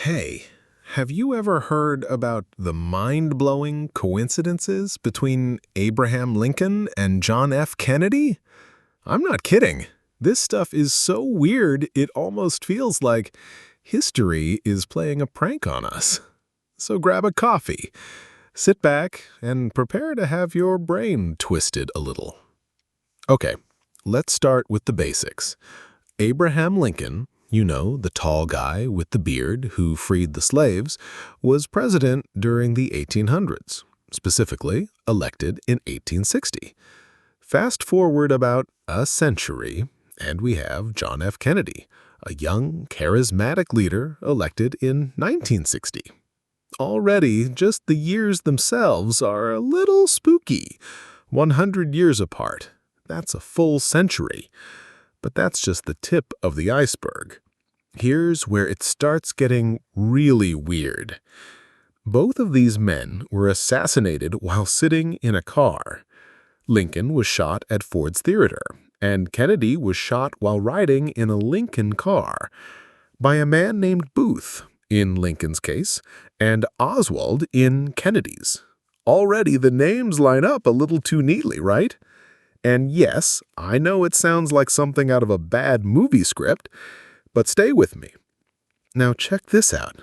Hey, have you ever heard about the mind-blowing coincidences between Abraham Lincoln and John F. Kennedy? I'm not kidding. This stuff is so weird it almost feels like history is playing a prank on us. So grab a coffee, sit back, and prepare to have your brain twisted a little. Okay, let's start with the basics. Abraham Lincoln, the tall guy with the beard who freed the slaves, was president during the 1800s, specifically elected in 1860. Fast forward about a century, and we have John F. Kennedy, a young, charismatic leader elected in 1960. Already, just the years themselves are a little spooky. 100 years apart. That's a full century. But that's just the tip of the iceberg. Here's where it starts getting really weird. Both of these men were assassinated while sitting in a car. Lincoln was shot at Ford's Theater, and Kennedy was shot while riding in a Lincoln car by a man named Booth, in Lincoln's case, and Oswald in Kennedy's. Already the names line up a little too neatly, right? And yes, I know it sounds like something out of a bad movie script, but stay with me. Now check this out.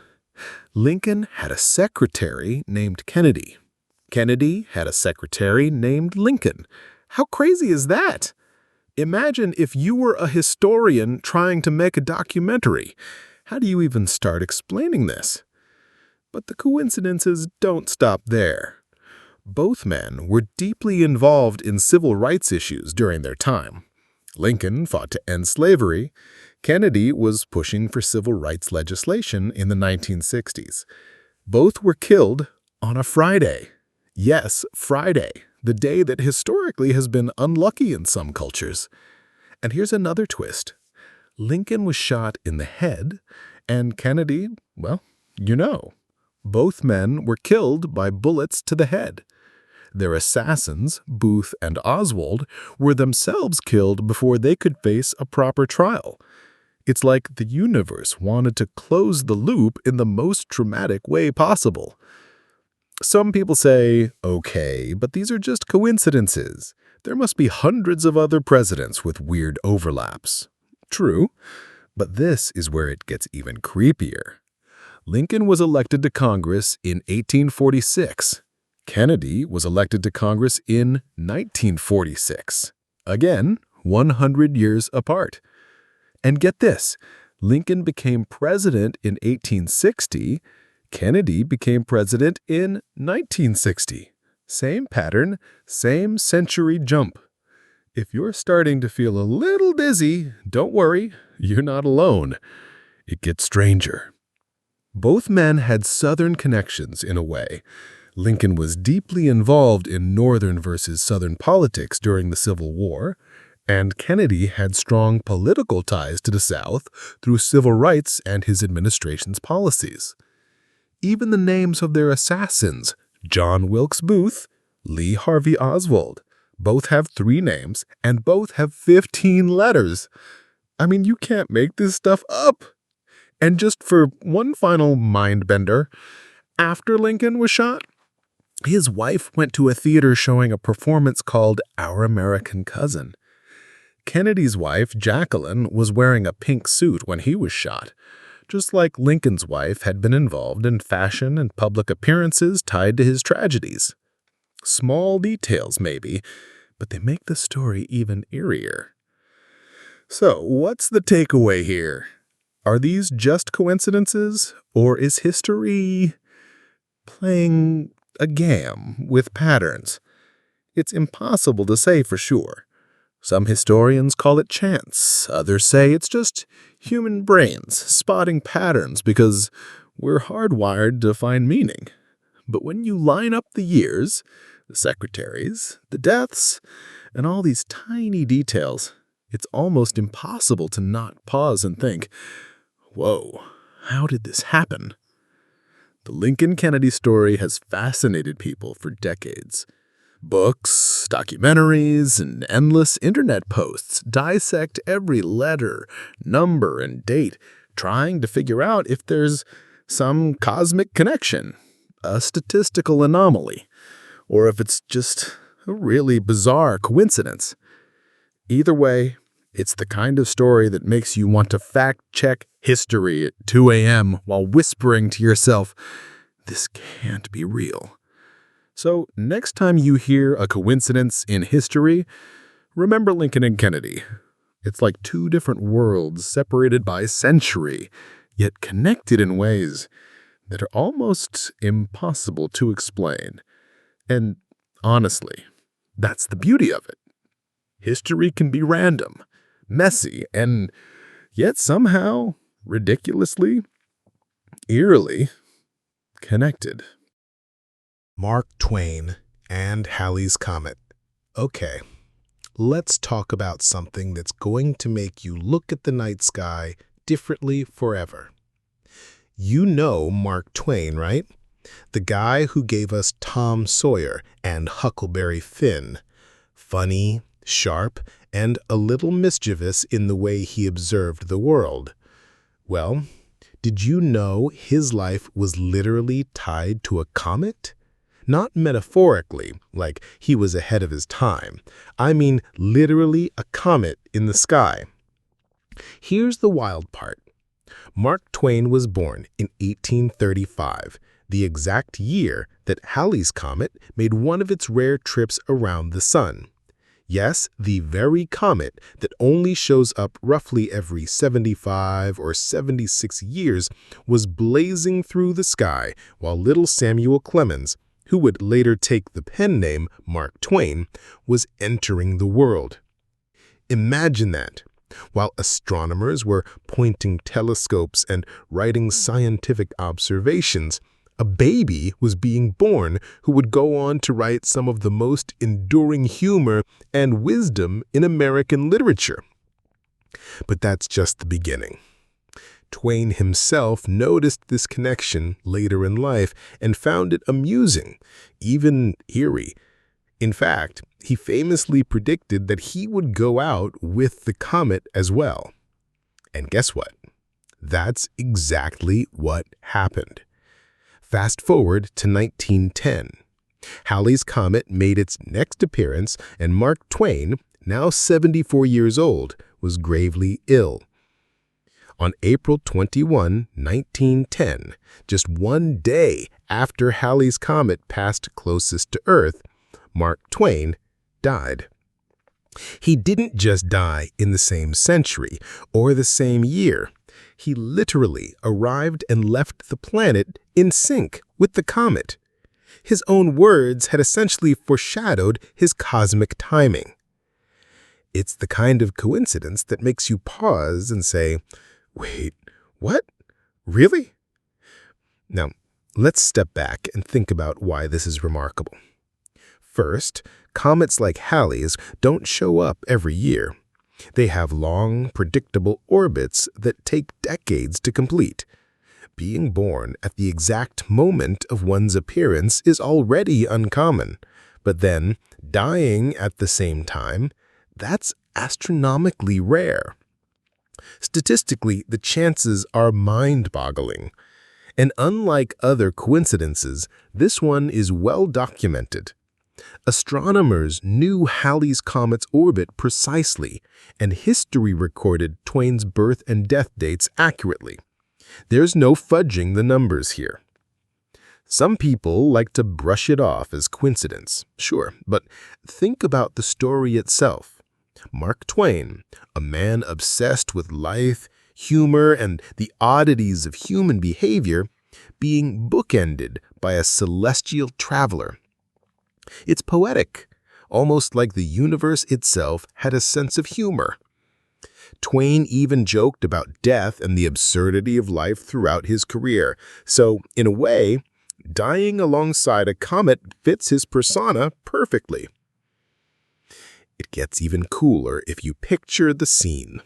Lincoln had a secretary named Kennedy. Kennedy had a secretary named Lincoln. How crazy is that? Imagine if you were a historian trying to make a documentary. How do you even start explaining this? But the coincidences don't stop there. Both men were deeply involved in civil rights issues during their time. Lincoln fought to end slavery. Kennedy was pushing for civil rights legislation in the 1960s. Both were killed on a Friday. Yes, Friday, the day that historically has been unlucky in some cultures. And here's another twist. Lincoln was shot in the head, and Kennedy, both men were killed by bullets to the head. Their assassins, Booth and Oswald, were themselves killed before they could face a proper trial. It's like the universe wanted to close the loop in the most dramatic way possible. Some people say, okay, but these are just coincidences. There must be hundreds of other presidents with weird overlaps. True, but this is where it gets even creepier. Lincoln was elected to Congress in 1846. Kennedy was elected to Congress in 1946. Again, 100 years apart. And get this, Lincoln became president in 1860, Kennedy became president in 1960. Same pattern, same century jump. If you're starting to feel a little dizzy, don't worry, you're not alone. It gets stranger. Both men had Southern connections in a way. Lincoln was deeply involved in Northern versus Southern politics during the Civil War, and Kennedy had strong political ties to the South through civil rights and his administration's policies. Even the names of their assassins, John Wilkes Booth, Lee Harvey Oswald, both have 3 names and both have 15 letters. I mean, you can't make this stuff up. And just for one final mind-bender, after Lincoln was shot, his wife went to a theater showing a performance called Our American Cousin. Kennedy's wife, Jacqueline, was wearing a pink suit when he was shot, just like Lincoln's wife had been involved in fashion and public appearances tied to his tragedies. Small details, maybe, but they make the story even eerier. So, what's the takeaway here? Are these just coincidences, or is history playing a game with patterns? It's impossible to say for sure. Some historians call it chance. Others say it's just human brains spotting patterns because we're hardwired to find meaning. But when you line up the years, the secretaries, the deaths, and all these tiny details, it's almost impossible to not pause and think, whoa, how did this happen? The Lincoln-Kennedy story has fascinated people for decades. Books, documentaries, and endless internet posts dissect every letter, number, and date, trying to figure out if there's some cosmic connection, a statistical anomaly, or if it's just a really bizarre coincidence. Either way, it's the kind of story that makes you want to fact-check history at 2 a.m. while whispering to yourself, "This can't be real." So next time you hear a coincidence in history, remember Lincoln and Kennedy. It's like two different worlds separated by a century, yet connected in ways that are almost impossible to explain. And honestly, that's the beauty of it. History can be random, messy, and yet somehow, ridiculously, eerily connected. Mark Twain and Halley's Comet. Okay, let's talk about something that's going to make you look at the night sky differently forever. You know Mark Twain, right? The guy who gave us Tom Sawyer and Huckleberry Finn. Funny, sharp, and a little mischievous in the way he observed the world. Well, did you know his life was literally tied to a comet? Not metaphorically, like he was ahead of his time. I mean literally a comet in the sky. Here's the wild part. Mark Twain was born in 1835, the exact year that Halley's Comet made one of its rare trips around the sun. Yes, the very comet that only shows up roughly every 75 or 76 years was blazing through the sky while little Samuel Clemens, who would later take the pen name Mark Twain, was entering the world. Imagine that. While astronomers were pointing telescopes and writing scientific observations, a baby was being born who would go on to write some of the most enduring humor and wisdom in American literature. But that's just the beginning. Twain himself noticed this connection later in life and found it amusing, even eerie. In fact, he famously predicted that he would go out with the comet as well. And guess what? That's exactly what happened. Fast forward to 1910. Halley's Comet made its next appearance, and Mark Twain, now 74 years old, was gravely ill. On April 21, 1910, just one day after Halley's Comet passed closest to Earth, Mark Twain died. He didn't just die in the same century or the same year. He literally arrived and left the planet in sync with the comet. His own words had essentially foreshadowed his cosmic timing. It's the kind of coincidence that makes you pause and say, "Wait, what? Really?" Now, let's step back and think about why this is remarkable. First, comets like Halley's don't show up every year. They have long, predictable orbits that take decades to complete. Being born at the exact moment of one's appearance is already uncommon, but then dying at the same time, that's astronomically rare. Statistically, the chances are mind-boggling. And unlike other coincidences, this one is well documented. Astronomers knew Halley's Comet's orbit precisely, and history recorded Twain's birth and death dates accurately. There's no fudging the numbers here. Some people like to brush it off as coincidence, sure, but think about the story itself. Mark Twain, a man obsessed with life, humor, and the oddities of human behavior, being bookended by a celestial traveler. It's poetic, almost like the universe itself had a sense of humor. Twain even joked about death and the absurdity of life throughout his career, so in a way, dying alongside a comet fits his persona perfectly. It gets even cooler if you picture the scene.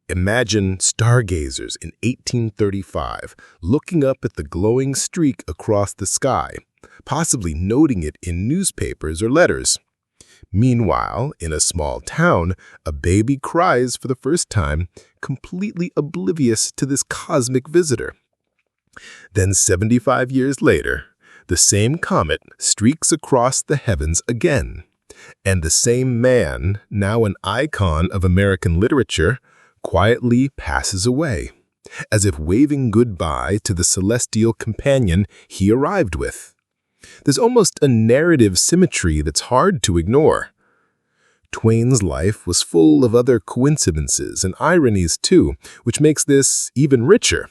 Imagine stargazers in 1835 looking up at the glowing streak across the sky, possibly noting it in newspapers or letters. Meanwhile, in a small town, a baby cries for the first time, completely oblivious to this cosmic visitor. Then 75 years later, the same comet streaks across the heavens again. And the same man, now an icon of American literature, quietly passes away, as if waving goodbye to the celestial companion he arrived with. There's almost a narrative symmetry that's hard to ignore. Twain's life was full of other coincidences and ironies too, which makes this even richer.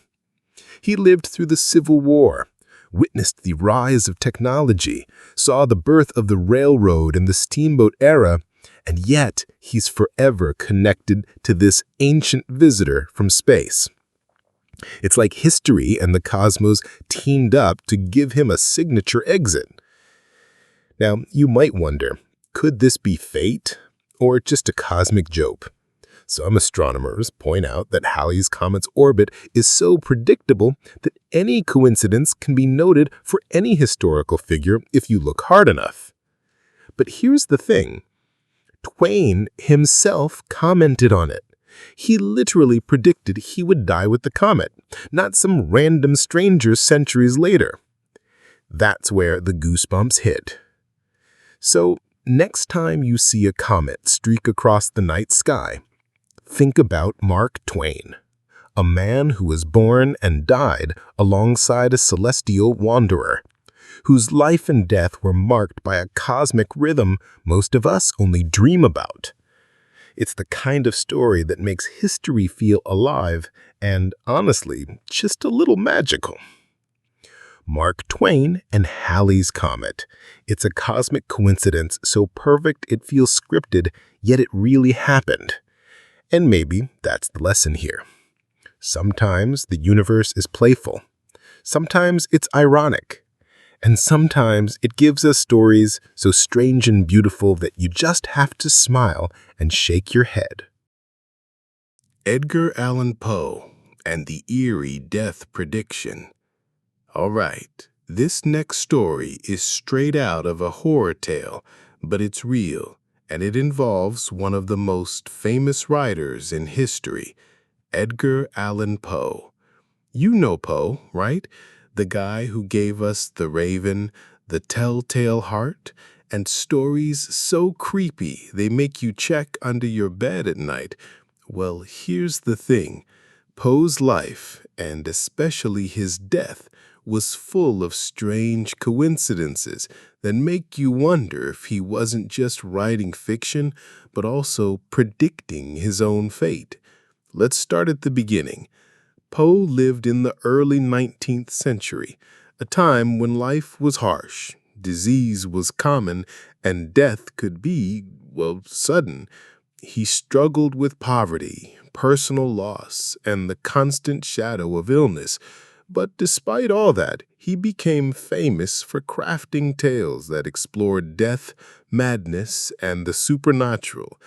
He lived through the Civil War, witnessed the rise of technology, saw the birth of the railroad and the steamboat era, and yet he's forever connected to this ancient visitor from space. It's like history and the cosmos teamed up to give him a signature exit. Now, you might wonder, could this be fate or just a cosmic joke? Some astronomers point out that Halley's Comet's orbit is so predictable that any coincidence can be noted for any historical figure if you look hard enough. But here's the thing. Twain himself commented on it. He literally predicted he would die with the comet, not some random stranger centuries later. That's where the goosebumps hit. So, next time you see a comet streak across the night sky, think about Mark Twain, a man who was born and died alongside a celestial wanderer, whose life and death were marked by a cosmic rhythm most of us only dream about. It's the kind of story that makes history feel alive and, honestly, just a little magical. Mark Twain and Halley's Comet. It's a cosmic coincidence so perfect it feels scripted, yet it really happened. And maybe that's the lesson here. Sometimes the universe is playful. Sometimes it's ironic. And sometimes it gives us stories so strange and beautiful that you just have to smile and shake your head. Edgar Allan Poe and the Eerie Death Prediction. All right, this next story is straight out of a horror tale, but it's real, and it involves one of the most famous writers in history, Edgar Allan Poe. You know Poe, right? The guy who gave us The Raven, The Telltale Heart, and stories so creepy they make you check under your bed at night. Well, here's the thing. Poe's life, and especially his death, was full of strange coincidences that make you wonder if he wasn't just writing fiction, but also predicting his own fate. Let's start at the beginning. Poe lived in the early 19th century, a time when life was harsh, disease was common, and death could be, well, sudden. He struggled with poverty, personal loss, and the constant shadow of illness. But despite all that, he became famous for crafting tales that explored death, madness, and the supernatural.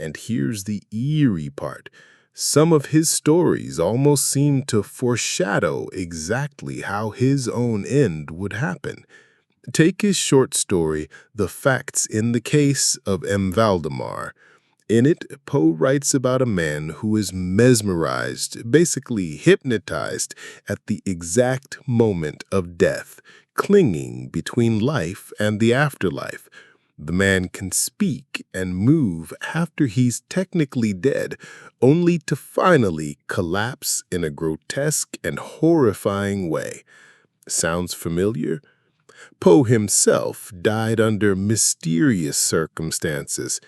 And here's the eerie part. Some of his stories almost seem to foreshadow exactly how his own end would happen. Take his short story, The Facts in the Case of M. Valdemar. In it, Poe writes about a man who is mesmerized, basically hypnotized, at the exact moment of death, clinging between life and the afterlife. The man can speak and move after he's technically dead, only to finally collapse in a grotesque and horrifying way. Sounds familiar? Poe himself died under mysterious circumstances.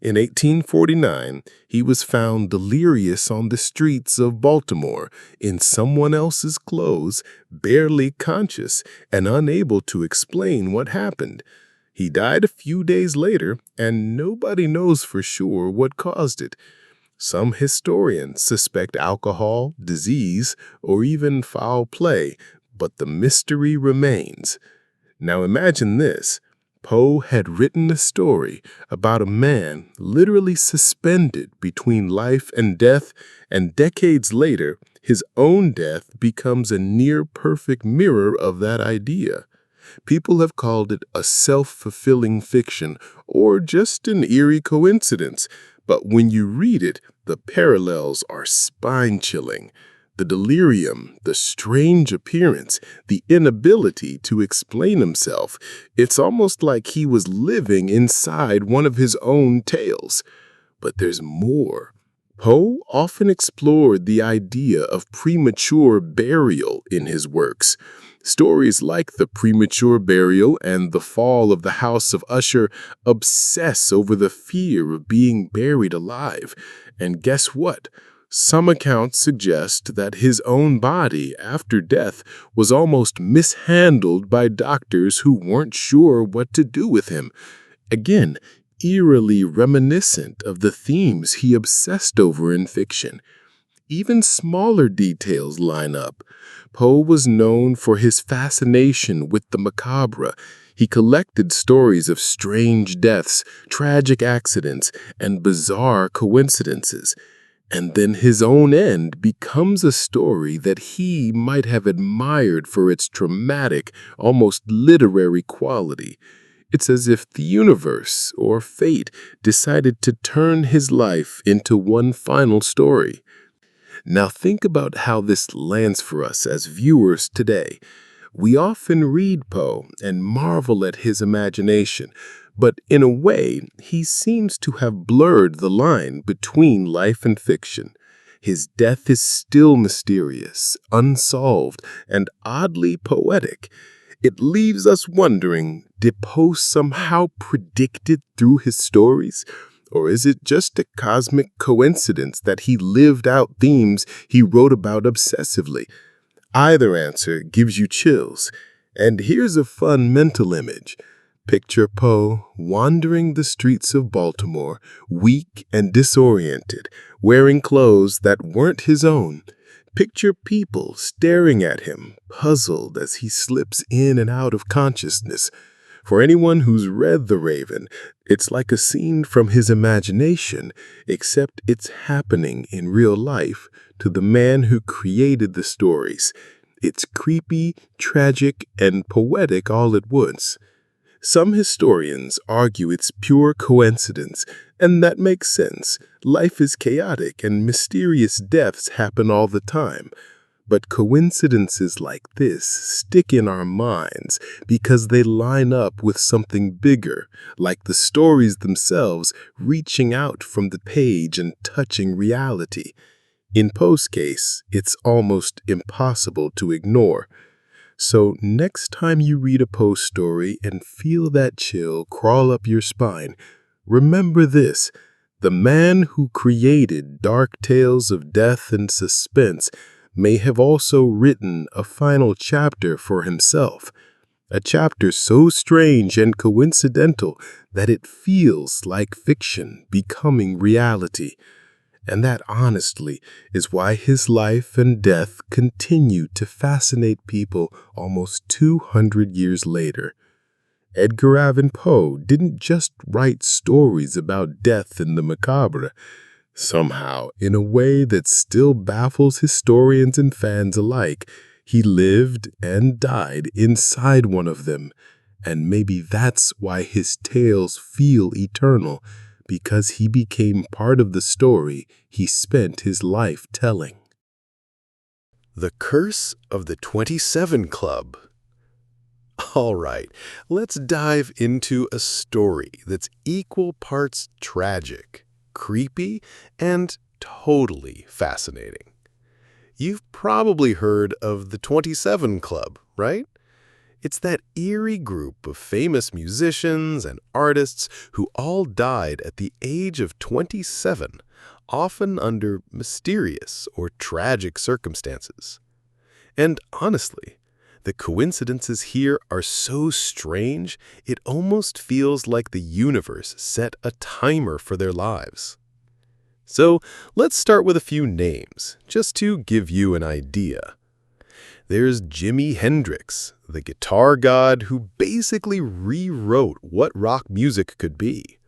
In 1849, he was found delirious on the streets of Baltimore in someone else's clothes, barely conscious and unable to explain what happened. He died a few days later, and nobody knows for sure what caused it. Some historians suspect alcohol, disease, or even foul play, but the mystery remains. Now imagine this. Poe had written a story about a man literally suspended between life and death, and decades later, his own death becomes a near-perfect mirror of that idea. People have called it a self-fulfilling fiction or just an eerie coincidence, but when you read it, the parallels are spine-chilling. The delirium, the strange appearance, the inability to explain himself. It's almost like he was living inside one of his own tales. But there's more. Poe often explored the idea of premature burial in his works. Stories like The Premature Burial and The Fall of the House of Usher obsess over the fear of being buried alive. And guess what? Some accounts suggest that his own body after death was almost mishandled by doctors who weren't sure what to do with him. Again, eerily reminiscent of the themes he obsessed over in fiction. Even smaller details line up. Poe was known for his fascination with the macabre. He collected stories of strange deaths, tragic accidents, and bizarre coincidences. And then his own end becomes a story that he might have admired for its dramatic, almost literary quality. It's as if the universe, or fate, decided to turn his life into one final story. Now think about how this lands for us as viewers today. We often read Poe and marvel at his imagination, but in a way, he seems to have blurred the line between life and fiction. His death is still mysterious, unsolved, and oddly poetic. It leaves us wondering, did Poe somehow predict it through his stories? Or is it just a cosmic coincidence that he lived out themes he wrote about obsessively? Either answer gives you chills. And here's a fun mental image. Picture Poe wandering the streets of Baltimore, weak and disoriented, wearing clothes that weren't his own. Picture people staring at him, puzzled as he slips in and out of consciousness. For anyone who's read The Raven, it's like a scene from his imagination, except it's happening in real life to the man who created the stories. It's creepy, tragic, and poetic all at once. Some historians argue it's pure coincidence, and that makes sense. Life is chaotic and mysterious deaths happen all the time. But coincidences like this stick in our minds because they line up with something bigger, like the stories themselves reaching out from the page and touching reality. In Poe's case, it's almost impossible to ignore. So next time you read a Poe story and feel that chill crawl up your spine, remember this: the man who created dark tales of death and suspense may have also written a final chapter for himself, a chapter so strange and coincidental that it feels like fiction becoming reality. And that, honestly, is why his life and death continue to fascinate people almost 200 years later. Edgar Allan Poe didn't just write stories about death and the macabre. Somehow, in a way that still baffles historians and fans alike, he lived and died inside one of them. And maybe that's why his tales feel eternal, because he became part of the story he spent his life telling. The Curse of the 27 Club. All right, let's dive into a story that's equal parts tragic, creepy, and totally fascinating. You've probably heard of the 27 Club, right? It's that eerie group of famous musicians and artists who all died at the age of 27, often under mysterious or tragic circumstances. And honestly, the coincidences here are so strange, it almost feels like the universe set a timer for their lives. So let's start with a few names, just to give you an idea. There's Jimi Hendrix, the guitar god who basically rewrote what rock music could be.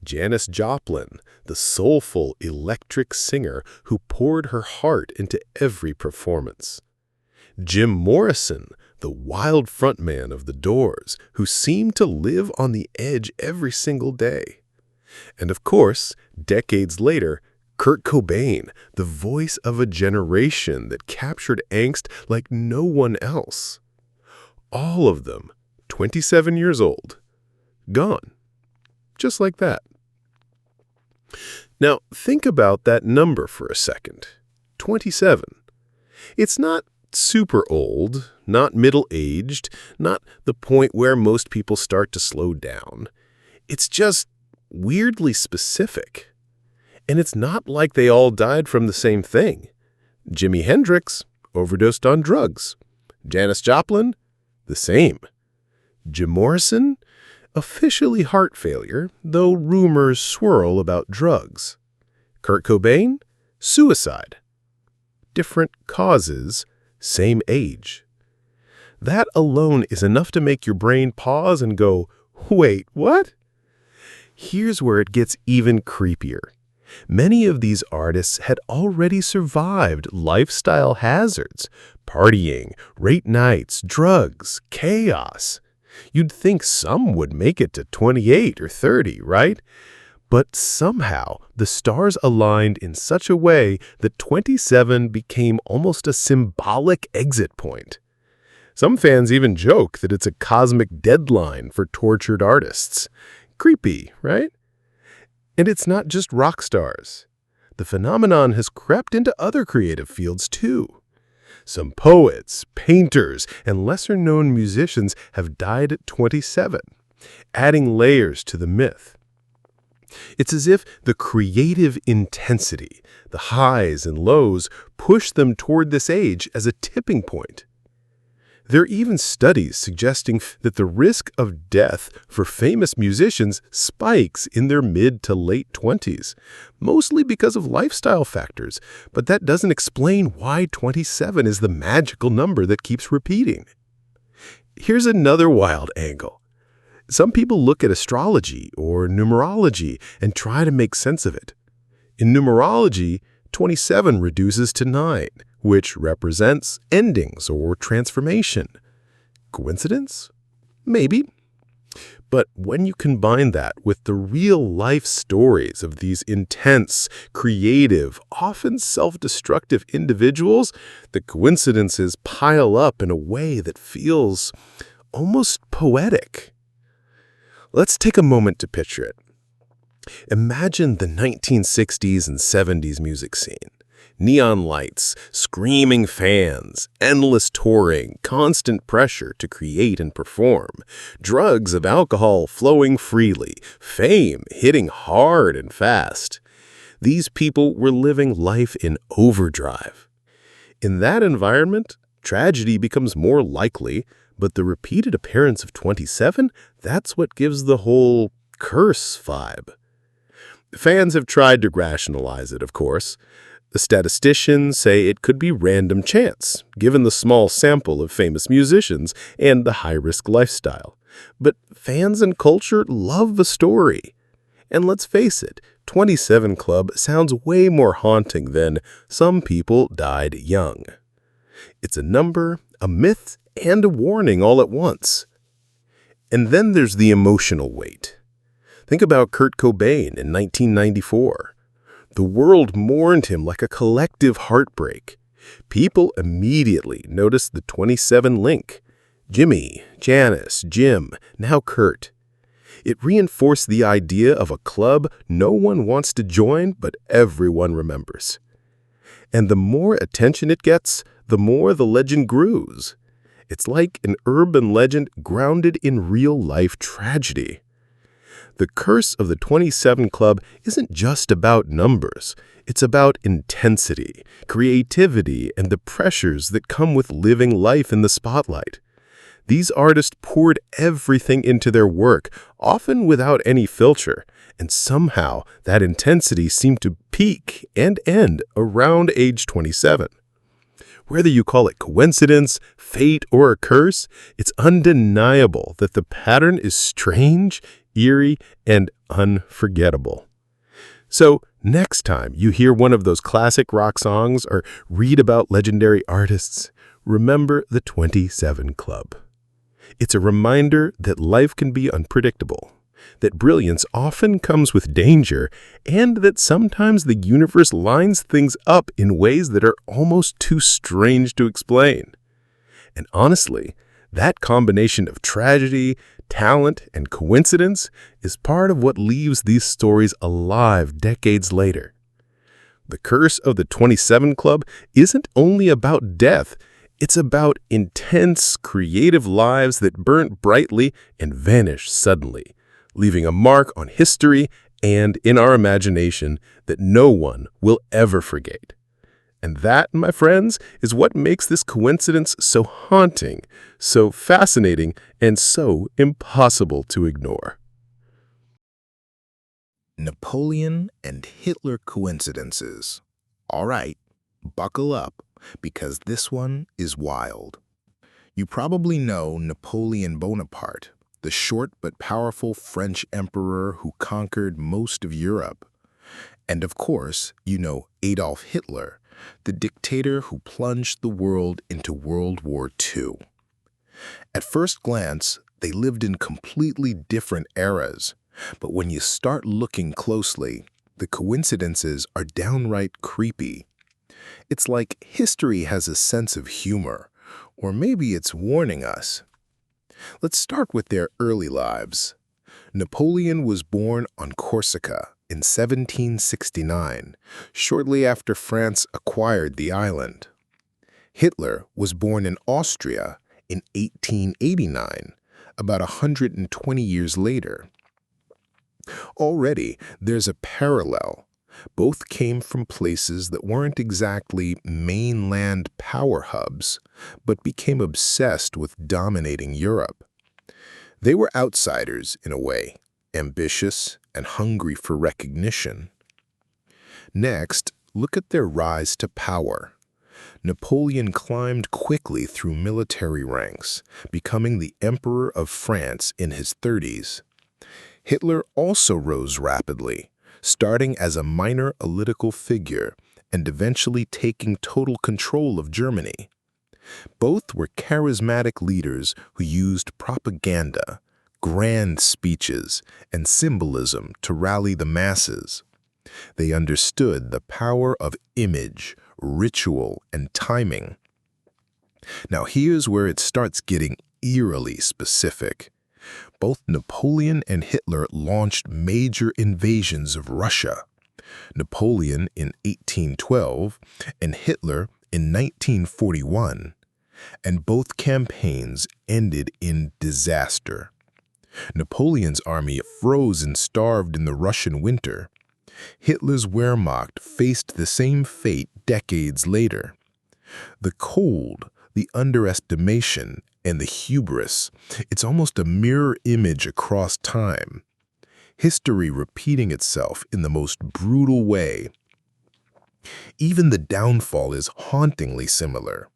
Janis Joplin, the soulful, electric singer who poured her heart into every performance. Jim Morrison, the wild frontman of The Doors, who seemed to live on the edge every single day. And of course, decades later, Kurt Cobain, the voice of a generation that captured angst like no one else. All of them, 27 years old, gone. Just like that. Now, think about that number for a second. 27. It's not super old, not middle-aged, not the point where most people start to slow down. It's just weirdly specific. And it's not like they all died from the same thing. Jimi Hendrix overdosed on drugs. Janis Joplin, the same. Jim Morrison, officially heart failure, though rumors swirl about drugs. Kurt Cobain, suicide. Different causes, same age. That alone is enough to make your brain pause and go, wait, what? Here's where it gets even creepier. Many of these artists had already survived lifestyle hazards, partying, late nights, drugs, chaos. You'd think some would make it to 28 or 30, right? But somehow, the stars aligned in such a way that 27 became almost a symbolic exit point. Some fans even joke that it's a cosmic deadline for tortured artists. Creepy, right? And it's not just rock stars. The phenomenon has crept into other creative fields too. Some poets, painters, and lesser-known musicians have died at 27, adding layers to the myth. It's as if the creative intensity, the highs and lows, push them toward this age as a tipping point. There are even studies suggesting that the risk of death for famous musicians spikes in their mid to late 20s, mostly because of lifestyle factors, but that doesn't explain why 27 is the magical number that keeps repeating. Here's another wild angle. Some people look at astrology or numerology and try to make sense of it. In numerology, 27 reduces to 9, which represents endings or transformation. Coincidence? Maybe. But when you combine that with the real-life stories of these intense, creative, often self-destructive individuals, the coincidences pile up in a way that feels almost poetic. Let's take a moment to picture it. Imagine the 1960s and 70s music scene. Neon lights, screaming fans, endless touring, constant pressure to create and perform, drugs of alcohol flowing freely, fame hitting hard and fast. These people were living life in overdrive. In that environment, tragedy becomes more likely, but the repeated appearance of 27, that's what gives the whole curse vibe. Fans have tried to rationalize it, of course. The statisticians say it could be random chance, given the small sample of famous musicians and the high-risk lifestyle. But fans and culture love the story. And let's face it, 27 Club sounds way more haunting than some people died young. It's a number, a myth, and a warning all at once. And then there's the emotional weight. Think about Kurt Cobain in 1994. The world mourned him like a collective heartbreak. People immediately noticed the 27 link. Jimmy, Janis, Jim, now Kurt. It reinforced the idea of a club no one wants to join, but everyone remembers. And the more attention it gets, the more the legend grows. It's like an urban legend grounded in real-life tragedy. The curse of the 27 Club isn't just about numbers. It's about intensity, creativity, and the pressures that come with living life in the spotlight. These artists poured everything into their work, often without any filter, and somehow that intensity seemed to peak and end around age 27. Whether you call it coincidence, fate, or a curse, it's undeniable that the pattern is strange, eerie, and unforgettable. So, next time you hear one of those classic rock songs or read about legendary artists, remember the 27 Club. It's a reminder that life can be unpredictable, that brilliance often comes with danger, and that sometimes the universe lines things up in ways that are almost too strange to explain. And honestly, that combination of tragedy, talent, and coincidence is part of what leaves these stories alive decades later. The Curse of the 27 Club isn't only about death, it's about intense, creative lives that burnt brightly and vanished suddenly, leaving a mark on history and in our imagination that no one will ever forget. And that, my friends, is what makes this coincidence so haunting, so fascinating, and so impossible to ignore. Napoleon and Hitler coincidences. All right, buckle up, because this one is wild. You probably know Napoleon Bonaparte, the short but powerful French emperor who conquered most of Europe. And of course, you know Adolf Hitler, the dictator who plunged the world into World War II. At first glance, they lived in completely different eras, but when you start looking closely, the coincidences are downright creepy. It's like history has a sense of humor, or maybe it's warning us. Let's start with their early lives. Napoleon was born on Corsica in 1769, shortly after France acquired the island. Hitler was born in Austria in 1889, about 120 years later. Already, there's a parallel. Both came from places that weren't exactly mainland power hubs, but became obsessed with dominating Europe. They were outsiders, in a way, ambitious and hungry for recognition. Next, look at their rise to power. Napoleon climbed quickly through military ranks, becoming the Emperor of France in his 30s. Hitler also rose rapidly, starting as a minor political figure and eventually taking total control of Germany. Both were charismatic leaders who used propaganda, grand speeches, and symbolism to rally the masses. They understood the power of image, ritual, and timing. Now here's where it starts getting eerily specific. Both Napoleon and Hitler launched major invasions of Russia. Napoleon in 1812 and Hitler in 1941. And both campaigns ended in disaster. Napoleon's army froze and starved in the Russian winter. Hitler's Wehrmacht faced the same fate decades later. The cold, the underestimation, and the hubris, it's almost a mirror image across time. History repeating itself in the most brutal way. Even the downfall is hauntingly similar.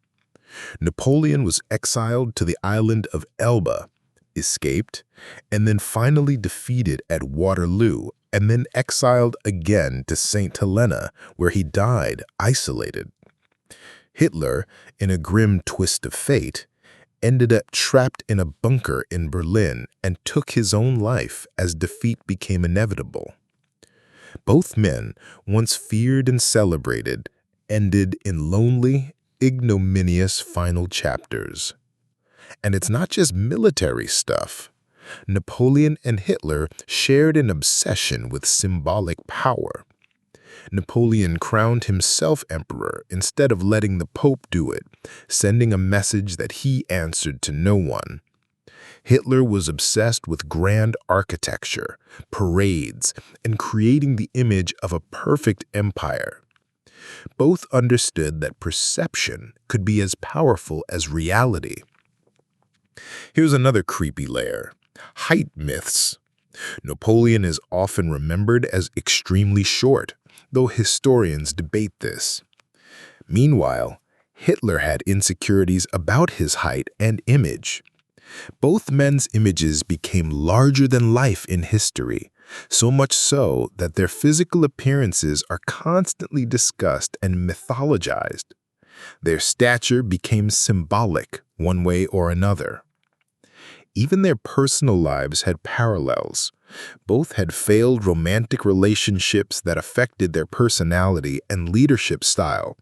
Napoleon was exiled to the island of Elba, escaped, and then finally defeated at Waterloo, and then exiled again to St. Helena, where he died isolated. Hitler, in a grim twist of fate, ended up trapped in a bunker in Berlin and took his own life as defeat became inevitable. Both men, once feared and celebrated, ended in lonely, ignominious final chapters. And it's not just military stuff. Napoleon and Hitler shared an obsession with symbolic power. Napoleon crowned himself emperor instead of letting the Pope do it, sending a message that he answered to no one. Hitler was obsessed with grand architecture, parades, and creating the image of a perfect empire. Both understood that perception could be as powerful as reality. Here's another creepy layer: height myths. Napoleon is often remembered as extremely short, though historians debate this. Meanwhile, Hitler had insecurities about his height and image. Both men's images became larger than life in history, so much so that their physical appearances are constantly discussed and mythologized. Their stature became symbolic one way or another. Even their personal lives had parallels. Both had failed romantic relationships that affected their personality and leadership style.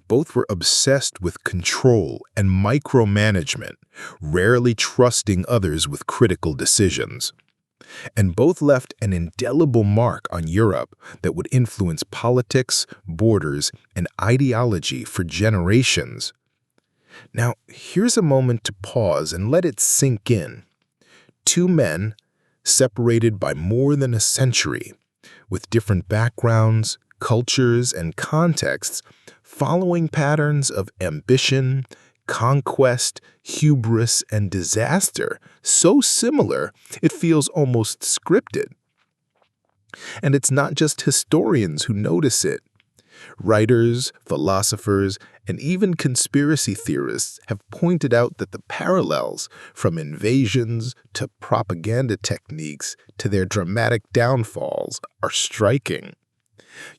Both were obsessed with control and micromanagement, rarely trusting others with critical decisions. And both left an indelible mark on Europe that would influence politics, borders, and ideology for generations. Now, here's a moment to pause and let it sink in. Two men, separated by more than a century, with different backgrounds, cultures, and contexts, following patterns of ambition, conquest, hubris, and disaster so similar it feels almost scripted. And it's not just historians who notice it. Writers, philosophers, and even conspiracy theorists have pointed out that the parallels, from invasions to propaganda techniques to their dramatic downfalls, are striking.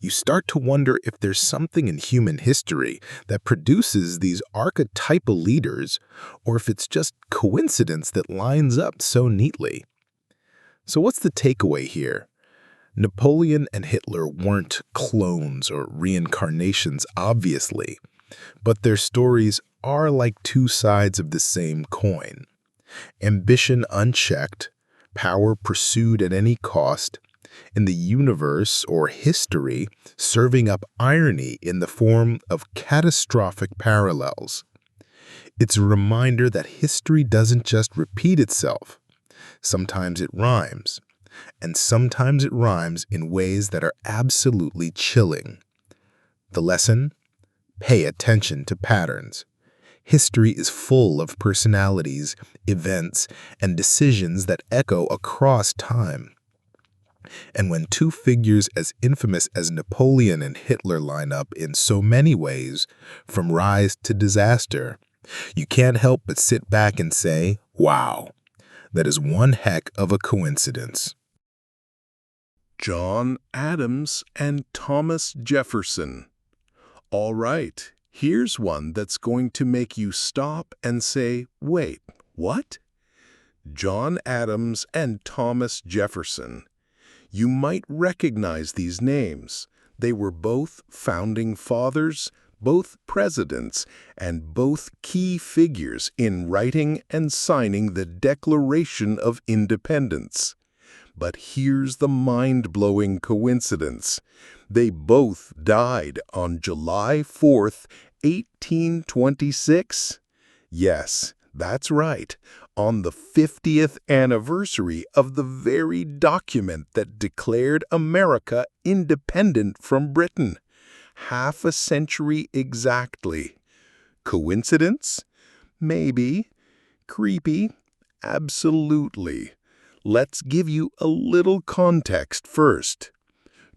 You start to wonder if there's something in human history that produces these archetypal leaders, or if it's just coincidence that lines up so neatly. So what's the takeaway here? Napoleon and Hitler weren't clones or reincarnations, obviously, but their stories are like two sides of the same coin. Ambition unchecked, power pursued at any cost, and the universe or history serving up irony in the form of catastrophic parallels. It's a reminder that history doesn't just repeat itself. Sometimes it rhymes. And sometimes it rhymes in ways that are absolutely chilling. The lesson? Pay attention to patterns. History is full of personalities, events, and decisions that echo across time. And when two figures as infamous as Napoleon and Hitler line up in so many ways, from rise to disaster, you can't help but sit back and say, wow, that is one heck of a coincidence. John Adams and Thomas Jefferson. All right, here's one that's going to make you stop and say, wait, what? John Adams and Thomas Jefferson. You might recognize these names. They were both founding fathers, both presidents, and both key figures in writing and signing the Declaration of Independence. But here's the mind-blowing coincidence. They both died on July 4th, 1826. Yes, that's right, on the 50th anniversary of the very document that declared America independent from Britain. Half a century exactly. Coincidence? Maybe. Creepy? Absolutely. Let's give you a little context first.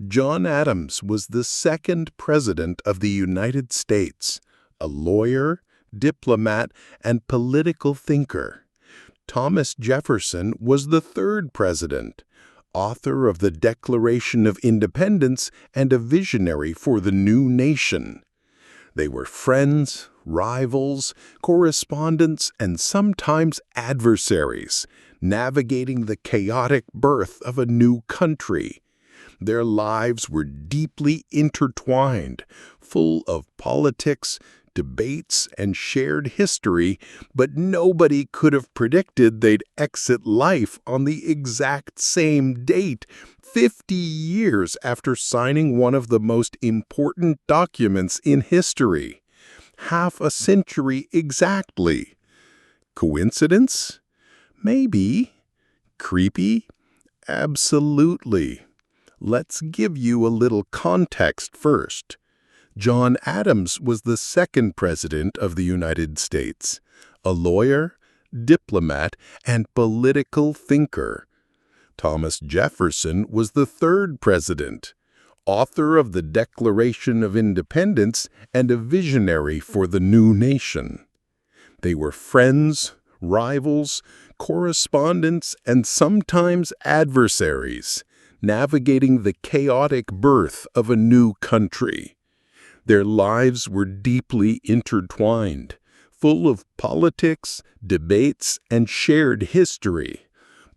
John Adams was the second president of the United States, a lawyer, diplomat, and political thinker. Thomas Jefferson was the third president, author of the Declaration of Independence and a visionary for the new nation. They were friends, rivals, correspondents, and sometimes adversaries, navigating the chaotic birth of a new country. Their lives were deeply intertwined, full of politics, debates, and shared history, but nobody could have predicted they'd exit life on the exact same date, 50 years after signing one of the most important documents in history. Half a century exactly. Coincidence? Maybe. Creepy? Absolutely. Let's give you a little context first. John Adams was the second president of the United States, a lawyer, diplomat, and political thinker. Thomas Jefferson was the third president, author of the Declaration of Independence and a visionary for the new nation. They were friends, rivals, correspondents, and sometimes adversaries, navigating the chaotic birth of a new country. Their lives were deeply intertwined, full of politics, debates, and shared history.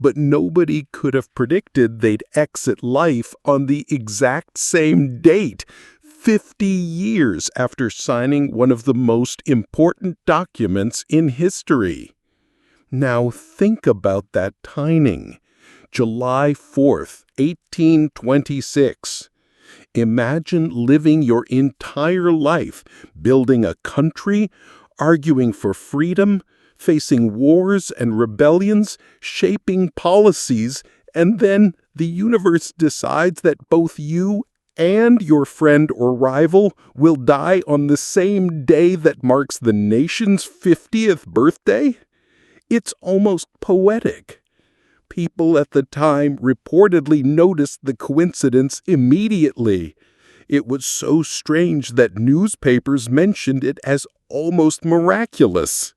but nobody could have predicted they'd exit life on the exact same date, 50 years after signing one of the most important documents in history. Now think about that timing. July 4th, 1826. Imagine living your entire life building a country, arguing for freedom, facing wars and rebellions, shaping policies, and then the universe decides that both you and your friend or rival will die on the same day that marks the nation's 50th birthday? It's almost poetic. People at the time reportedly noticed the coincidence immediately. It was so strange that newspapers mentioned it as almost miraculous.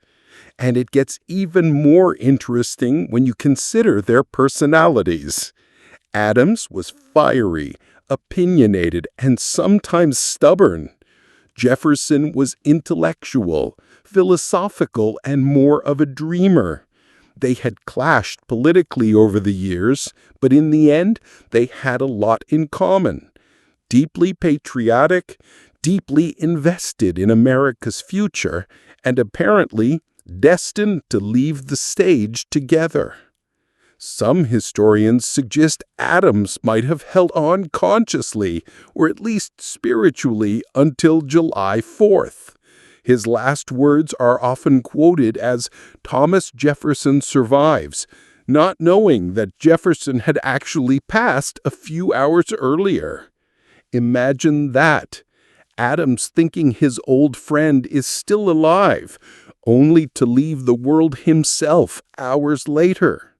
And it gets even more interesting when you consider their personalities. Adams was fiery, opinionated, and sometimes stubborn. Jefferson was intellectual, philosophical, and more of a dreamer. They had clashed politically over the years, but in the end, they had a lot in common. Deeply patriotic, deeply invested in America's future, and apparently destined to leave the stage together. Some historians suggest Adams might have held on consciously, or at least spiritually, until July 4th. His last words are often quoted as Thomas Jefferson survives, not knowing that Jefferson had actually passed a few hours earlier. Imagine that. Adams thinking his old friend is still alive, only to leave the world himself hours later.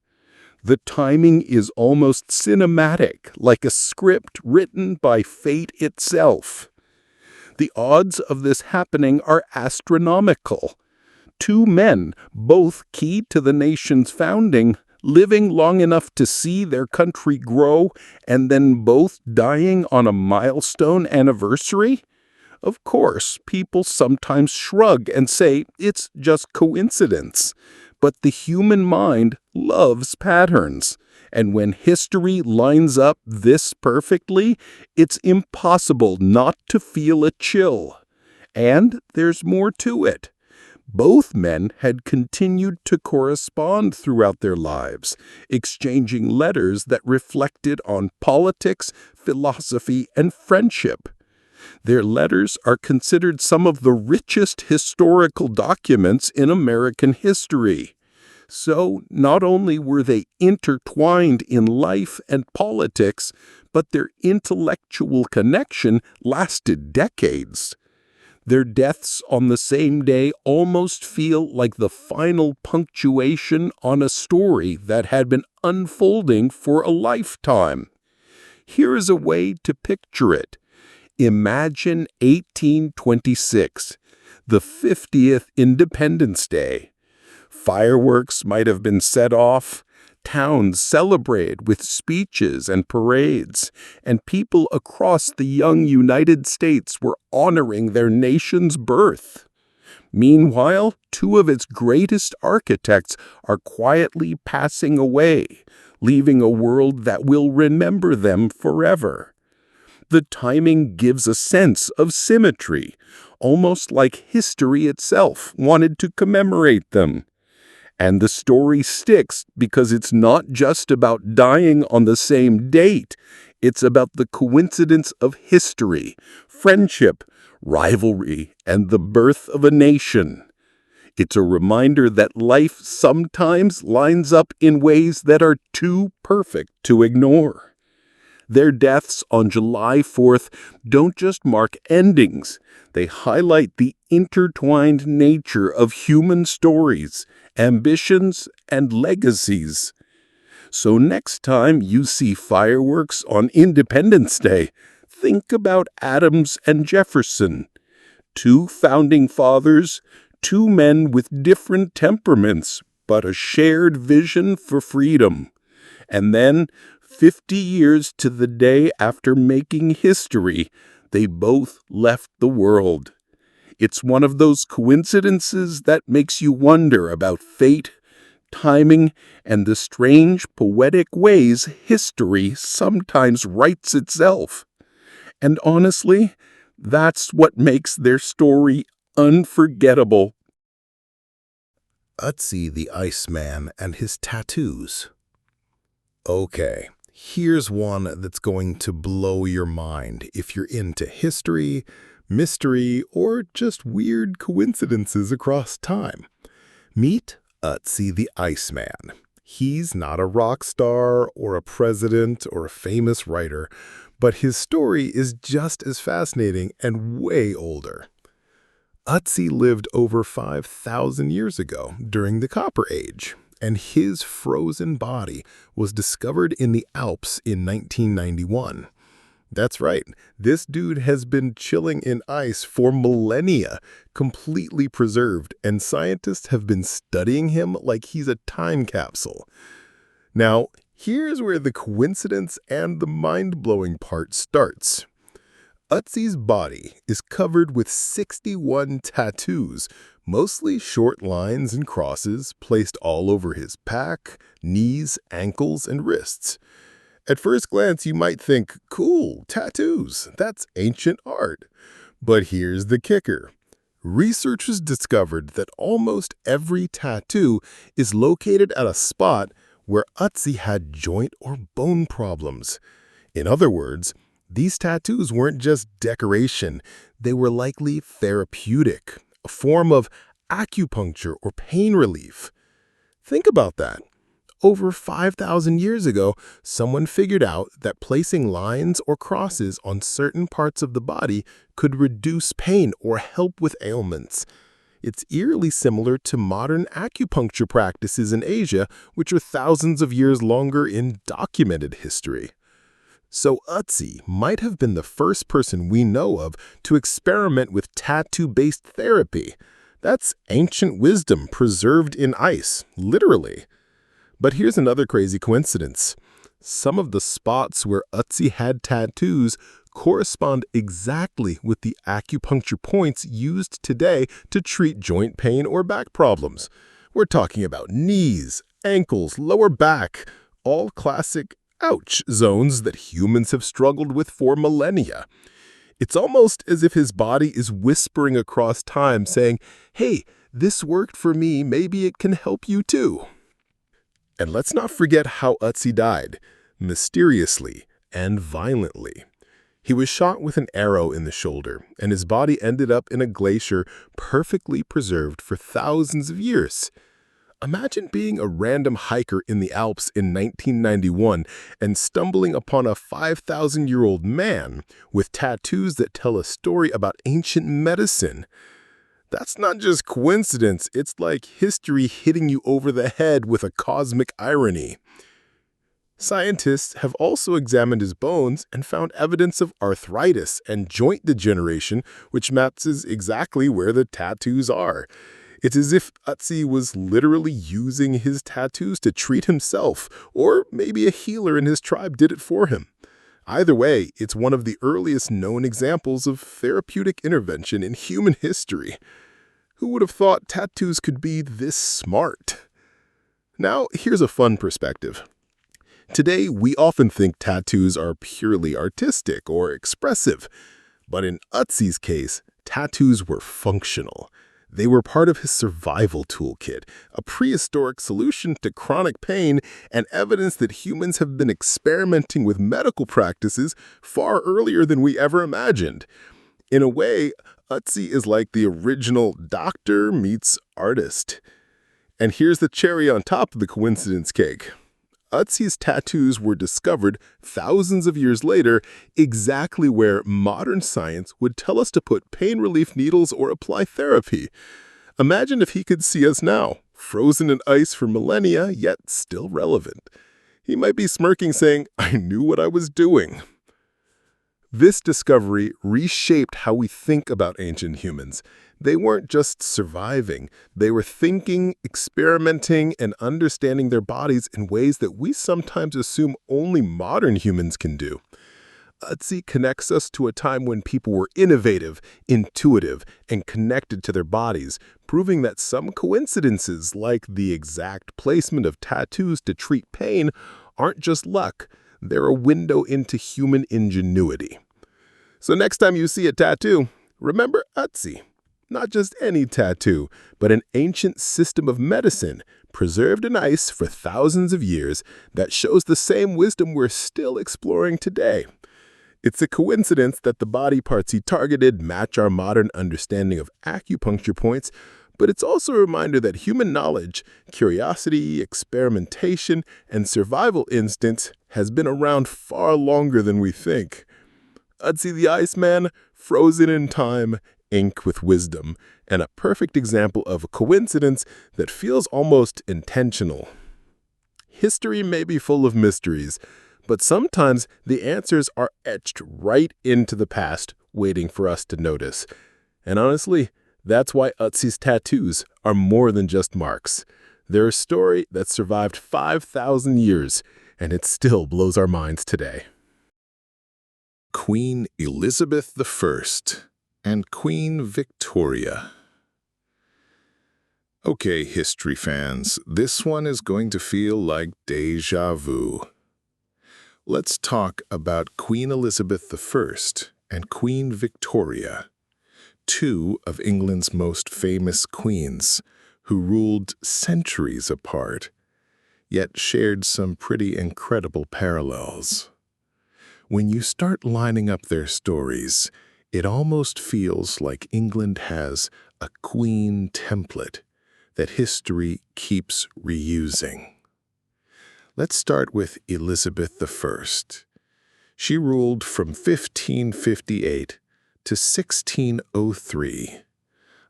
The timing is almost cinematic, like a script written by fate itself. The odds of this happening are astronomical. Two men, both key to the nation's founding, living long enough to see their country grow, and then both dying on a milestone anniversary? Of course, people sometimes shrug and say it's just coincidence. But the human mind loves patterns. And when history lines up this perfectly, it's impossible not to feel a chill. And there's more to it. Both men had continued to correspond throughout their lives, exchanging letters that reflected on politics, philosophy, and friendship. Their letters are considered some of the richest historical documents in American history. So, not only were they intertwined in life and politics, but their intellectual connection lasted decades. Their deaths on the same day almost feel like the final punctuation on a story that had been unfolding for a lifetime. Here is a way to picture it. Imagine 1826, the 50th Independence Day. Fireworks might have been set off, towns celebrated with speeches and parades, and people across the young United States were honoring their nation's birth. Meanwhile, two of its greatest architects are quietly passing away, leaving a world that will remember them forever. The timing gives a sense of symmetry, almost like history itself wanted to commemorate them. And the story sticks because it's not just about dying on the same date. It's about the coincidence of history, friendship, rivalry, and the birth of a nation. It's a reminder that life sometimes lines up in ways that are too perfect to ignore. Their deaths on July 4th don't just mark endings. They highlight the intertwined nature of human stories, ambitions, and legacies. So next time you see fireworks on Independence Day, think about Adams and Jefferson, two founding fathers, two men with different temperaments, but a shared vision for freedom. And then, 50 years to the day after making history, they both left the world. It's one of those coincidences that makes you wonder about fate, timing, and the strange, poetic ways history sometimes writes itself. And honestly, that's what makes their story unforgettable. Ötzi the Iceman and his tattoos. Okay, here's one that's going to blow your mind if you're into history, mystery, or just weird coincidences across time. Meet Ötzi the Iceman. He's not a rock star or a president or a famous writer, but his story is just as fascinating and way older. Ötzi lived over 5,000 years ago during the Copper Age, and his frozen body was discovered in the Alps in 1991. That's right, this dude has been chilling in ice for millennia, completely preserved, and scientists have been studying him like he's a time capsule. Now, here's where the coincidence and the mind-blowing part starts. Ötzi's body is covered with 61 tattoos, mostly short lines and crosses placed all over his back, knees, ankles, and wrists. At first glance, you might think, cool, tattoos, that's ancient art. But here's the kicker. Researchers discovered that almost every tattoo is located at a spot where Ötzi had joint or bone problems. In other words, these tattoos weren't just decoration, they were likely therapeutic, a form of acupuncture or pain relief. Think about that. Over 5,000 years ago, someone figured out that placing lines or crosses on certain parts of the body could reduce pain or help with ailments. It's eerily similar to modern acupuncture practices in Asia, which are thousands of years longer in documented history. So Ötzi might have been the first person we know of to experiment with tattoo-based therapy. That's ancient wisdom preserved in ice, literally. But here's another crazy coincidence. Some of the spots where Ötzi had tattoos correspond exactly with the acupuncture points used today to treat joint pain or back problems. We're talking about knees, ankles, lower back, all classic ouch zones that humans have struggled with for millennia. It's almost as if his body is whispering across time saying, hey, this worked for me, maybe it can help you too. And let's not forget how Ötzi died, mysteriously and violently. He was shot with an arrow in the shoulder, and his body ended up in a glacier perfectly preserved for thousands of years. Imagine being a random hiker in the Alps in 1991 and stumbling upon a 5,000-year-old man with tattoos that tell a story about ancient medicine. That's not just coincidence, it's like history hitting you over the head with a cosmic irony. Scientists have also examined his bones and found evidence of arthritis and joint degeneration, which matches exactly where the tattoos are. It's as if Ötzi was literally using his tattoos to treat himself, or maybe a healer in his tribe did it for him. Either way, it's one of the earliest known examples of therapeutic intervention in human history. Who would have thought tattoos could be this smart? Now, here's a fun perspective. Today, we often think tattoos are purely artistic or expressive, but in Ötzi's case, tattoos were functional. They were part of his survival toolkit, a prehistoric solution to chronic pain and evidence that humans have been experimenting with medical practices far earlier than we ever imagined. In a way, Ötzi is like the original doctor meets artist. And here's the cherry on top of the coincidence cake. Ötzi's tattoos were discovered thousands of years later exactly where modern science would tell us to put pain relief needles or apply therapy. Imagine if he could see us now, frozen in ice for millennia, yet still relevant. He might be smirking saying, I knew what I was doing. This discovery reshaped how we think about ancient humans. They weren't just surviving, they were thinking, experimenting, and understanding their bodies in ways that we sometimes assume only modern humans can do. Ötzi connects us to a time when people were innovative, intuitive, and connected to their bodies, proving that some coincidences, like the exact placement of tattoos to treat pain, aren't just luck. They're a window into human ingenuity. So next time you see a tattoo, remember Ötzi. Not just any tattoo, but an ancient system of medicine, preserved in ice for thousands of years, that shows the same wisdom we're still exploring today. It's a coincidence that the body parts he targeted match our modern understanding of acupuncture points, but it's also a reminder that human knowledge, curiosity, experimentation, and survival instincts has been around far longer than we think. Ötzi the Iceman, frozen in time, ink with wisdom, and a perfect example of a coincidence that feels almost intentional. History may be full of mysteries, but sometimes the answers are etched right into the past, waiting for us to notice. And honestly, that's why Ötzi's tattoos are more than just marks. They're a story that survived 5,000 years, and it still blows our minds today. Queen Elizabeth I and Queen Victoria. Okay, history fans, this one is going to feel like déjà vu. Let's talk about Queen Elizabeth I and Queen Victoria, two of England's most famous queens who ruled centuries apart, yet shared some pretty incredible parallels. When you start lining up their stories, it almost feels like England has a queen template that history keeps reusing. Let's start with Elizabeth I. She ruled from 1558 to 1603,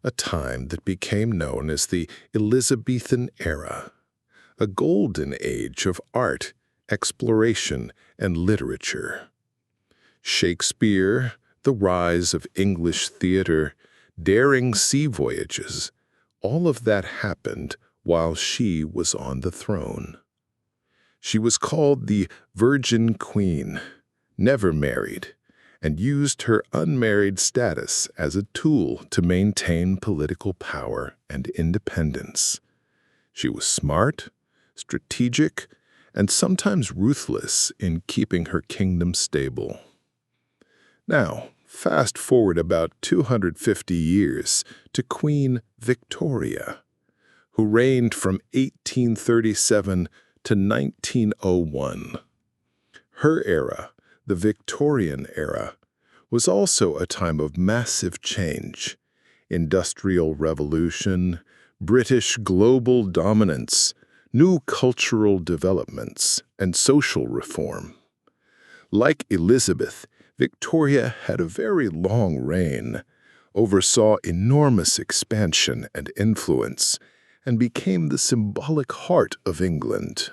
a time that became known as the Elizabethan era, a golden age of art, exploration, and literature. Shakespeare, the rise of English theater, daring sea voyages, all of that happened while she was on the throne. She was called the Virgin Queen, never married, and used her unmarried status as a tool to maintain political power and independence. She was smart, strategic, and sometimes ruthless in keeping her kingdom stable. Now, fast forward about 250 years to Queen Victoria, who reigned from 1837 to 1901. Her era, the Victorian era, was also a time of massive change: industrial revolution, British global dominance, new cultural developments, and social reform. Like Elizabeth, Victoria had a very long reign, oversaw enormous expansion and influence, and became the symbolic heart of England.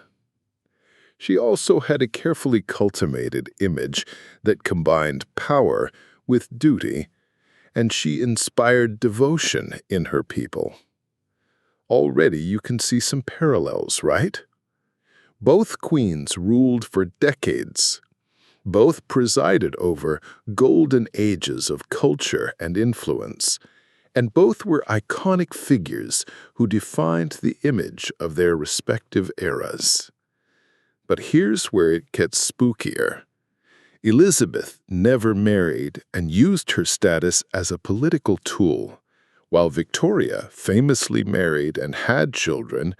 She also had a carefully cultivated image that combined power with duty, and she inspired devotion in her people. Already you can see some parallels, right? Both queens ruled for decades. Both presided over golden ages of culture and influence, and both were iconic figures who defined the image of their respective eras. But here's where it gets spookier. Elizabeth never married and used her status as a political tool, while Victoria famously married and had children,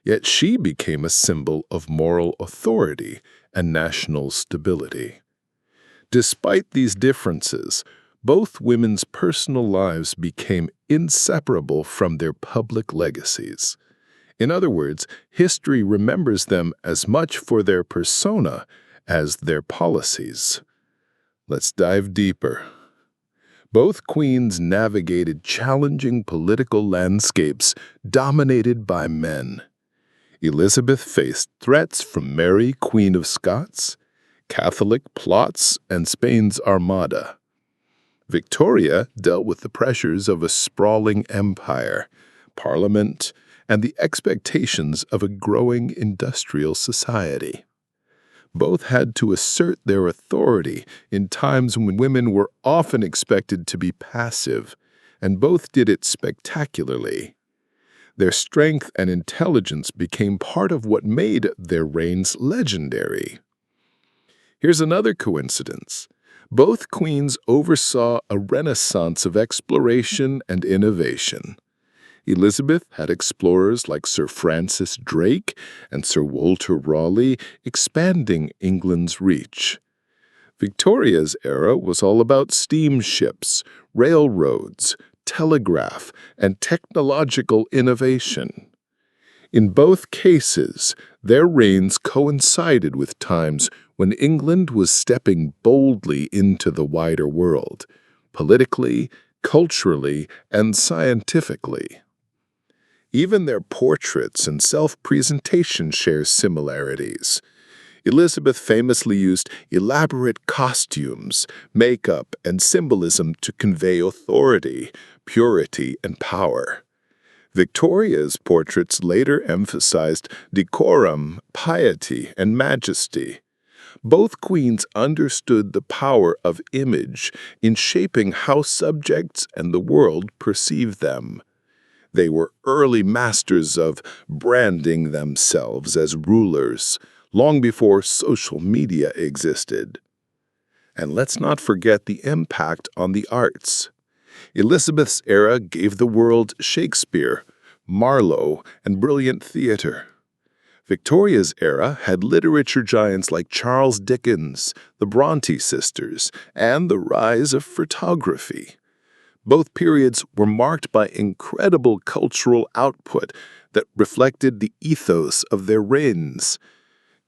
yet she became a symbol of moral authority and national stability. Despite these differences, both women's personal lives became inseparable from their public legacies. In other words, history remembers them as much for their persona as their policies. Let's dive deeper. Both queens navigated challenging political landscapes dominated by men. Elizabeth faced threats from Mary, Queen of Scots, Catholic plots, and Spain's Armada. Victoria dealt with the pressures of a sprawling empire, parliament, and the expectations of a growing industrial society. Both had to assert their authority in times when women were often expected to be passive, and both did it spectacularly. Their strength and intelligence became part of what made their reigns legendary. Here's another coincidence. Both queens oversaw a renaissance of exploration and innovation. Elizabeth had explorers like Sir Francis Drake and Sir Walter Raleigh expanding England's reach. Victoria's era was all about steamships, railroads, telegraph, and technological innovation. In both cases, their reigns coincided with times when England was stepping boldly into the wider world, politically, culturally, and scientifically. Even their portraits and self-presentation share similarities. Elizabeth famously used elaborate costumes, makeup, and symbolism to convey authority, purity, and power. Victoria's portraits later emphasized decorum, piety, and majesty. Both queens understood the power of image in shaping how subjects and the world perceive them. They were early masters of branding themselves as rulers, long before social media existed. And let's not forget the impact on the arts. Elizabeth's era gave the world Shakespeare, Marlowe, and brilliant theater. Victoria's era had literature giants like Charles Dickens, the Bronte sisters, and the rise of photography. Both periods were marked by incredible cultural output that reflected the ethos of their reigns,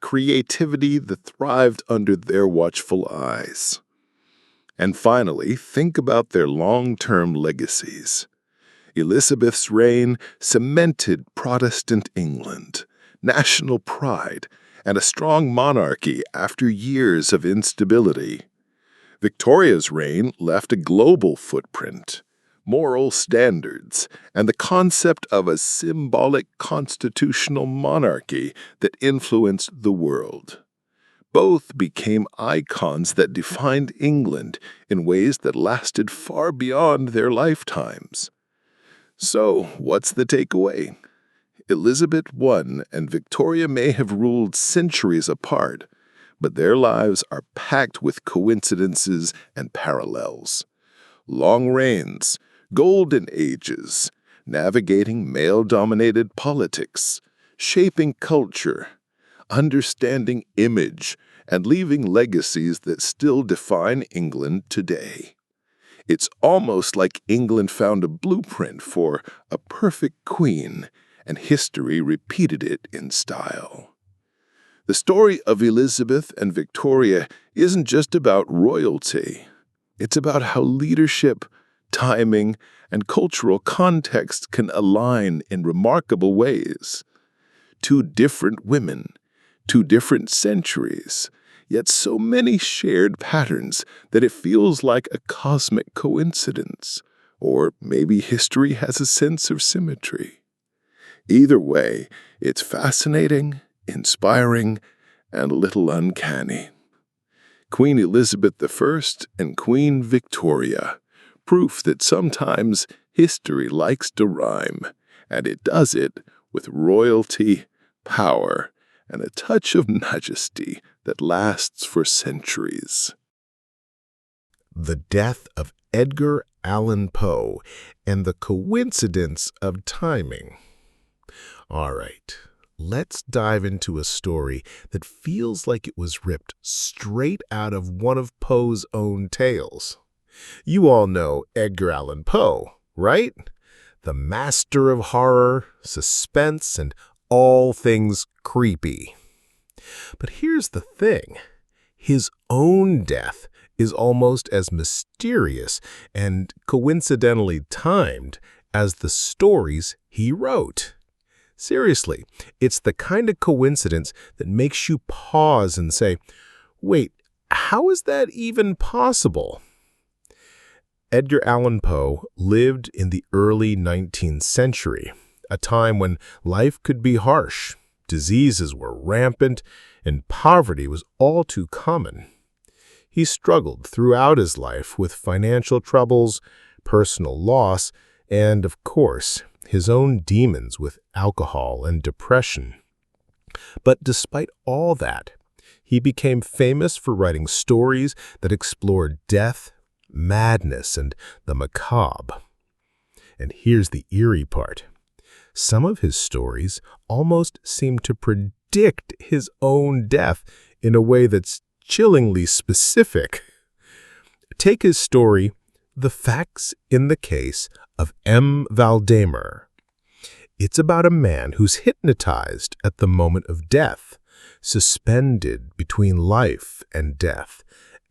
creativity that thrived under their watchful eyes. And finally, think about their long-term legacies. Elizabeth's reign cemented Protestant England, national pride, and a strong monarchy after years of instability. Victoria's reign left a global footprint, moral standards, and the concept of a symbolic constitutional monarchy that influenced the world. Both became icons that defined England in ways that lasted far beyond their lifetimes. So, what's the takeaway? Elizabeth I and Victoria may have ruled centuries apart, but their lives are packed with coincidences and parallels. Long reigns, golden ages, navigating male-dominated politics, shaping culture, understanding image, and leaving legacies that still define England today. It's almost like England found a blueprint for a perfect queen, and history repeated it in style. The story of Elizabeth and Victoria isn't just about royalty. It's about how leadership, timing, and cultural context can align in remarkable ways. Two different women, two different centuries, yet so many shared patterns that it feels like a cosmic coincidence, or maybe history has a sense of symmetry. Either way, it's fascinating, inspiring, and a little uncanny. Queen Elizabeth I and Queen Victoria, proof that sometimes history likes to rhyme, and it does it with royalty, power, and a touch of majesty that lasts for centuries. The death of Edgar Allan Poe and the coincidence of timing. All right, let's dive into a story that feels like it was ripped straight out of one of Poe's own tales. You all know Edgar Allan Poe, right? The master of horror, suspense, and all things creepy. But here's the thing. His own death is almost as mysterious and coincidentally timed as the stories he wrote. Seriously, it's the kind of coincidence that makes you pause and say, wait, how is that even possible? Edgar Allan Poe lived in the early 19th century, a time when life could be harsh, diseases were rampant, and poverty was all too common. He struggled throughout his life with financial troubles, personal loss, and, of course, his own demons with alcohol and depression. But despite all that, he became famous for writing stories that explored death, madness, and the macabre. And here's the eerie part. Some of his stories almost seem to predict his own death in a way that's chillingly specific. Take his story, The Facts in the Case of M. Valdemer. It's about a man who's hypnotized at the moment of death, suspended between life and death,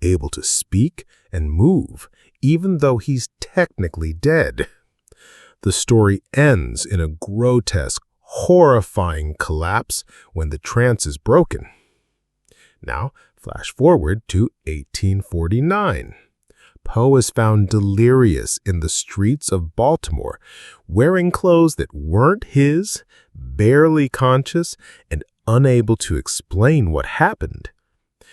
able to speak and move, even though he's technically dead. The story ends in a grotesque, horrifying collapse when the trance is broken. Now, flash forward to 1849. Poe is found delirious in the streets of Baltimore, wearing clothes that weren't his, barely conscious, and unable to explain what happened.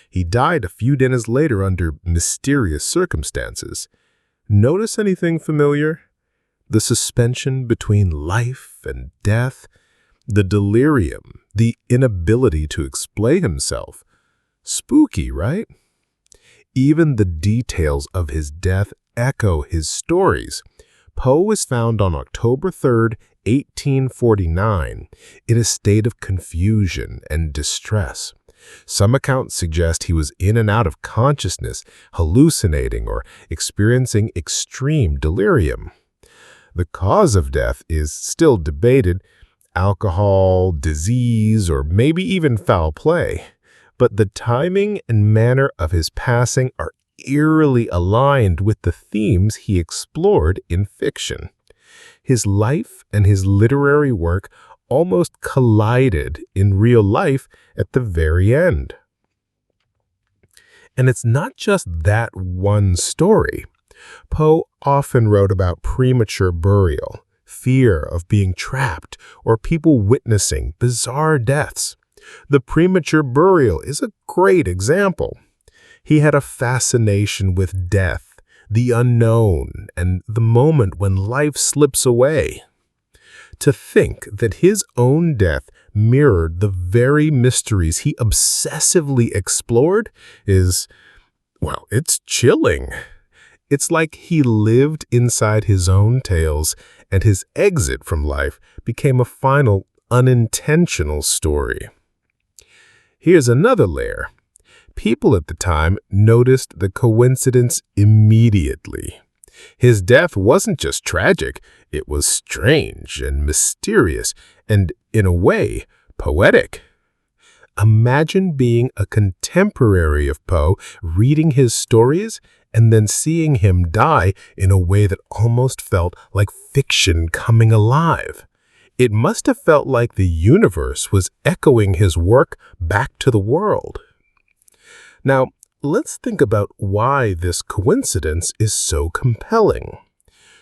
He died a few days later under mysterious circumstances. Notice anything familiar? The suspension between life and death, the delirium, the inability to explain himself. Spooky, right? Even the details of his death echo his stories. Poe was found on October 3, 1849, in a state of confusion and distress. Some accounts suggest he was in and out of consciousness, hallucinating or experiencing extreme delirium. The cause of death is still debated: alcohol, disease, or maybe even foul play. But the timing and manner of his passing are eerily aligned with the themes he explored in fiction. His life and his literary work almost collided in real life at the very end. And it's not just that one story. Poe often wrote about premature burial, fear of being trapped, or people witnessing bizarre deaths. The premature burial is a great example. He had a fascination with death, the unknown, and the moment when life slips away. To think that his own death mirrored the very mysteries he obsessively explored is, well, it's chilling. It's like he lived inside his own tales, and his exit from life became a final, unintentional story. Here's another layer. People at the time noticed the coincidence immediately. His death wasn't just tragic, it was strange and mysterious, and, in a way, poetic. Imagine being a contemporary of Poe, reading his stories, and then seeing him die in a way that almost felt like fiction coming alive. It must have felt like the universe was echoing his work back to the world. Now, let's think about why this coincidence is so compelling.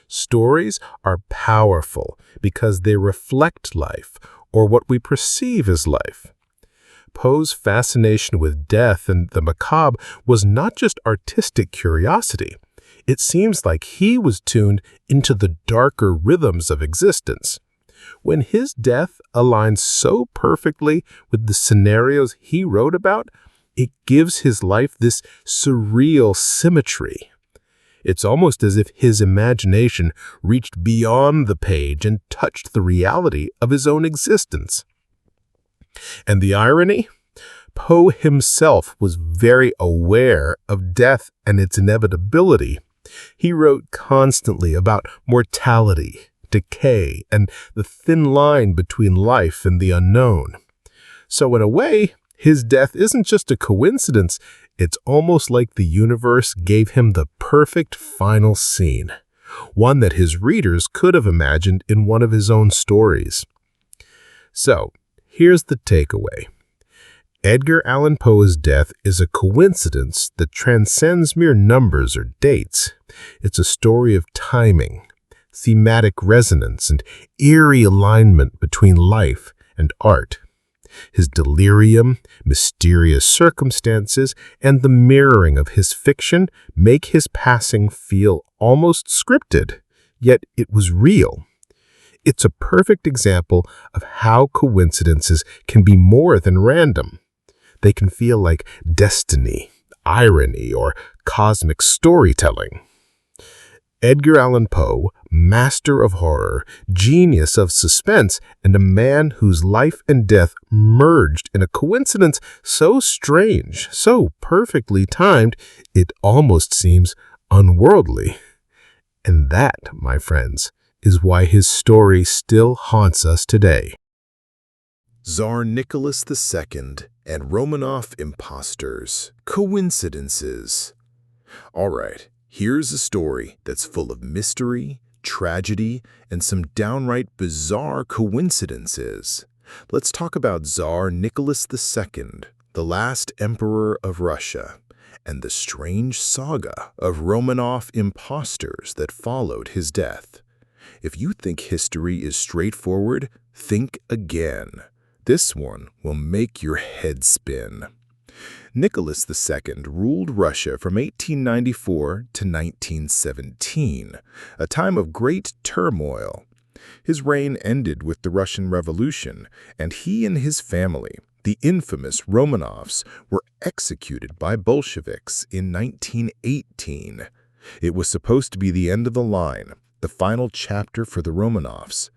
Stories are powerful because they reflect life, or what we perceive as life. Poe's fascination with death and the macabre was not just artistic curiosity. It seems like he was tuned into the darker rhythms of existence. When his death aligns so perfectly with the scenarios he wrote about, it gives his life this surreal symmetry. It's almost as if his imagination reached beyond the page and touched the reality of his own existence. And the irony? Poe himself was very aware of death and its inevitability. He wrote constantly about mortality, decay, and the thin line between life and the unknown. So in a way, his death isn't just a coincidence, it's almost like the universe gave him the perfect final scene, one that his readers could have imagined in one of his own stories. So, here's the takeaway. Edgar Allan Poe's death is a coincidence that transcends mere numbers or dates. It's a story of timing, thematic resonance, and eerie alignment between life and art. His delirium, mysterious circumstances, and the mirroring of his fiction make his passing feel almost scripted, yet it was real. It's a perfect example of how coincidences can be more than random. They can feel like destiny, irony, or cosmic storytelling. Edgar Allan Poe, master of horror, genius of suspense, and a man whose life and death merged in a coincidence so strange, so perfectly timed, it almost seems unworldly. And that, my friends, is why his story still haunts us today. Tsar Nicholas II and Romanov imposters. Coincidences. All right, here's a story that's full of mystery, tragedy, and some downright bizarre coincidences. Let's talk about Tsar Nicholas II, the last emperor of Russia, and the strange saga of Romanov imposters that followed his death. If you think history is straightforward, think again. This one will make your head spin. Nicholas II ruled Russia from 1894 to 1917, a time of great turmoil. His reign ended with the Russian Revolution, and he and his family, the infamous Romanovs, were executed by Bolsheviks in 1918. It was supposed to be the end of the line, the final chapter for the Romanovs.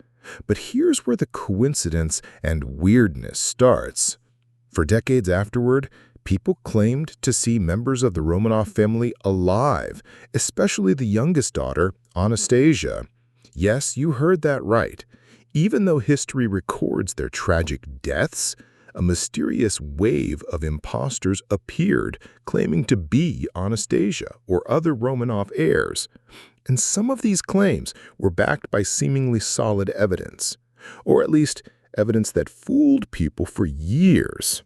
But here's where the coincidence and weirdness starts. For decades afterward, people claimed to see members of the Romanov family alive, especially the youngest daughter, Anastasia. Yes, you heard that right. Even though history records their tragic deaths, a mysterious wave of imposters appeared, claiming to be Anastasia or other Romanov heirs. And some of these claims were backed by seemingly solid evidence, or at least evidence that fooled people for years.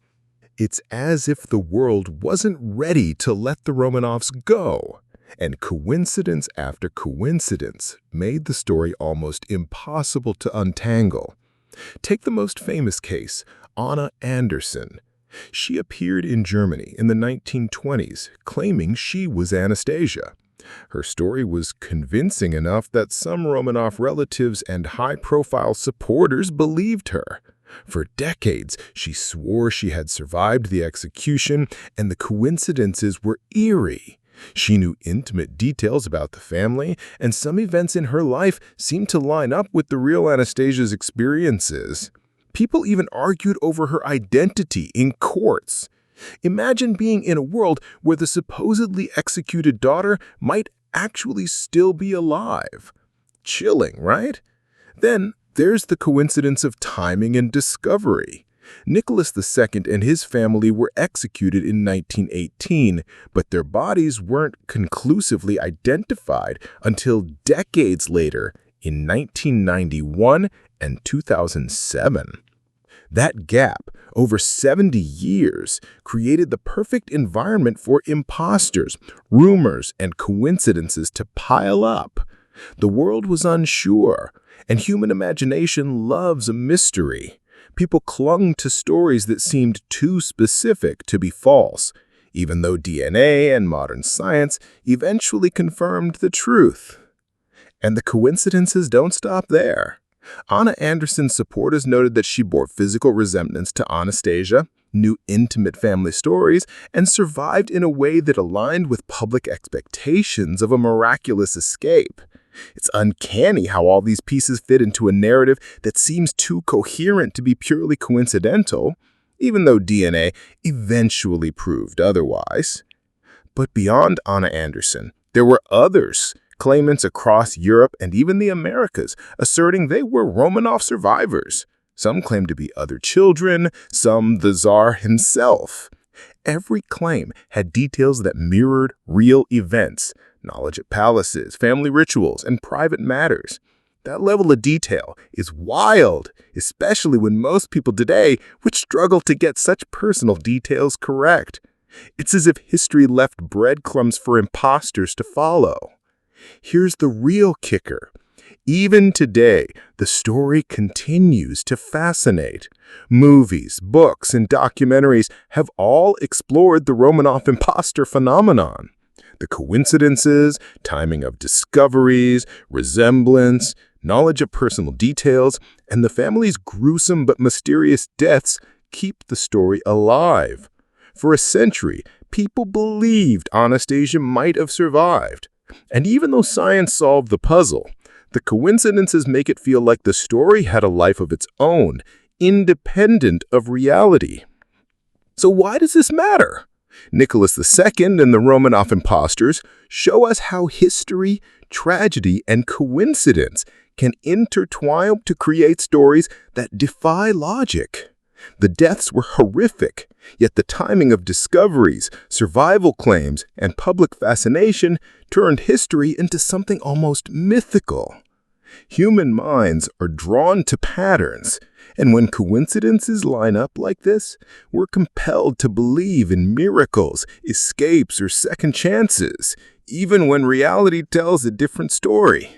It's as if the world wasn't ready to let the Romanovs go, and coincidence after coincidence made the story almost impossible to untangle. Take the most famous case, Anna Anderson. She appeared in Germany in the 1920s, claiming she was Anastasia. Her story was convincing enough that some Romanov relatives and high-profile supporters believed her. For decades, she swore she had survived the execution, and the coincidences were eerie. She knew intimate details about the family, and some events in her life seemed to line up with the real Anastasia's experiences. People even argued over her identity in courts. Imagine being in a world where the supposedly executed daughter might actually still be alive. Chilling, right? Then there's the coincidence of timing and discovery. Nicholas II and his family were executed in 1918, but their bodies weren't conclusively identified until decades later in 1991 and 2007. That gap, over 70 years, created the perfect environment for imposters, rumors, and coincidences to pile up. The world was unsure, and human imagination loves a mystery. People clung to stories that seemed too specific to be false, even though DNA and modern science eventually confirmed the truth. And the coincidences don't stop there. Anna Anderson's supporters noted that she bore physical resemblance to Anastasia, knew intimate family stories, and survived in a way that aligned with public expectations of a miraculous escape. It's uncanny how all these pieces fit into a narrative that seems too coherent to be purely coincidental, even though DNA eventually proved otherwise. But beyond Anna Anderson, there were others, claimants across Europe and even the Americas, asserting they were Romanov survivors. Some claimed to be other children, some the Tsar himself. Every claim had details that mirrored real events, knowledge at palaces, family rituals, and private matters. That level of detail is wild, especially when most people today would struggle to get such personal details correct. It's as if history left breadcrumbs for imposters to follow. Here's the real kicker. Even today, the story continues to fascinate. Movies, books, and documentaries have all explored the Romanov imposter phenomenon. The coincidences, timing of discoveries, resemblance, knowledge of personal details, and the family's gruesome but mysterious deaths keep the story alive. For a century, people believed Anastasia might have survived. And even though science solved the puzzle, the coincidences make it feel like the story had a life of its own, independent of reality. So why does this matter? Nicholas II and the Romanov imposters show us how history, tragedy, and coincidence can intertwine to create stories that defy logic. The deaths were horrific, yet the timing of discoveries, survival claims, and public fascination turned history into something almost mythical. Human minds are drawn to patterns, and when coincidences line up like this, we're compelled to believe in miracles, escapes, or second chances, even when reality tells a different story.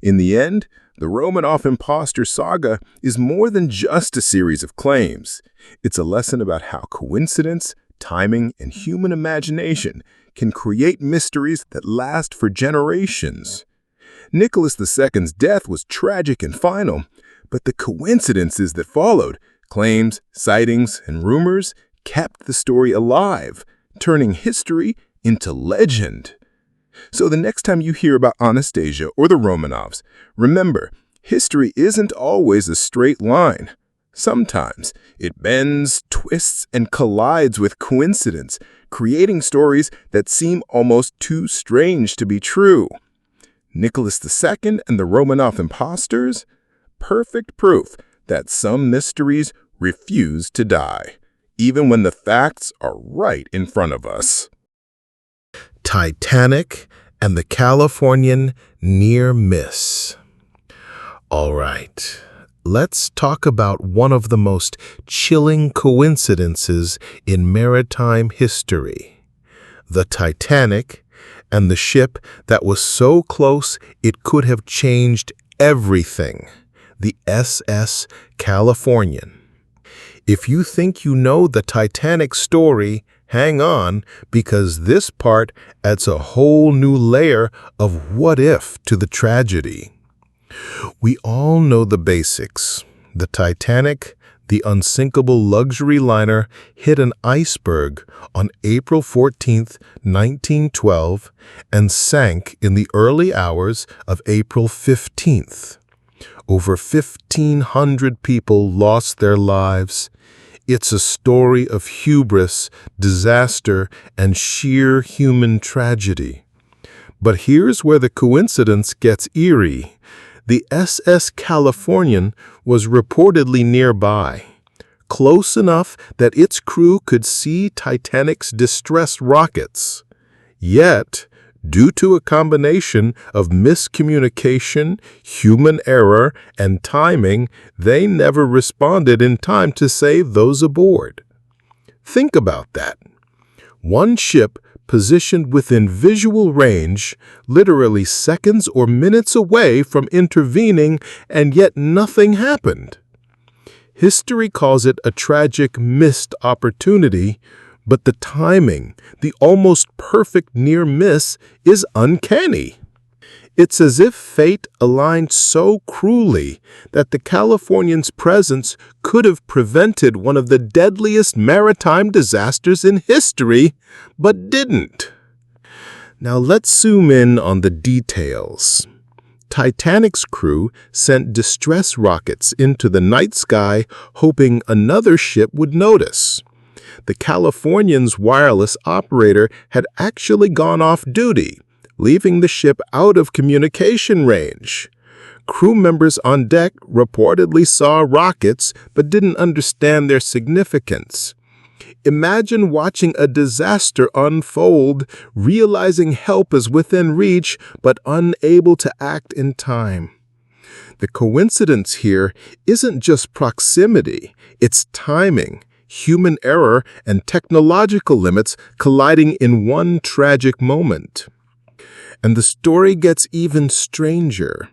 In the end, the Romanov imposter saga is more than just a series of claims. It's a lesson about how coincidence, timing, and human imagination can create mysteries that last for generations. Nicholas II's death was tragic and final, but the coincidences that followed, claims, sightings, and rumors, kept the story alive, turning history into legend. So the next time you hear about Anastasia or the Romanovs, remember, history isn't always a straight line. Sometimes it bends, twists, and collides with coincidence, creating stories that seem almost too strange to be true. Nicholas II and the Romanov imposters? Perfect proof that some mysteries refuse to die, even when the facts are right in front of us. Titanic and the Californian near miss. All right, let's talk about one of the most chilling coincidences in maritime history. The Titanic and the ship that was so close it could have changed everything, the SS Californian. If you think you know the Titanic story, hang on, because this part adds a whole new layer of what if to the tragedy. We all know the basics. The Titanic, the unsinkable luxury liner, hit an iceberg on April 14, 1912, and sank in the early hours of April 15th. Over 1,500 people lost their lives. It's a story of hubris, disaster, and sheer human tragedy. But here's where the coincidence gets eerie. The SS Californian was reportedly nearby, close enough that its crew could see Titanic's distress rockets. Yet, due to a combination of miscommunication, human error, and timing, they never responded in time to save those aboard. Think about that. One ship positioned within visual range, literally seconds or minutes away from intervening, and yet nothing happened. History calls it a tragic missed opportunity, but the timing, the almost perfect near miss, is uncanny. It's as if fate aligned so cruelly that the Californian's presence could have prevented one of the deadliest maritime disasters in history, but didn't. Now let's zoom in on the details. Titanic's crew sent distress rockets into the night sky, hoping another ship would notice. The Californian's wireless operator had actually gone off duty, leaving the ship out of communication range. Crew members on deck reportedly saw rockets but didn't understand their significance. Imagine watching a disaster unfold, realizing help is within reach but unable to act in time. The coincidence here isn't just proximity, it's timing, human error, and technological limits colliding in one tragic moment. And the story gets even stranger.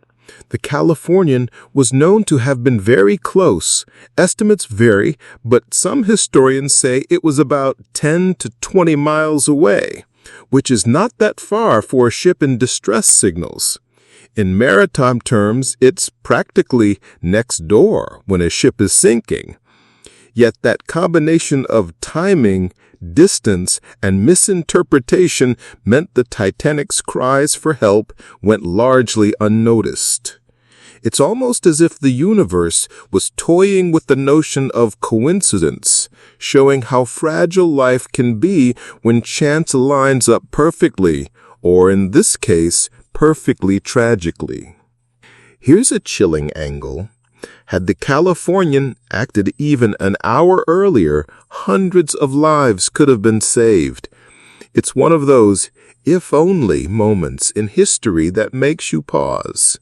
The Californian was known to have been very close. Estimates vary, but some historians say it was about 10 to 20 miles away, which is not that far for a ship in distress signals. In maritime terms, it's practically next door when a ship is sinking. Yet that combination of timing, distance, and misinterpretation meant the Titanic's cries for help went largely unnoticed. It's almost as if the universe was toying with the notion of coincidence, showing how fragile life can be when chance lines up perfectly, or in this case, perfectly tragically. Here's a chilling angle. Had the Californian acted even an hour earlier, hundreds of lives could have been saved. It's one of those if-only moments in history that makes you pause.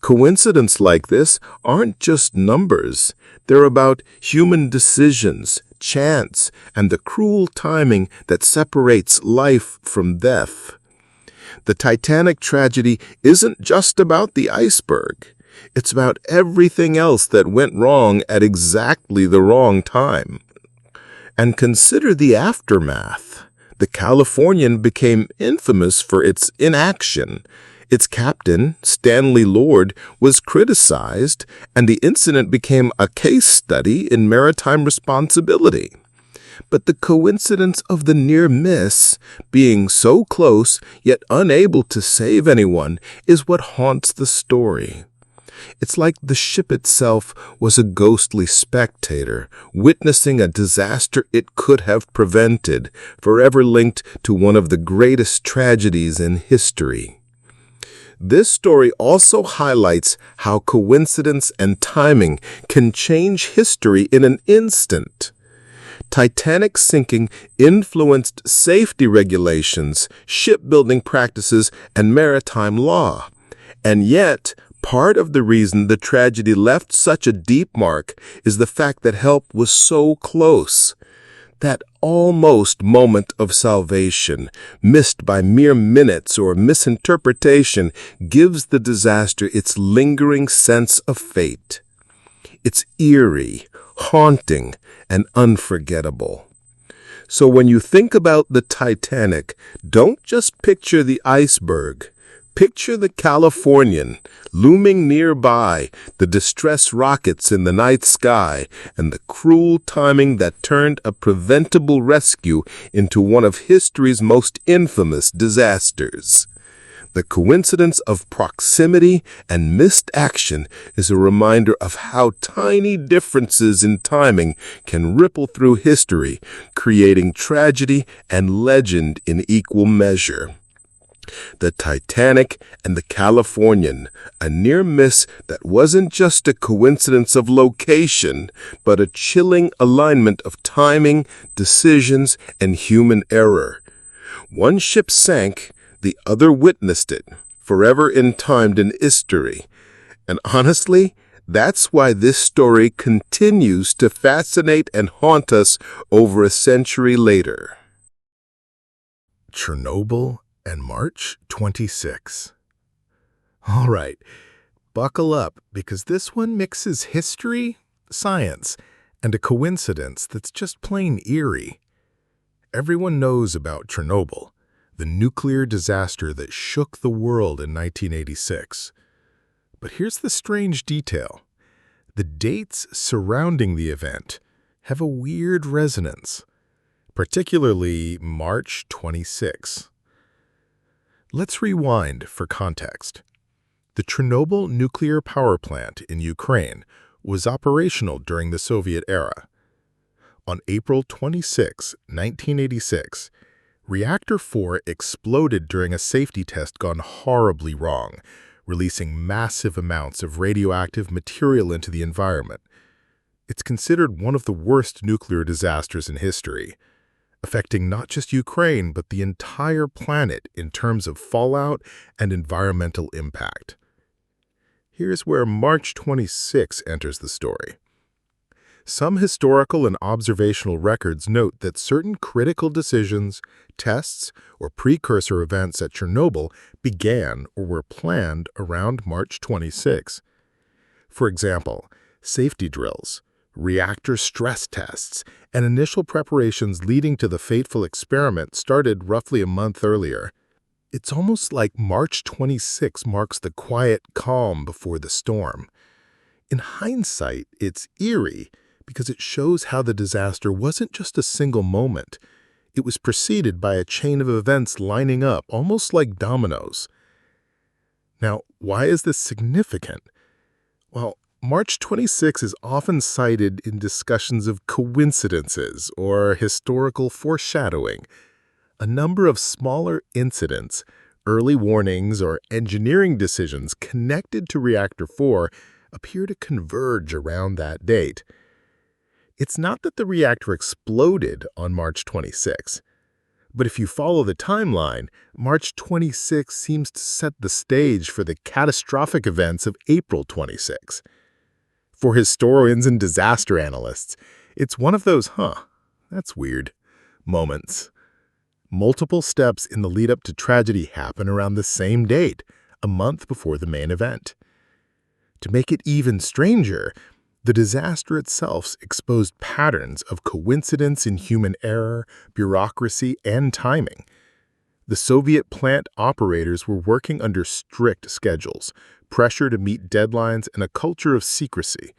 Coincidences like this aren't just numbers. They're about human decisions, chance, and the cruel timing that separates life from death. The Titanic tragedy isn't just about the iceberg. It's about everything else that went wrong at exactly the wrong time. And consider the aftermath. The Californian became infamous for its inaction. Its captain, Stanley Lord, was criticized, and the incident became a case study in maritime responsibility. But the coincidence of the near miss, being so close yet unable to save anyone, is what haunts the story. It's like the ship itself was a ghostly spectator, witnessing a disaster it could have prevented, forever linked to one of the greatest tragedies in history. This story also highlights how coincidence and timing can change history in an instant. Titanic sinking influenced safety regulations, shipbuilding practices, and maritime law. And yet, part of the reason the tragedy left such a deep mark is the fact that help was so close. That almost moment of salvation, missed by mere minutes or misinterpretation, gives the disaster its lingering sense of fate. It's eerie, haunting, and unforgettable. So when you think about the Titanic, don't just picture the iceberg. Picture the Californian looming nearby, the distress rockets in the night sky, and the cruel timing that turned a preventable rescue into one of history's most infamous disasters. The coincidence of proximity and missed action is a reminder of how tiny differences in timing can ripple through history, creating tragedy and legend in equal measure. The Titanic and the Californian, a near miss that wasn't just a coincidence of location, but a chilling alignment of timing, decisions, and human error. One ship sank, the other witnessed it, forever entimed in history. And honestly, that's why this story continues to fascinate and haunt us over a century later. Chernobyl and March 26. All right, buckle up because this one mixes history, science, and a coincidence that's just plain eerie. Everyone knows about Chernobyl, the nuclear disaster that shook the world in 1986. But here's the strange detail. The dates surrounding the event have a weird resonance, particularly March 26. Let's rewind for context. The Chernobyl nuclear power plant in Ukraine was operational during the Soviet era. On April 26, 1986, Reactor 4 exploded during a safety test gone horribly wrong, releasing massive amounts of radioactive material into the environment. It's considered one of the worst nuclear disasters in history, affecting not just Ukraine, but the entire planet in terms of fallout and environmental impact. Here's where March 26 enters the story. Some historical and observational records note that certain critical decisions, tests, or precursor events at Chernobyl began or were planned around March 26. For example, safety drills, reactor stress tests, and initial preparations leading to the fateful experiment started roughly a month earlier. It's almost like March 26 marks the quiet calm before the storm. In hindsight, it's eerie because it shows how the disaster wasn't just a single moment. It was preceded by a chain of events lining up, almost like dominoes. Now, why is this significant? Well, March 26 is often cited in discussions of coincidences or historical foreshadowing. A number of smaller incidents, early warnings, or engineering decisions connected to Reactor 4 appear to converge around that date. It's not that the reactor exploded on March 26, but if you follow the timeline, March 26 seems to set the stage for the catastrophic events of April 26. For historians and disaster analysts, it's one of those, that's weird, moments. Multiple steps in the lead-up to tragedy happen around the same date, a month before the main event. To make it even stranger, the disaster itself exposed patterns of coincidence in human error, bureaucracy, and timing. The Soviet plant operators were working under strict schedules, pressure to meet deadlines, and a culture of secrecy.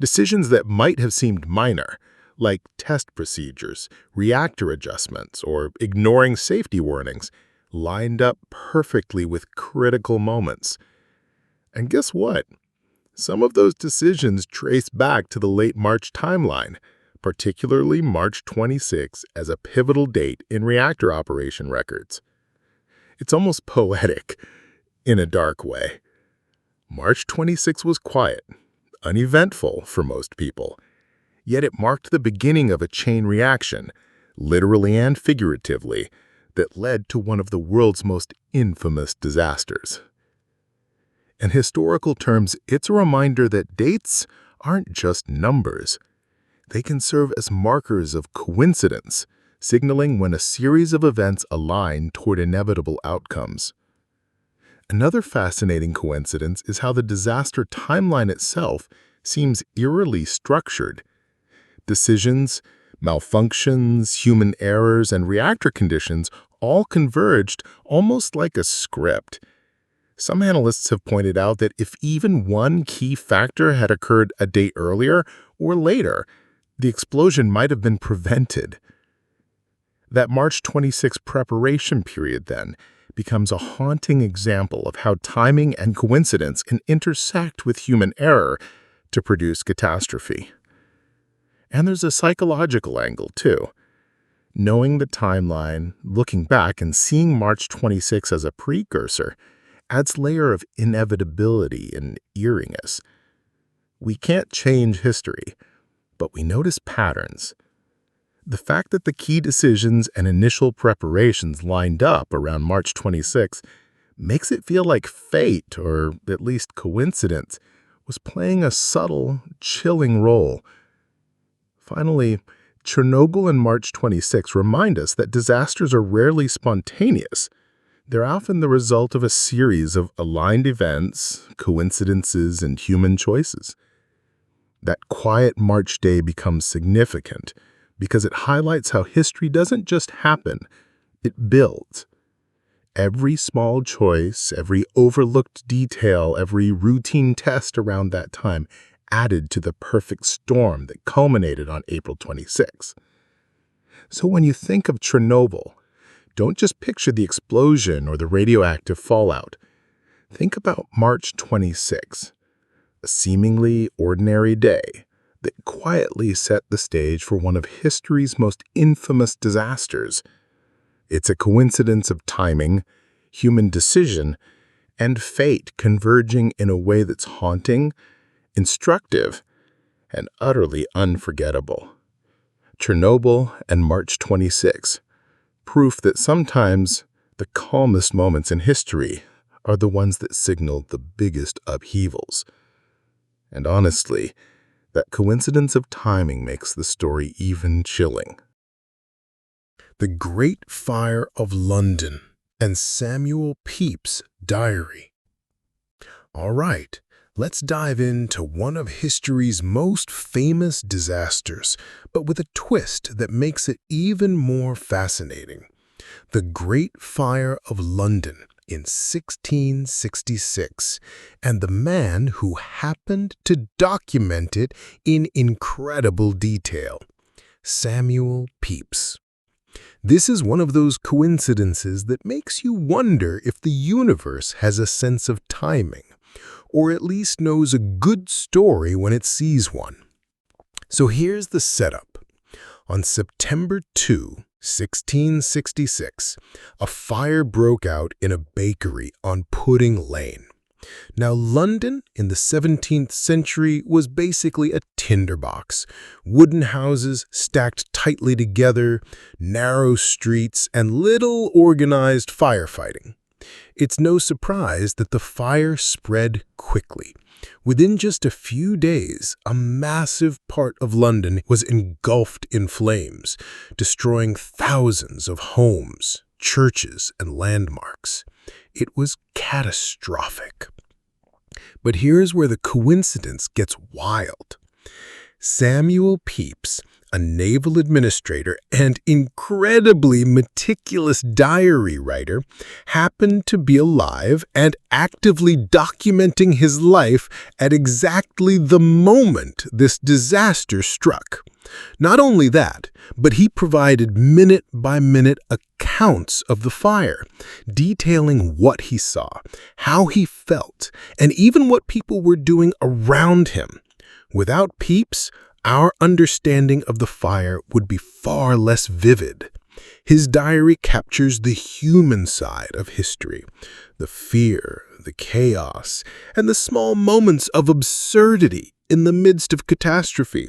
Decisions that might have seemed minor, like test procedures, reactor adjustments, or ignoring safety warnings, lined up perfectly with critical moments. And guess what? Some of those decisions trace back to the late March timeline, particularly March 26 as a pivotal date in reactor operation records. It's almost poetic, in a dark way. March 26 was quiet, uneventful for most people, yet it marked the beginning of a chain reaction, literally and figuratively, that led to one of the world's most infamous disasters. In historical terms, it's a reminder that dates aren't just numbers. They can serve as markers of coincidence, signaling when a series of events align toward inevitable outcomes. Another fascinating coincidence is how the disaster timeline itself seems eerily structured. Decisions, malfunctions, human errors, and reactor conditions all converged almost like a script. Some analysts have pointed out that if even one key factor had occurred a day earlier or later, the explosion might have been prevented. That March 26 preparation period, then, becomes a haunting example of how timing and coincidence can intersect with human error to produce catastrophe. And there's a psychological angle, too. Knowing the timeline, looking back, and seeing March 26 as a precursor adds a layer of inevitability and eeriness. We can't change history, but we notice patterns. The fact that the key decisions and initial preparations lined up around March 26 makes it feel like fate, or at least coincidence, was playing a subtle, chilling role. Finally, Chernobyl and March 26 remind us that disasters are rarely spontaneous. They're often the result of a series of aligned events, coincidences, and human choices. That quiet March day becomes significant because it highlights how history doesn't just happen, it builds. Every small choice, every overlooked detail, every routine test around that time added to the perfect storm that culminated on April 26. So when you think of Chernobyl, don't just picture the explosion or the radioactive fallout. Think about March 26, a seemingly ordinary day that quietly set the stage for one of history's most infamous disasters. It's a coincidence of timing, human decision, and fate converging in a way that's haunting, instructive, and utterly unforgettable. Chernobyl and March 26. Proof that sometimes the calmest moments in history are the ones that signal the biggest upheavals. And honestly, That coincidence of timing makes the story even chilling. The Great Fire of London and Samuel Pepys' diary. All right, let's dive into one of history's most famous disasters, but with a twist that makes it even more fascinating. The Great Fire of London in 1666, and the man who happened to document it in incredible detail, Samuel Pepys. This is one of those coincidences that makes you wonder if the universe has a sense of timing, or at least knows a good story when it sees one. So here's the setup. On September 2, 1666, a fire broke out in a bakery on Pudding Lane. Now, London in the 17th century was basically a tinderbox. Wooden houses stacked tightly together, narrow streets, and little organized firefighting. It's no surprise that the fire spread quickly. Within just a few days, a massive part of London was engulfed in flames, destroying thousands of homes, churches, and landmarks. It was catastrophic. But here's where the coincidence gets wild. Samuel Pepys, a naval administrator and incredibly meticulous diary writer, happened to be alive and actively documenting his life at exactly the moment this disaster struck. Not only that, but he provided minute-by-minute accounts of the fire, detailing what he saw, how he felt, and even what people were doing around him. Without Pepys, our understanding of the fire would be far less vivid. His diary captures the human side of history, the fear, the chaos, and the small moments of absurdity in the midst of catastrophe.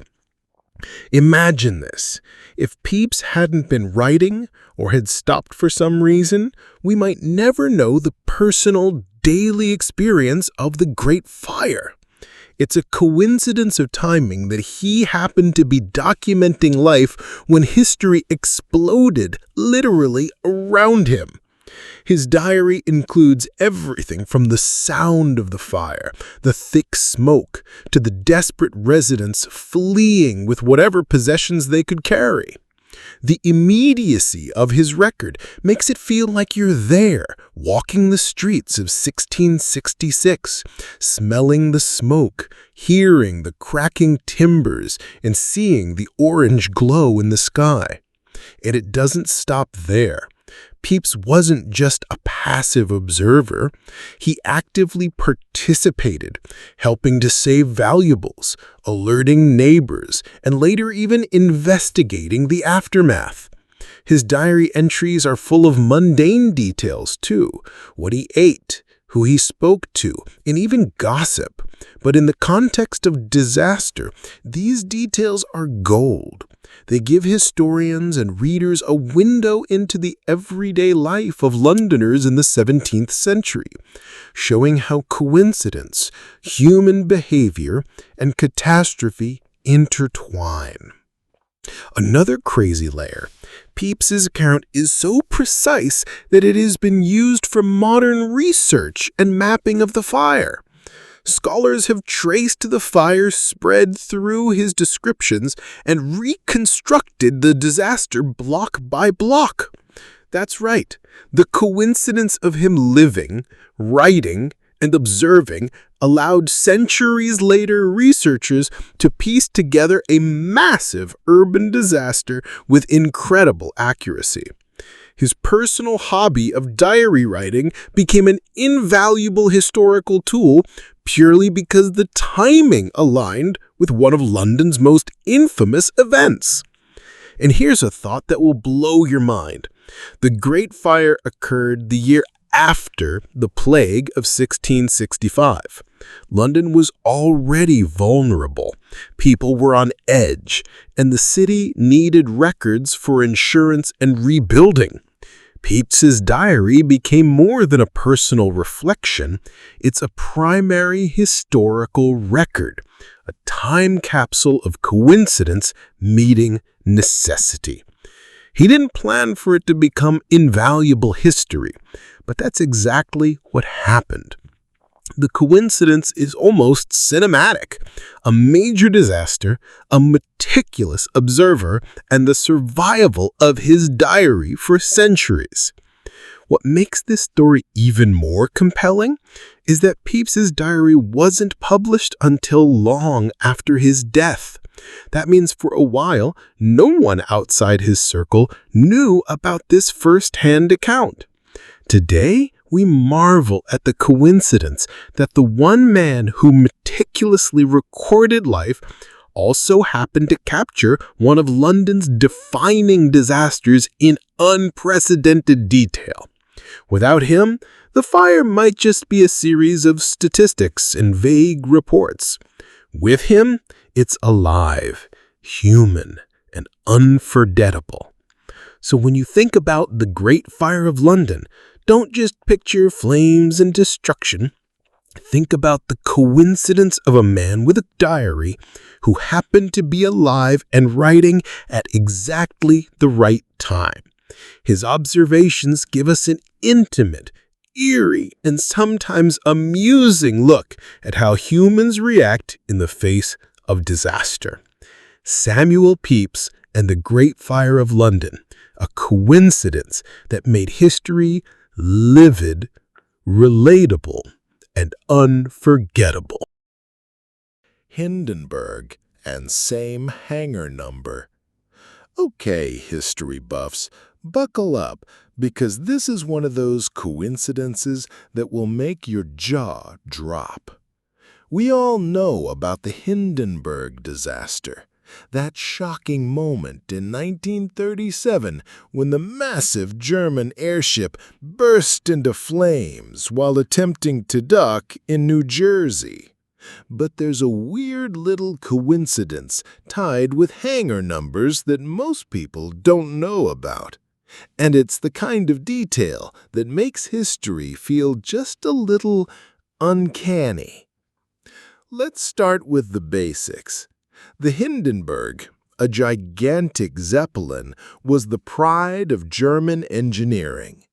Imagine this. If Pepys hadn't been writing or had stopped for some reason, we might never know the personal, daily experience of the Great Fire. It's a coincidence of timing that he happened to be documenting life when history exploded literally around him. His diary includes everything from the sound of the fire, the thick smoke, to the desperate residents fleeing with whatever possessions they could carry. The immediacy of his record makes it feel like you're there, walking the streets of 1666, smelling the smoke, hearing the cracking timbers, and seeing the orange glow in the sky. And it doesn't stop there. Pepys wasn't just a passive observer. He actively participated, helping to save valuables, alerting neighbors, and later even investigating the aftermath. His diary entries are full of mundane details, too. What he ate, who he spoke to, and even gossip. But in the context of disaster, these details are gold. They give historians and readers a window into the everyday life of Londoners in the 17th century, showing how coincidence, human behavior, and catastrophe intertwine. Another crazy layer, Pepys's account is so precise that it has been used for modern research and mapping of the fire. Scholars have traced the fire spread through his descriptions and reconstructed the disaster block by block. That's right. The coincidence of him living, writing, and observing allowed centuries later researchers to piece together a massive urban disaster with incredible accuracy. His personal hobby of diary writing became an invaluable historical tool purely because the timing aligned with one of London's most infamous events. And here's a thought that will blow your mind. The Great Fire occurred the year after the plague of 1665. London was already vulnerable. People were on edge, and the city needed records for insurance and rebuilding. Pepys's diary became more than a personal reflection. It's a primary historical record, a time capsule of coincidence meeting necessity. He didn't plan for it to become invaluable history, but that's exactly what happened. The coincidence is almost cinematic. A major disaster, a meticulous observer, and the survival of his diary for centuries. What makes this story even more compelling is that Pepys's diary wasn't published until long after his death. That means for a while, no one outside his circle knew about this first-hand account. Today, we marvel at the coincidence that the one man who meticulously recorded life also happened to capture one of London's defining disasters in unprecedented detail. Without him, the fire might just be a series of statistics and vague reports. With him, it's alive, human, and unforgettable. So when you think about the Great Fire of London, don't just picture flames and destruction. Think about the coincidence of a man with a diary who happened to be alive and writing at exactly the right time. His observations give us an intimate, eerie, and sometimes amusing look at how humans react in the face of disaster. Samuel Pepys and the Great Fire of London, a coincidence that made history livid, relatable, and unforgettable. Hindenburg and same hangar number. Okay, history buffs, buckle up, because this is one of those coincidences that will make your jaw drop. We all know about the Hindenburg disaster, that shocking moment in 1937 when the massive German airship burst into flames while attempting to dock in New Jersey. But there's a weird little coincidence tied with hangar numbers that most people don't know about. And it's the kind of detail that makes history feel just a little uncanny. Let's start with the basics. The Hindenburg, a gigantic Zeppelin, was the pride of German engineering.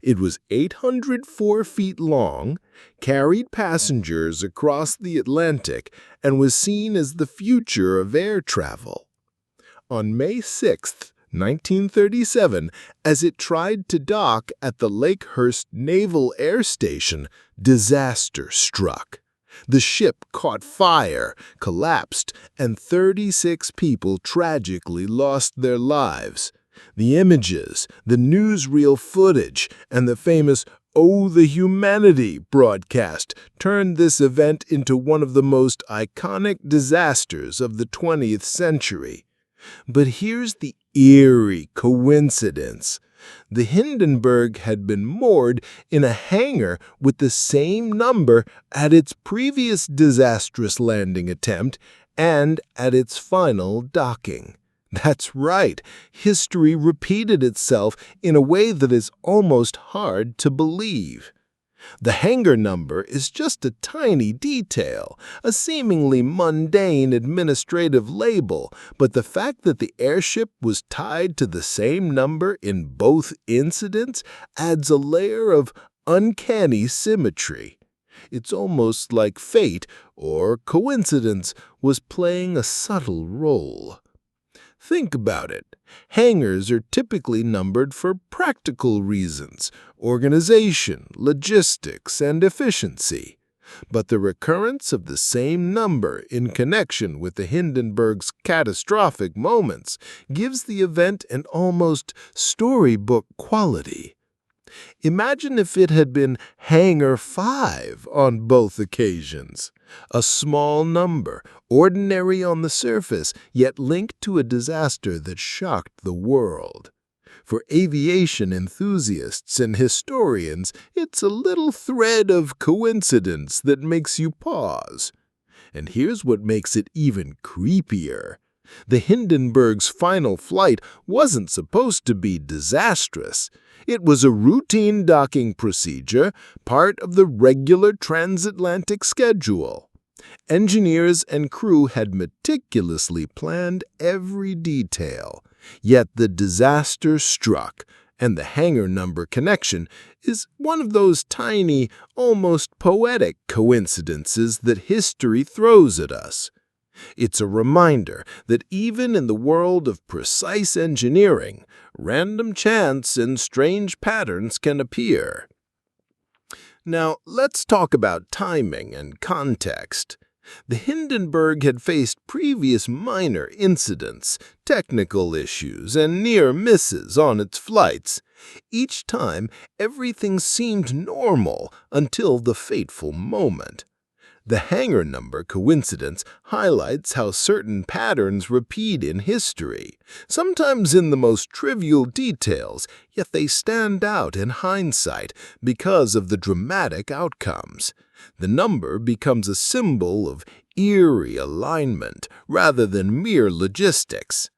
It was 804 feet long, carried passengers across the Atlantic, and was seen as the future of air travel. On May 6, 1937, as it tried to dock at the Lakehurst Naval Air Station, disaster struck. The ship caught fire, collapsed, and 36 people tragically lost their lives. The images, the newsreel footage, and the famous "Oh, the Humanity" broadcast turned this event into one of the most iconic disasters of the 20th century. But here's the eerie coincidence. The Hindenburg had been moored in a hangar with the same number at its previous disastrous landing attempt and at its final docking. That's right, history repeated itself in a way that is almost hard to believe. The hangar number is just a tiny detail, a seemingly mundane administrative label, but the fact that the airship was tied to the same number in both incidents adds a layer of uncanny symmetry. It's almost like fate or coincidence was playing a subtle role. Think about it. Hangars are typically numbered for practical reasons, organization, logistics, and efficiency. But the recurrence of the same number in connection with the Hindenburg's catastrophic moments gives the event an almost storybook quality. Imagine if it had been Hangar 5 on both occasions. A small number, ordinary on the surface, yet linked to a disaster that shocked the world. For aviation enthusiasts and historians, it's a little thread of coincidence that makes you pause. And here's what makes it even creepier. The Hindenburg's final flight wasn't supposed to be disastrous. It was a routine docking procedure, part of the regular transatlantic schedule. Engineers and crew had meticulously planned every detail. Yet the disaster struck, and the hangar number connection is one of those tiny, almost poetic coincidences that history throws at us. It's a reminder that even in the world of precise engineering, random chance and strange patterns can appear. Now, let's talk about timing and context. The Hindenburg had faced previous minor incidents, technical issues, and near misses on its flights. Each time, everything seemed normal until the fateful moment. The hangar number coincidence highlights how certain patterns repeat in history, sometimes in the most trivial details, yet they stand out in hindsight because of the dramatic outcomes. The number becomes a symbol of eerie alignment rather than mere logistics.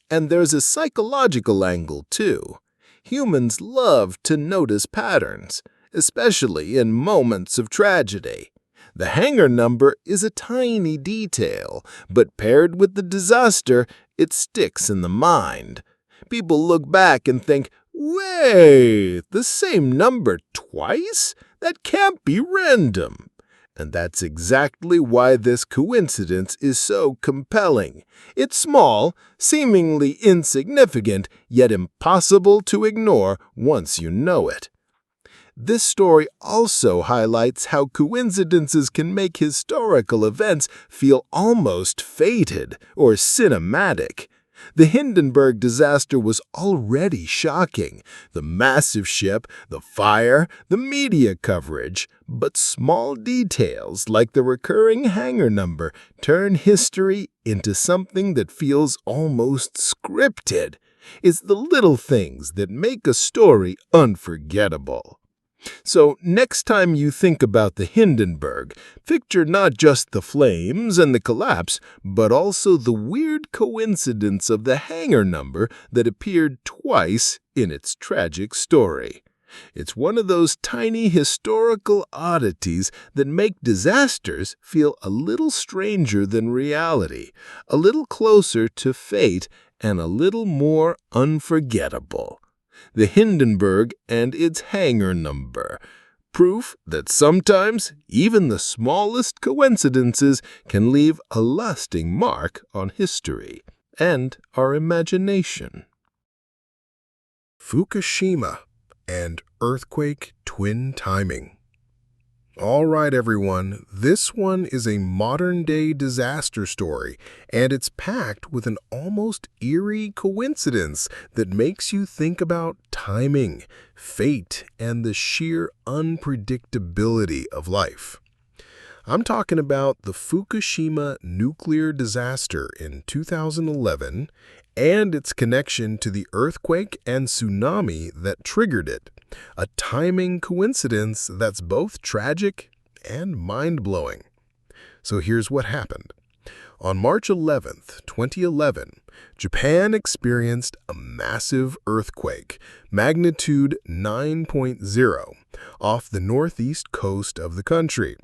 And there's a psychological angle, too. Humans love to notice patterns, especially in moments of tragedy. The hangar number is a tiny detail, but paired with the disaster, it sticks in the mind. People look back and think, wait, the same number twice? That can't be random. And that's exactly why this coincidence is so compelling. It's small, seemingly insignificant, yet impossible to ignore once you know it. This story also highlights how coincidences can make historical events feel almost fated or cinematic. The Hindenburg disaster was already shocking. The massive ship, the fire, the media coverage. But small details like the recurring hangar number turn history into something that feels almost scripted. It's the little things that make a story unforgettable. So next time you think about the Hindenburg, picture not just the flames and the collapse, but also the weird coincidence of the hangar number that appeared twice in its tragic story. It's one of those tiny historical oddities that make disasters feel a little stranger than reality, a little closer to fate, and a little more unforgettable. The Hindenburg and its hangar number. Proof that sometimes even the smallest coincidences can leave a lasting mark on history and our imagination. Fukushima and earthquake twin timing. All right, everyone, this one is a modern-day disaster story, and it's packed with an almost eerie coincidence that makes you think about timing, fate, and the sheer unpredictability of life. I'm talking about the Fukushima nuclear disaster in 2011 and its connection to the earthquake and tsunami that triggered it. A timing coincidence that's both tragic and mind-blowing. So here's what happened. On March 11th, 2011, Japan experienced a massive earthquake, magnitude 9.0, off the northeast coast of the country.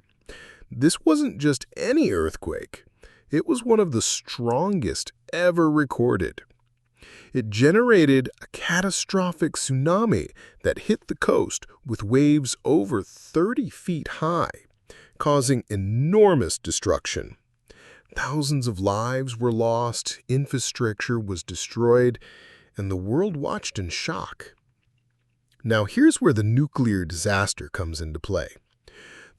This wasn't just any earthquake. It was one of the strongest ever recorded. It generated a catastrophic tsunami that hit the coast with waves over 30 feet high, causing enormous destruction. Thousands of lives were lost, infrastructure was destroyed, and the world watched in shock. Now here's where the nuclear disaster comes into play.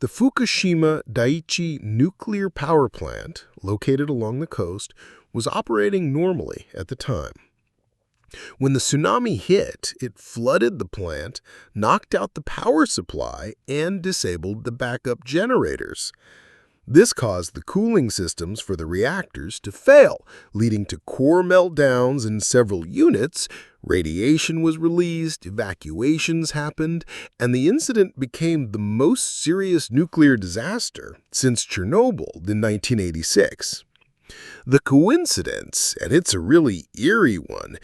The Fukushima Daiichi nuclear power plant, located along the coast, was operating normally at the time. When the tsunami hit, it flooded the plant, knocked out the power supply, and disabled the backup generators. This caused the cooling systems for the reactors to fail, leading to core meltdowns in several units. Radiation was released, evacuations happened, and the incident became the most serious nuclear disaster since Chernobyl in 1986. The coincidence, and it's a really eerie one,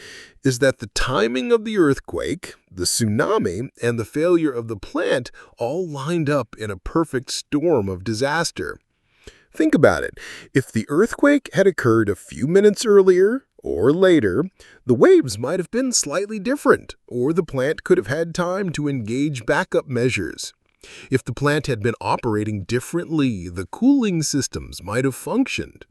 is that the timing of the earthquake, the tsunami, and the failure of the plant all lined up in a perfect storm of disaster. Think about it. If the earthquake had occurred a few minutes earlier or later, the waves might have been slightly different, or the plant could have had time to engage backup measures. If the plant had been operating differently, the cooling systems might have functioned.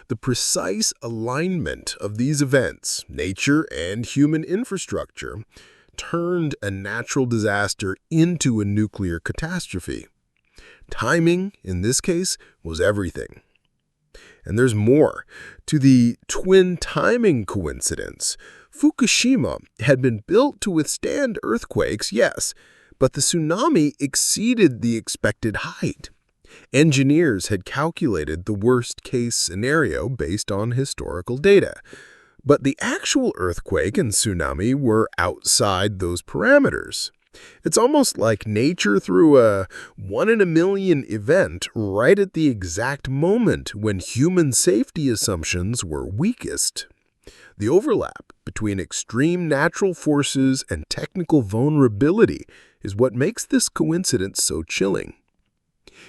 The precise alignment of these events, nature and human infrastructure, turned a natural disaster into a nuclear catastrophe. Timing, in this case, was everything. And there's more. To the twin timing coincidence, Fukushima had been built to withstand earthquakes, yes, but the tsunami exceeded the expected height. Engineers had calculated the worst-case scenario based on historical data, but the actual earthquake and tsunami were outside those parameters. It's almost like nature threw a one-in-a-million event right at the exact moment when human safety assumptions were weakest. The overlap between extreme natural forces and technical vulnerability is what makes this coincidence so chilling.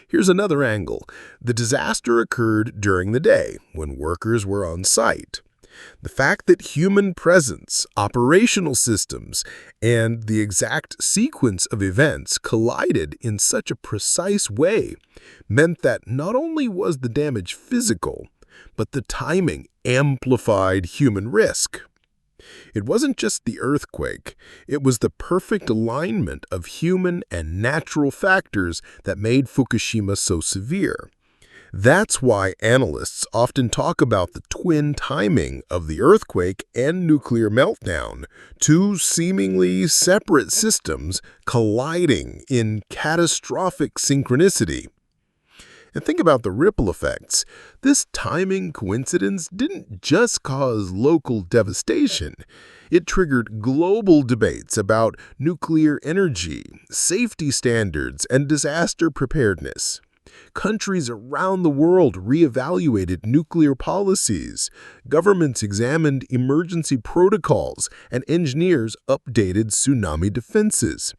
Here's another angle. The disaster occurred during the day, when workers were on site. The fact that human presence, operational systems, and the exact sequence of events collided in such a precise way meant that not only was the damage physical, but the timing amplified human risk. It wasn't just the earthquake, it was the perfect alignment of human and natural factors that made Fukushima so severe. That's why analysts often talk about the twin timing of the earthquake and nuclear meltdown, two seemingly separate systems colliding in catastrophic synchronicity. And think about the ripple effects. This timing coincidence didn't just cause local devastation. It triggered global debates about nuclear energy, safety standards, and disaster preparedness. Countries around the world reevaluated nuclear policies, governments examined emergency protocols, and engineers updated tsunami defenses.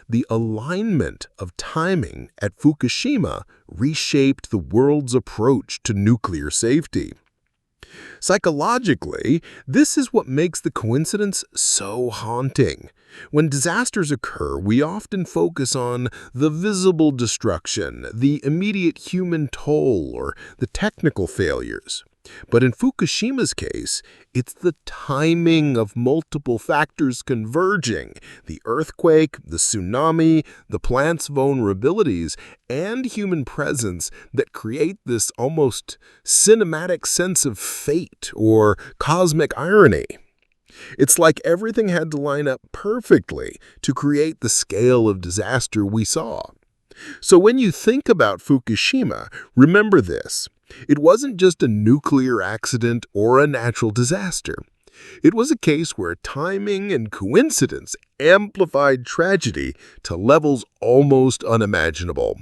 The alignment of timing at Fukushima reshaped the world's approach to nuclear safety. Psychologically, this is what makes the coincidence so haunting. When disasters occur, we often focus on the visible destruction, the immediate human toll, or the technical failures. But in Fukushima's case, it's the timing of multiple factors converging: the earthquake, the tsunami, the plant's vulnerabilities, and human presence that create this almost cinematic sense of fate or cosmic irony. It's like everything had to line up perfectly to create the scale of disaster we saw. So when you think about Fukushima, remember this. It wasn't just a nuclear accident or a natural disaster. It was a case where timing and coincidence amplified tragedy to levels almost unimaginable.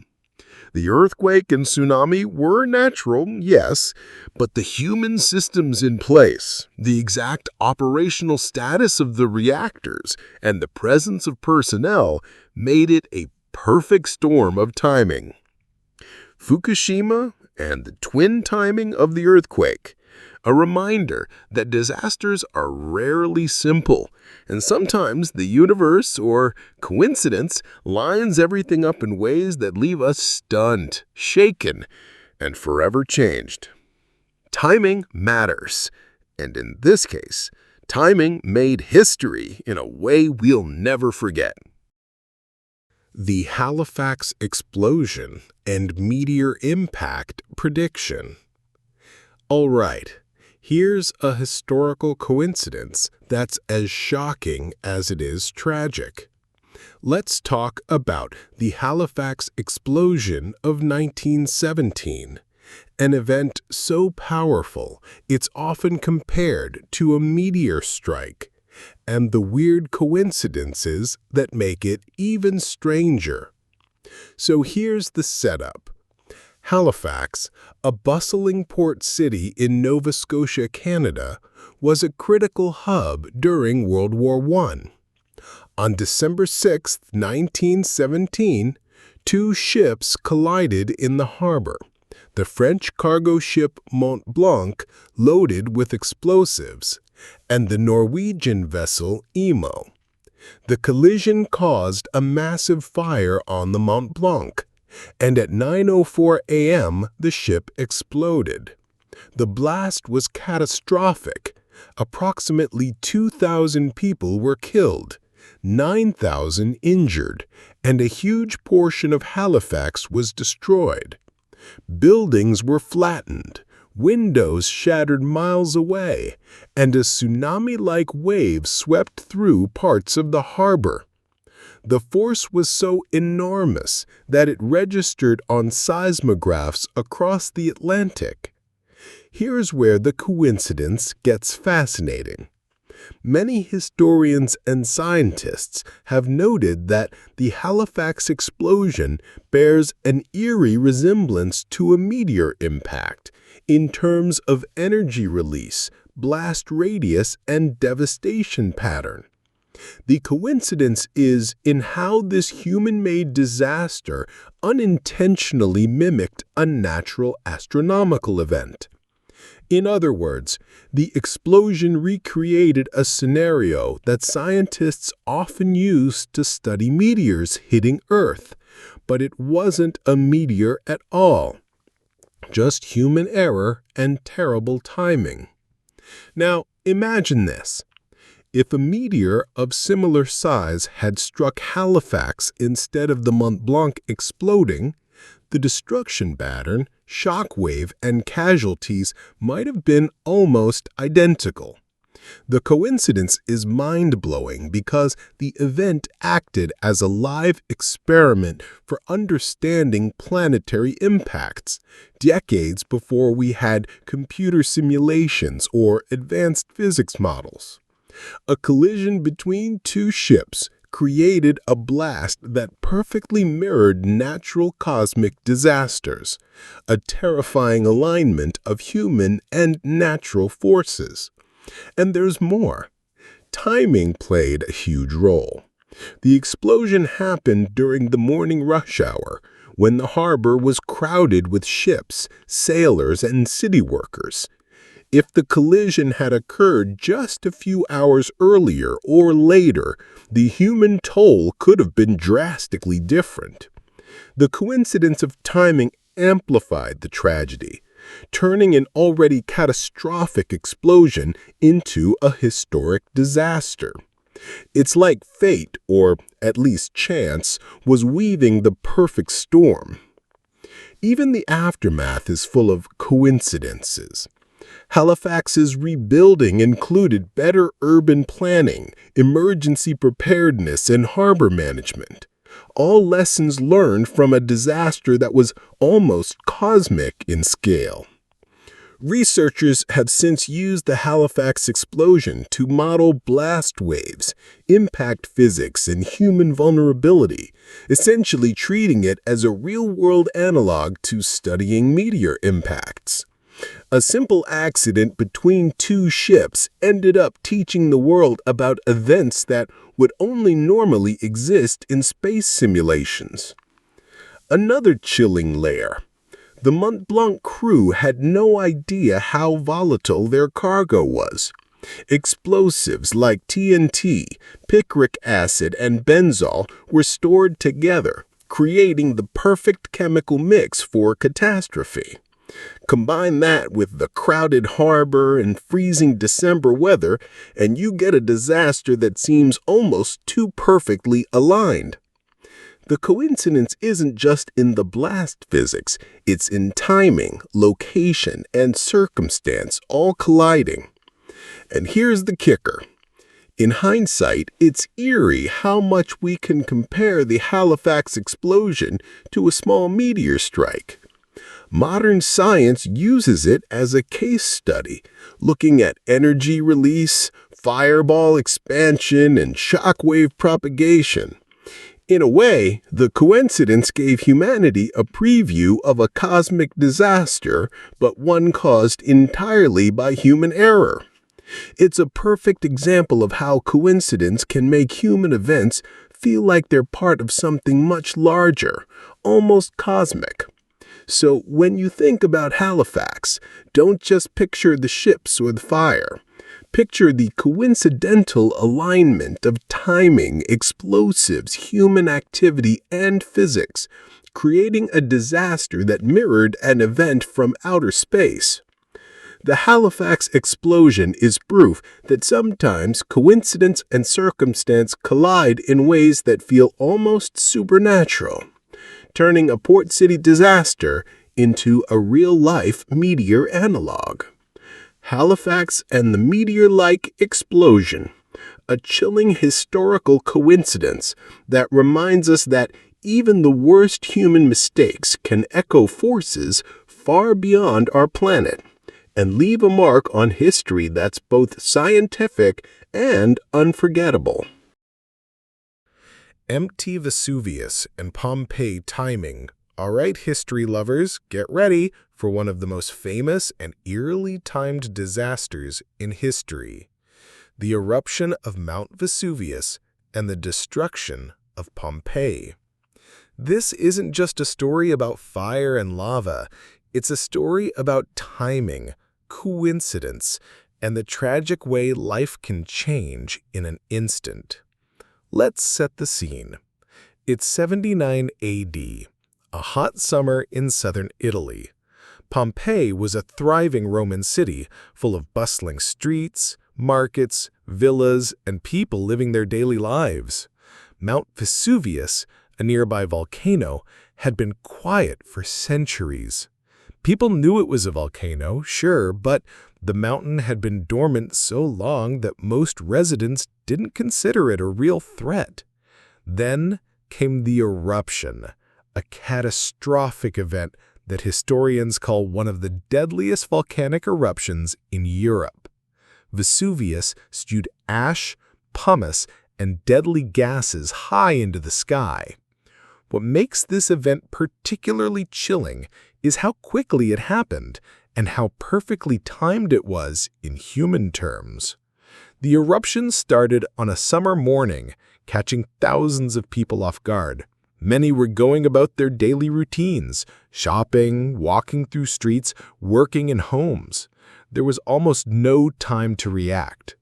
The earthquake and tsunami were natural, yes, but the human systems in place, the exact operational status of the reactors, and the presence of personnel made it a perfect storm of timing. Fukushima and the twin timing of the earthquake, a reminder that disasters are rarely simple, and sometimes the universe or coincidence lines everything up in ways that leave us stunned, shaken, and forever changed. Timing matters, and in this case, timing made history in a way we'll never forget. The Halifax explosion and meteor impact prediction. All right, here's a historical coincidence that's as shocking as it is tragic. Let's talk about the Halifax explosion of 1917, an event so powerful it's often compared to a meteor strike, and the weird coincidences that make it even stranger. So here's the setup. Halifax, a bustling port city in Nova Scotia, Canada, was a critical hub during World War I. On December 6, 1917, two ships collided in the harbor. The French cargo ship Mont Blanc, loaded with explosives, and the Norwegian vessel Imo. The collision caused a massive fire on the Mont Blanc, and at 9:04 a.m. the ship exploded. The blast was catastrophic. Approximately 2,000 people were killed, 9,000 injured, and a huge portion of Halifax was destroyed. Buildings were flattened, windows shattered miles away, and a tsunami-like wave swept through parts of the harbor. The force was so enormous that it registered on seismographs across the Atlantic. Here's where the coincidence gets fascinating. Many historians and scientists have noted that the Halifax explosion bears an eerie resemblance to a meteor impact in terms of energy release, blast radius, and devastation pattern. The coincidence is in how this human-made disaster unintentionally mimicked a natural astronomical event. In other words, the explosion recreated a scenario that scientists often use to study meteors hitting Earth, but it wasn't a meteor at all. Just human error and terrible timing. Now, imagine this. If a meteor of similar size had struck Halifax instead of the Mont Blanc exploding, the destruction pattern, shock wave, and casualties might have been almost identical. The coincidence is mind-blowing because the event acted as a live experiment for understanding planetary impacts, decades before we had computer simulations or advanced physics models. A collision between two ships created a blast that perfectly mirrored natural cosmic disasters, a terrifying alignment of human and natural forces. And there's more. Timing played a huge role. The explosion happened during the morning rush hour, when the harbor was crowded with ships, sailors, and city workers. If the collision had occurred just a few hours earlier or later, the human toll could have been drastically different. The coincidence of timing amplified the tragedy, turning an already catastrophic explosion into a historic disaster. It's like fate, or at least chance, was weaving the perfect storm. Even the aftermath is full of coincidences. Halifax's rebuilding included better urban planning, emergency preparedness, and harbor management, all lessons learned from a disaster that was almost cosmic in scale. Researchers have since used the Halifax explosion to model blast waves, impact physics, and human vulnerability, essentially treating it as a real-world analog to studying meteor impacts. A simple accident between two ships ended up teaching the world about events that would only normally exist in space simulations. Another chilling layer. The Mont Blanc crew had no idea how volatile their cargo was. Explosives like TNT, picric acid, and benzol were stored together, creating the perfect chemical mix for catastrophe. Combine that with the crowded harbor and freezing December weather, and you get a disaster that seems almost too perfectly aligned. The coincidence isn't just in the blast physics, it's in timing, location, and circumstance all colliding. And here's the kicker. In hindsight, it's eerie how much we can compare the Halifax explosion to a small meteor strike. Modern science uses it as a case study, looking at energy release, fireball expansion, and shockwave propagation. In a way, the coincidence gave humanity a preview of a cosmic disaster, but one caused entirely by human error. It's a perfect example of how coincidence can make human events feel like they're part of something much larger, almost cosmic. So when you think about Halifax, don't just picture the ships or the fire. Picture the coincidental alignment of timing, explosives, human activity, and physics, creating a disaster that mirrored an event from outer space. The Halifax explosion is proof that sometimes coincidence and circumstance collide in ways that feel almost supernatural, turning a port city disaster into a real-life meteor analog. Halifax and the meteor-like explosion, a chilling historical coincidence that reminds us that even the worst human mistakes can echo forces far beyond our planet and leave a mark on history that's both scientific and unforgettable. Empty Vesuvius and Pompeii timing. All right, history lovers, get ready for one of the most famous and eerily timed disasters in history: the eruption of Mount Vesuvius and the destruction of Pompeii. This isn't just a story about fire and lava. It's a story about timing, coincidence, and the tragic way life can change in an instant. Let's set the scene. It's 79 AD, a hot summer in southern Italy. Pompeii was a thriving Roman city full of bustling streets, markets, villas, and people living their daily lives. Mount Vesuvius, a nearby volcano, had been quiet for centuries. People knew it was a volcano, sure, but the mountain had been dormant so long that most residents didn't consider it a real threat. Then came the eruption, a catastrophic event that historians call one of the deadliest volcanic eruptions in Europe. Vesuvius spewed ash, pumice, and deadly gases high into the sky. What makes this event particularly chilling is how quickly it happened and how perfectly timed it was in human terms. The eruption started on a summer morning, catching thousands of people off guard. Many were going about their daily routines, shopping, walking through streets, working in homes. There was almost no time to react.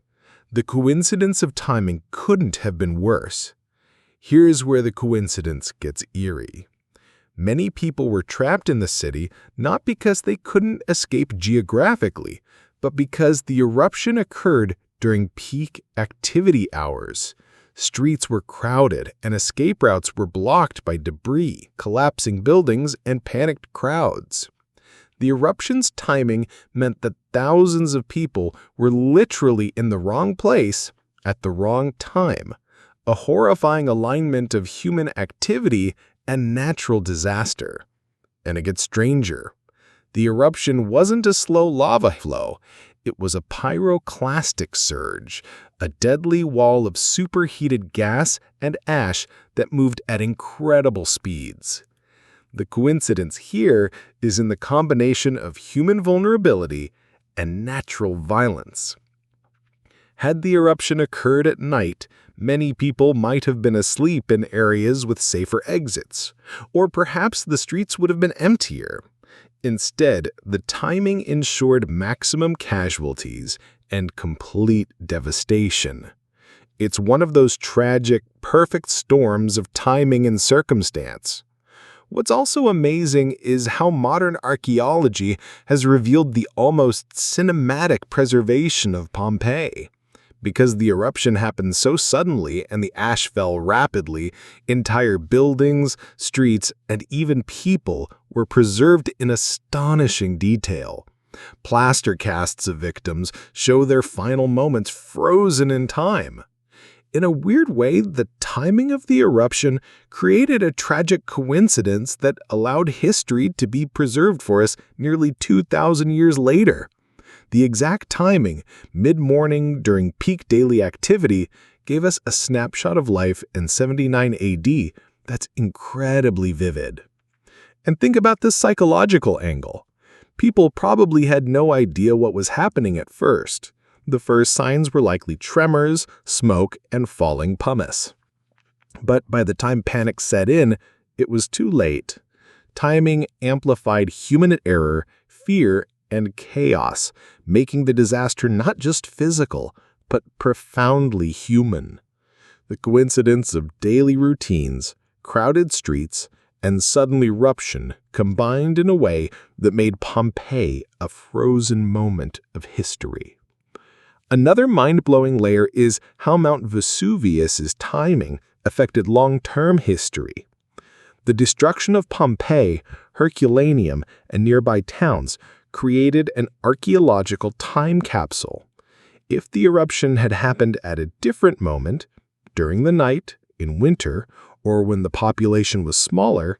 The coincidence of timing couldn't have been worse. Here's where the coincidence gets eerie. Many people were trapped in the city not because they couldn't escape geographically, but because the eruption occurred during peak activity hours. Streets were crowded and escape routes were blocked by debris, collapsing buildings, and panicked crowds. The eruption's timing meant that thousands of people were literally in the wrong place at the wrong time, a horrifying alignment of human activity and natural disaster. And it gets stranger. The eruption wasn't a slow lava flow. It was a pyroclastic surge, a deadly wall of superheated gas and ash that moved at incredible speeds. The coincidence here is in the combination of human vulnerability and natural violence. Had the eruption occurred at night, many people might have been asleep in areas with safer exits, or perhaps the streets would have been emptier. Instead, the timing ensured maximum casualties and complete devastation. It's one of those tragic, perfect storms of timing and circumstance. What's also amazing is how modern archaeology has revealed the almost cinematic preservation of Pompeii. Because the eruption happened so suddenly and the ash fell rapidly, entire buildings, streets, and even people were preserved in astonishing detail. Plaster casts of victims show their final moments frozen in time. In a weird way, the timing of the eruption created a tragic coincidence that allowed history to be preserved for us nearly 2,000 years later. The exact timing, mid-morning during peak daily activity, gave us a snapshot of life in 79 AD that's incredibly vivid. And think about this psychological angle. People probably had no idea what was happening at first. The first signs were likely tremors, smoke, and falling pumice. But by the time panic set in, it was too late. Timing amplified human error, fear, and chaos, making the disaster not just physical, but profoundly human. The coincidence of daily routines, crowded streets, and sudden eruption combined in a way that made Pompeii a frozen moment of history. Another mind-blowing layer is how Mount Vesuvius's timing affected long-term history. The destruction of Pompeii, Herculaneum, and nearby towns created an archaeological time capsule. If the eruption had happened at a different moment, during the night, in winter, or when the population was smaller,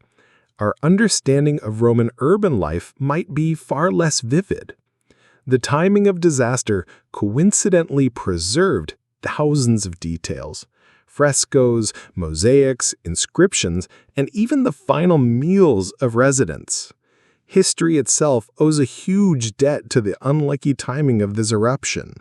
our understanding of Roman urban life might be far less vivid. The timing of disaster coincidentally preserved thousands of details: frescoes, mosaics, inscriptions, and even the final meals of residents. History itself owes a huge debt to the unlucky timing of this eruption.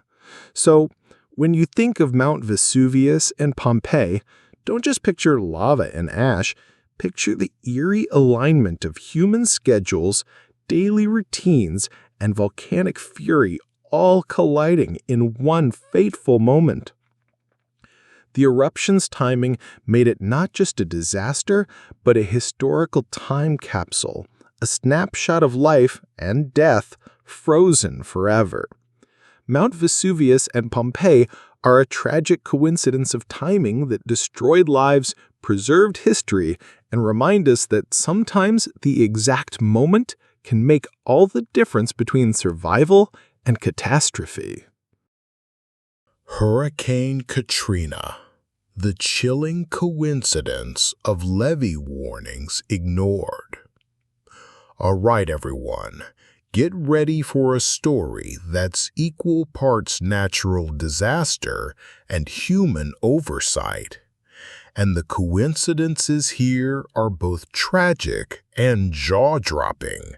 So, when you think of Mount Vesuvius and Pompeii, don't just picture lava and ash, picture the eerie alignment of human schedules, daily routines, and volcanic fury all colliding in one fateful moment. The eruption's timing made it not just a disaster, but a historical time capsule, a snapshot of life and death frozen forever. Mount Vesuvius and Pompeii are a tragic coincidence of timing that destroyed lives, preserved history, and remind us that sometimes the exact moment can make all the difference between survival and catastrophe. Hurricane Katrina. The chilling coincidence of levee warnings ignored. All right, everyone. Get ready for a story that's equal parts natural disaster and human oversight. And the coincidences here are both tragic and jaw-dropping.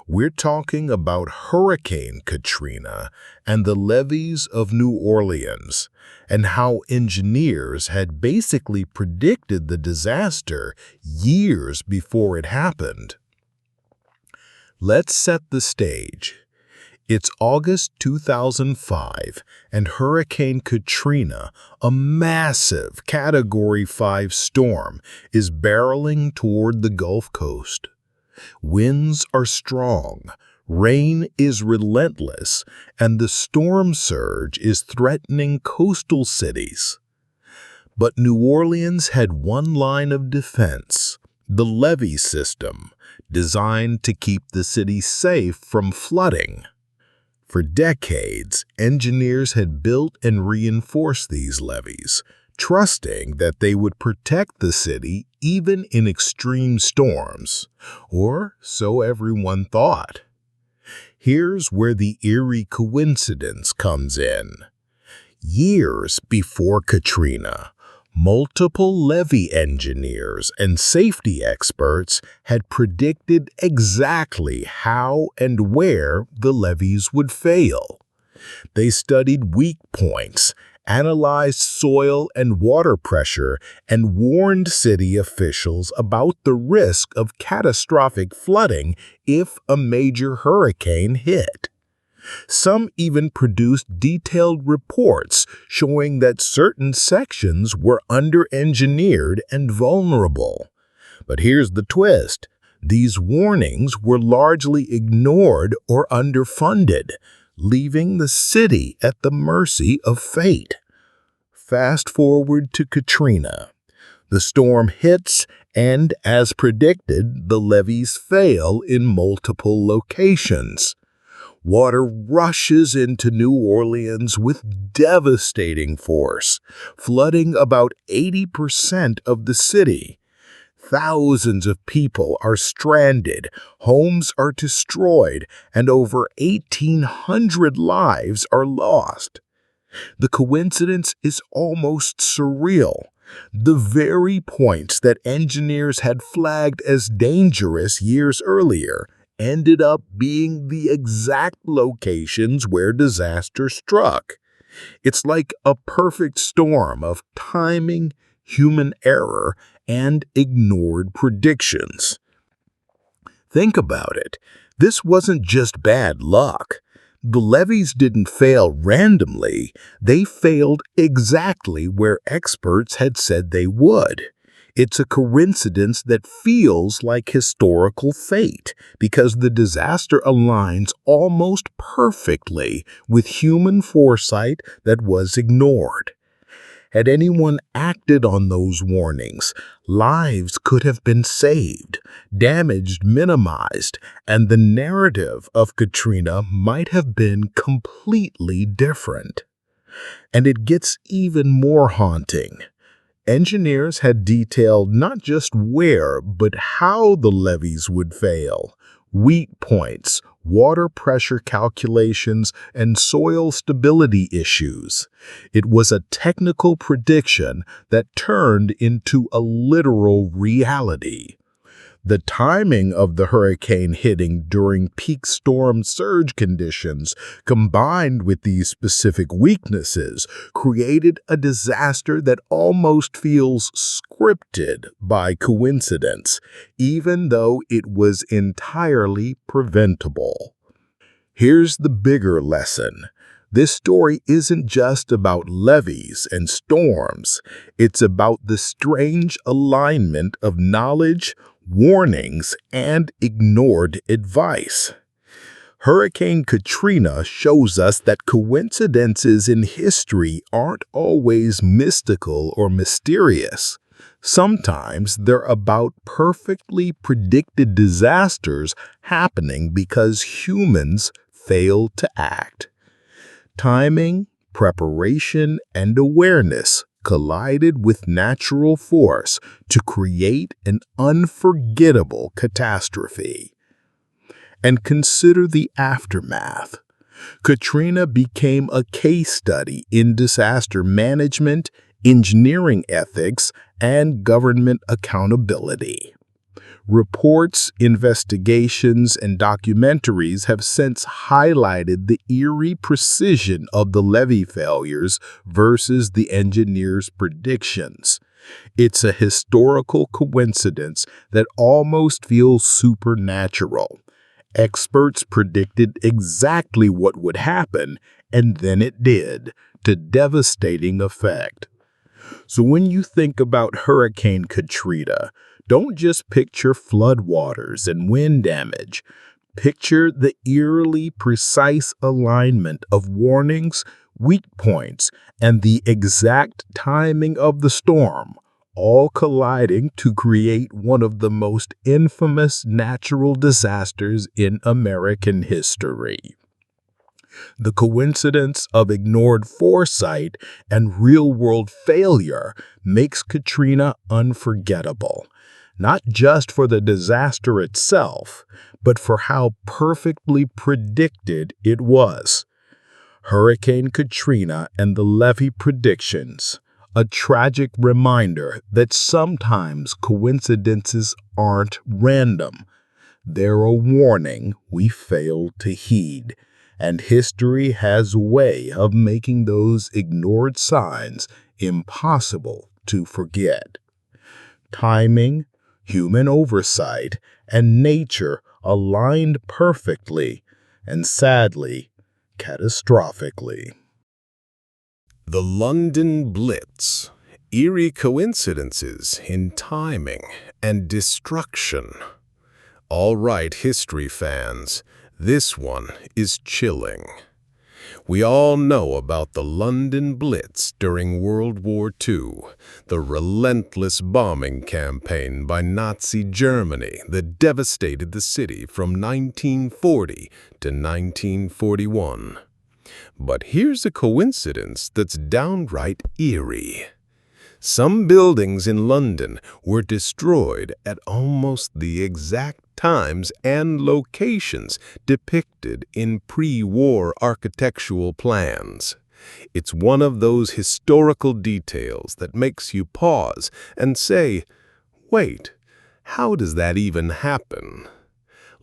We're talking about Hurricane Katrina and the levees of New Orleans, and how engineers had basically predicted the disaster years before it happened. Let's set the stage. It's August 2005, and Hurricane Katrina, a massive Category 5 storm, is barreling toward the Gulf Coast. Winds are strong, rain is relentless, and the storm surge is threatening coastal cities. But New Orleans had one line of defense: the levee system, designed to keep the city safe from flooding. For decades, engineers had built and reinforced these levees, trusting that they would protect the city even in extreme storms, or so everyone thought. Here's where the eerie coincidence comes in. Years before Katrina, multiple levee engineers and safety experts had predicted exactly how and where the levees would fail. They studied weak points, analyzed soil and water pressure, and warned city officials about the risk of catastrophic flooding if a major hurricane hit. Some even produced detailed reports showing that certain sections were under-engineered and vulnerable. But here's the twist. These warnings were largely ignored or underfunded, leaving the city at the mercy of fate. Fast forward to Katrina. The storm hits, and as predicted, the levees fail in multiple locations. Water rushes into New Orleans with devastating force, flooding about 80% of the city. Thousands of people are stranded, homes are destroyed, and over 1,800 lives are lost. The coincidence is almost surreal. The very points that engineers had flagged as dangerous years earlier ended up being the exact locations where disaster struck. It's like a perfect storm of timing, human error, and ignored predictions. Think about it. This wasn't just bad luck. The levees didn't fail randomly. They failed exactly where experts had said they would. It's a coincidence that feels like historical fate because the disaster aligns almost perfectly with human foresight that was ignored. Had anyone acted on those warnings, lives could have been saved, damage minimized, and the narrative of Katrina might have been completely different. And it gets even more haunting. Engineers had detailed not just where, but how the levees would fail. Weak points, water pressure calculations, and soil stability issues. It was a technical prediction that turned into a literal reality. The timing of the hurricane hitting during peak storm surge conditions, combined with these specific weaknesses, created a disaster that almost feels scripted by coincidence, even though it was entirely preventable. Here's the bigger lesson. This story isn't just about levees and storms. It's about the strange alignment of knowledge, warnings, and ignored advice. Hurricane Katrina shows us that coincidences in history aren't always mystical or mysterious. Sometimes they're about perfectly predicted disasters happening because humans fail to act. Timing, preparation, and awareness collided with natural force to create an unforgettable catastrophe. And consider the aftermath. Katrina became a case study in disaster management, engineering ethics, and government accountability. Reports, investigations, and documentaries have since highlighted the eerie precision of the levee failures versus the engineers' predictions. It's a historical coincidence that almost feels supernatural. Experts predicted exactly what would happen, and then it did, to devastating effect. So when you think about Hurricane Katrina, don't just picture floodwaters and wind damage. Picture the eerily precise alignment of warnings, weak points, and the exact timing of the storm, all colliding to create one of the most infamous natural disasters in American history. The coincidence of ignored foresight and real-world failure makes Katrina unforgettable, not just for the disaster itself, but for how perfectly predicted it was. Hurricane Katrina and the levee predictions, a tragic reminder that sometimes coincidences aren't random. They're a warning we failed to heed. And history has a way of making those ignored signs impossible to forget. Timing, human oversight, and nature aligned perfectly, and sadly, catastrophically. The London Blitz. Eerie coincidences in timing and destruction. All right, history fans. This one is chilling. We all know about the London Blitz during World War II, the relentless bombing campaign by Nazi Germany that devastated the city from 1940 to 1941. But here's a coincidence that's downright eerie. Some buildings in London were destroyed at almost the exact times and locations depicted in pre-war architectural plans. It's one of those historical details that makes you pause and say, wait, how does that even happen?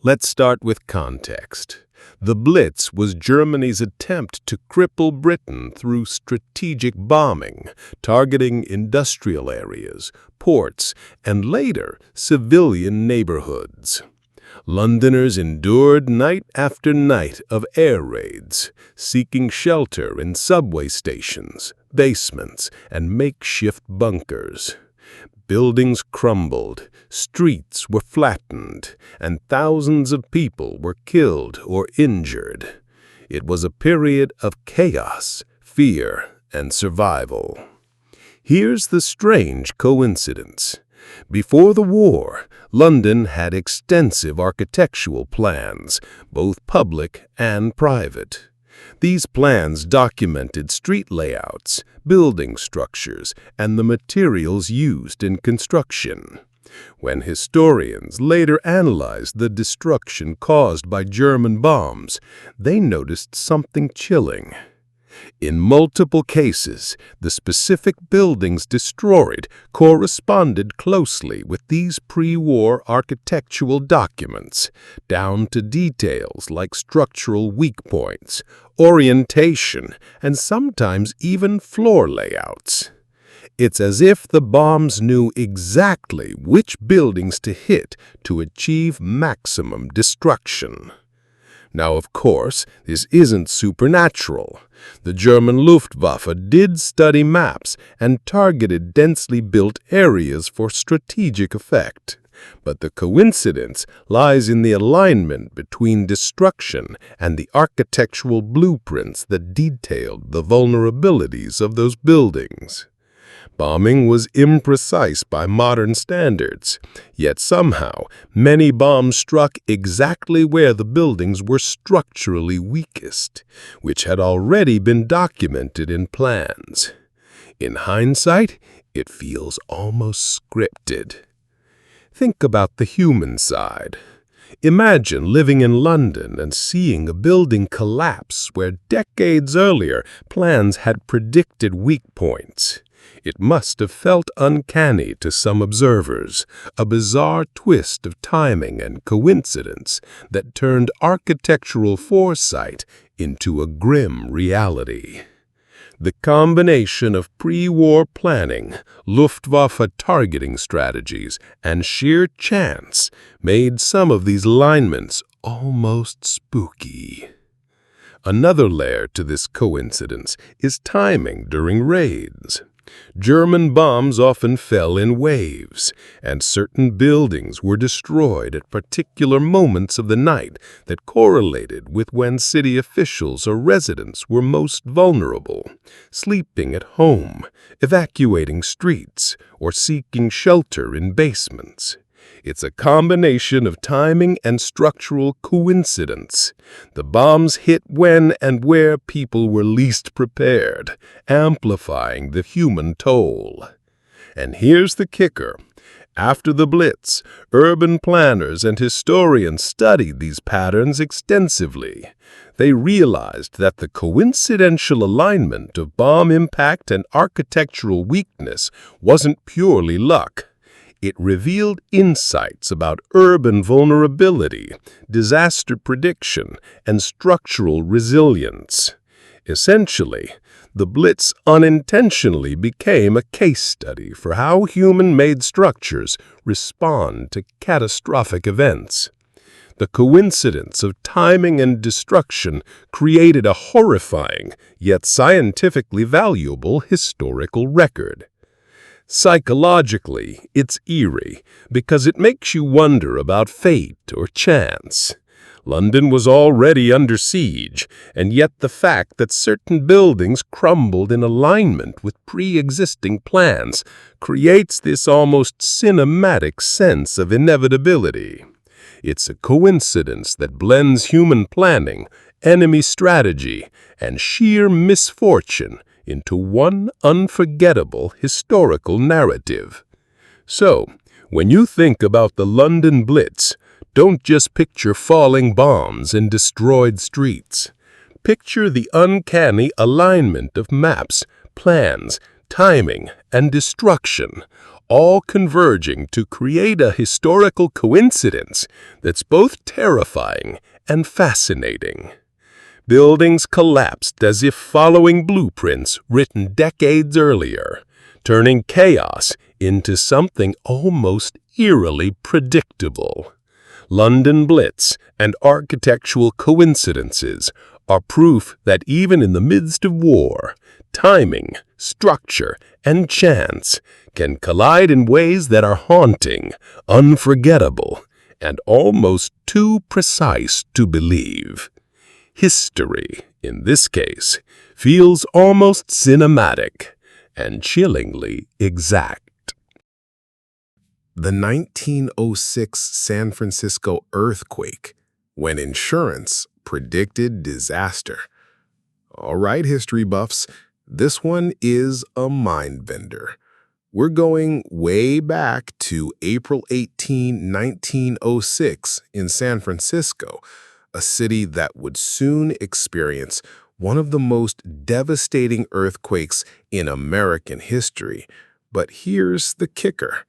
Let's start with context. The Blitz was Germany's attempt to cripple Britain through strategic bombing, targeting industrial areas, ports, and later civilian neighborhoods. Londoners endured night after night of air raids, seeking shelter in subway stations, basements, and makeshift bunkers. Buildings crumbled, streets were flattened, and thousands of people were killed or injured. It was a period of chaos, fear, and survival. Here's the strange coincidence. Before the war, London had extensive architectural plans, both public and private. These plans documented street layouts, building structures, and the materials used in construction. When historians later analyzed the destruction caused by German bombs, they noticed something chilling. In multiple cases, the specific buildings destroyed corresponded closely with these pre-war architectural documents, down to details like structural weak points, orientation, and sometimes even floor layouts. It's as if the bombs knew exactly which buildings to hit to achieve maximum destruction. Now, of course, this isn't supernatural. The German Luftwaffe did study maps and targeted densely built areas for strategic effect. But the coincidence lies in the alignment between destruction and the architectural blueprints that detailed the vulnerabilities of those buildings. Bombing was imprecise by modern standards, yet somehow many bombs struck exactly where the buildings were structurally weakest, which had already been documented in plans. In hindsight, it feels almost scripted. Think about the human side. Imagine living in London and seeing a building collapse where decades earlier plans had predicted weak points. It must have felt uncanny to some observers, a bizarre twist of timing and coincidence that turned architectural foresight into a grim reality. The combination of pre-war planning, Luftwaffe targeting strategies, and sheer chance made some of these alignments almost spooky. Another layer to this coincidence is timing during raids. German bombs often fell in waves, and certain buildings were destroyed at particular moments of the night that correlated with when city officials or residents were most vulnerable, sleeping at home, evacuating streets, or seeking shelter in basements. It's a combination of timing and structural coincidence. The bombs hit when and where people were least prepared, amplifying the human toll. And here's the kicker. After the Blitz, urban planners and historians studied these patterns extensively. They realized that the coincidental alignment of bomb impact and architectural weakness wasn't purely luck. It revealed insights about urban vulnerability, disaster prediction, and structural resilience. Essentially, the Blitz unintentionally became a case study for how human-made structures respond to catastrophic events. The coincidence of timing and destruction created a horrifying, yet scientifically valuable historical record. Psychologically, it's eerie because it makes you wonder about fate or chance. London was already under siege, and yet the fact that certain buildings crumbled in alignment with pre-existing plans creates this almost cinematic sense of inevitability. It's a coincidence that blends human planning, enemy strategy, and sheer misfortune into one unforgettable historical narrative. So, when you think about the London Blitz, don't just picture falling bombs and destroyed streets. Picture the uncanny alignment of maps, plans, timing, and destruction, all converging to create a historical coincidence that's both terrifying and fascinating. Buildings collapsed as if following blueprints written decades earlier, turning chaos into something almost eerily predictable. London Blitz and architectural coincidences are proof that even in the midst of war, timing, structure, and chance can collide in ways that are haunting, unforgettable, and almost too precise to believe. History, in this case, feels almost cinematic and chillingly exact. The 1906 San Francisco earthquake, when insurance predicted disaster. All right, history buffs, this one is a mind-bender. We're going way back to April 18, 1906 in San Francisco, a city that would soon experience one of the most devastating earthquakes in American history. But here's the kicker.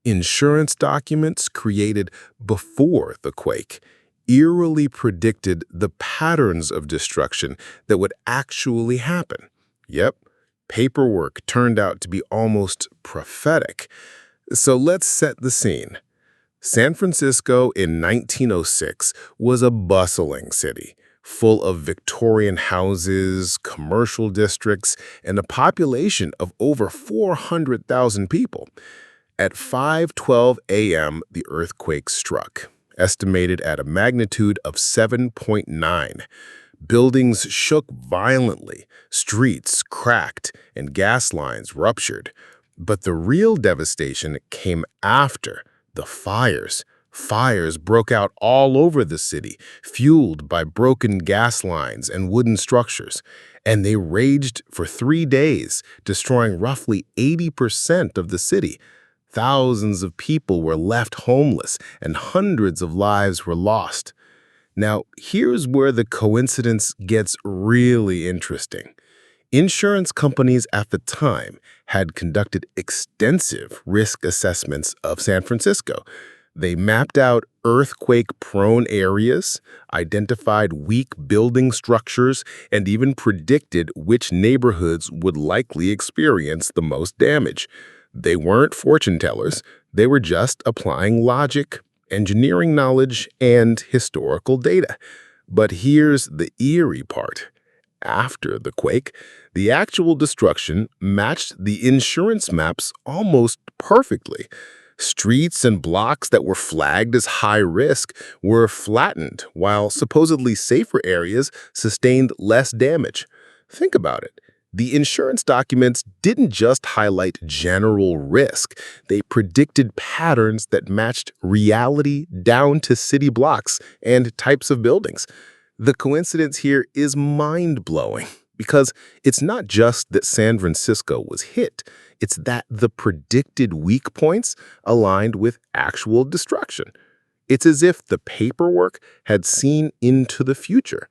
Insurance documents created before the quake eerily predicted the patterns of destruction that would actually happen. Yep, paperwork turned out to be almost prophetic. So let's set the scene. San Francisco in 1906 was a bustling city, full of Victorian houses, commercial districts, and a population of over 400,000 people. At 5:12 a.m., the earthquake struck, estimated at a magnitude of 7.9. Buildings shook violently, streets cracked, and gas lines ruptured. But the real devastation came after the fires. Fires broke out all over the city, fueled by broken gas lines and wooden structures. And they raged for 3 days, destroying roughly 80% of the city. Thousands of people were left homeless, and hundreds of lives were lost. Now, here's where the coincidence gets really interesting. Insurance companies at the time had conducted extensive risk assessments of San Francisco. They mapped out earthquake-prone areas, identified weak building structures, and even predicted which neighborhoods would likely experience the most damage. They weren't fortune tellers, they were just applying logic, engineering knowledge, and historical data. But here's the eerie part. After the quake, the actual destruction matched the insurance maps almost perfectly. Streets and blocks that were flagged as high risk were flattened, while supposedly safer areas sustained less damage. Think about it. The insurance documents didn't just highlight general risk. They predicted patterns that matched reality down to city blocks and types of buildings. The coincidence here is mind-blowing because it's not just that San Francisco was hit. It's that the predicted weak points aligned with actual destruction. It's as if the paperwork had seen into the future.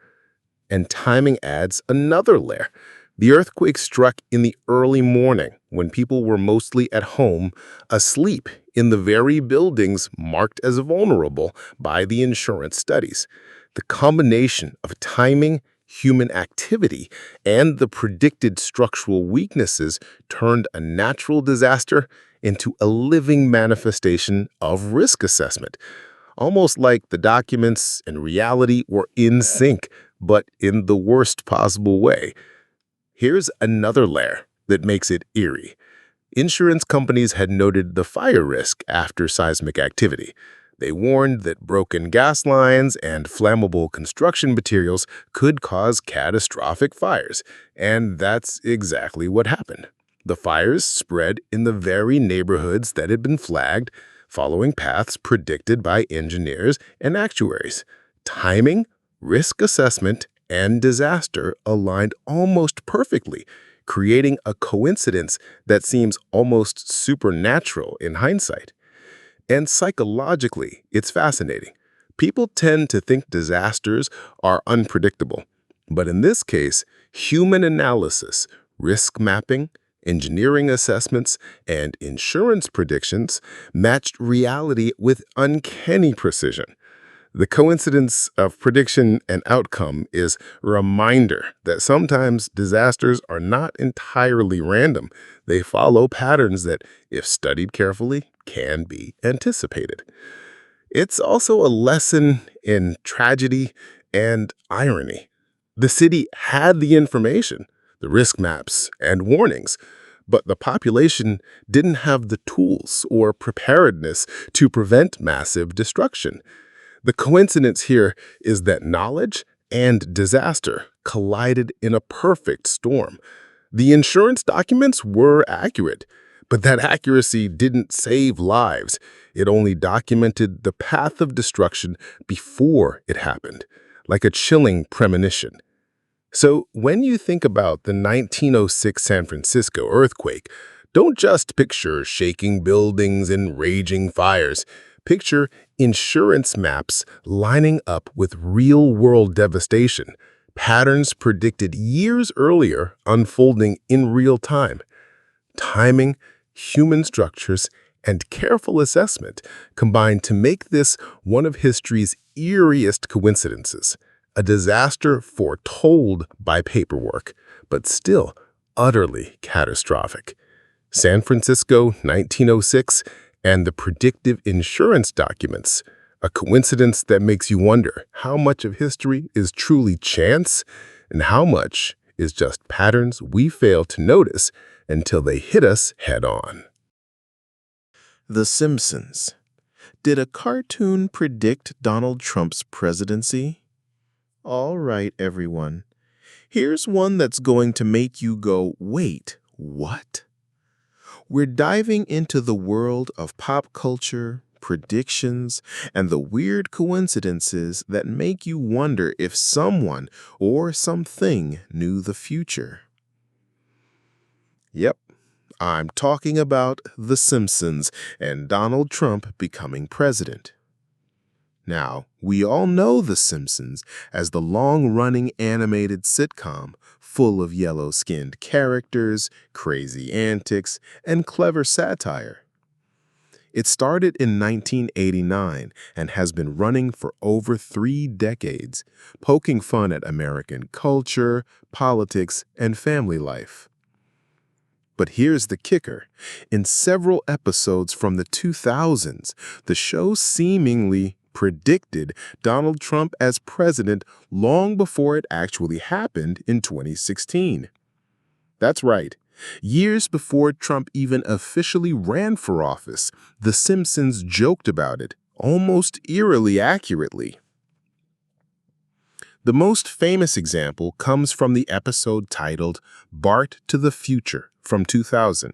And timing adds another layer. The earthquake struck in the early morning when people were mostly at home, asleep in the very buildings marked as vulnerable by the insurance studies. The combination of timing, human activity, and the predicted structural weaknesses turned a natural disaster into a living manifestation of risk assessment. Almost like the documents and reality were in sync, but in the worst possible way. Here's another layer that makes it eerie. Insurance companies had noted the fire risk after seismic activity. They warned that broken gas lines and flammable construction materials could cause catastrophic fires, and that's exactly what happened. The fires spread in the very neighborhoods that had been flagged, following paths predicted by engineers and actuaries. Timing, risk assessment, and disaster aligned almost perfectly, creating a coincidence that seems almost supernatural in hindsight. And psychologically, it's fascinating. People tend to think disasters are unpredictable. But in this case, human analysis, risk mapping, engineering assessments, and insurance predictions matched reality with uncanny precision. The coincidence of prediction and outcome is a reminder that sometimes disasters are not entirely random. They follow patterns that, if studied carefully, can be anticipated. It's also a lesson in tragedy and irony. The city had the information, the risk maps, and warnings, but the population didn't have the tools or preparedness to prevent massive destruction. The coincidence here is that knowledge and disaster collided in a perfect storm. The insurance documents were accurate, but that accuracy didn't save lives. It only documented the path of destruction before it happened, like a chilling premonition. So when you think about the 1906 San Francisco earthquake, don't just picture shaking buildings and raging fires. Picture insurance maps lining up with real-world devastation, patterns predicted years earlier unfolding in real time. Timing, human structures, and careful assessment combined to make this one of history's eeriest coincidences, a disaster foretold by paperwork, but still utterly catastrophic. San Francisco, 1906, and the predictive insurance documents, a coincidence that makes you wonder how much of history is truly chance and how much is just patterns we fail to notice until they hit us head-on. The Simpsons. Did a cartoon predict Donald Trump's presidency? All right, everyone. Here's one that's going to make you go, wait, what? We're diving into the world of pop culture, predictions, and the weird coincidences that make you wonder if someone or something knew the future. Yep, I'm talking about The Simpsons and Donald Trump becoming president. Now, we all know The Simpsons as the long-running animated sitcom full of yellow-skinned characters, crazy antics, and clever satire. It started in 1989 and has been running for over 3 decades, poking fun at American culture, politics, and family life. But here's the kicker. In several episodes from the 2000s, the show seemingly predicted Donald Trump as president long before it actually happened in 2016. That's right. Years before Trump even officially ran for office, The Simpsons joked about it, almost eerily accurately. The most famous example comes from the episode titled Bart to the Future from 2000.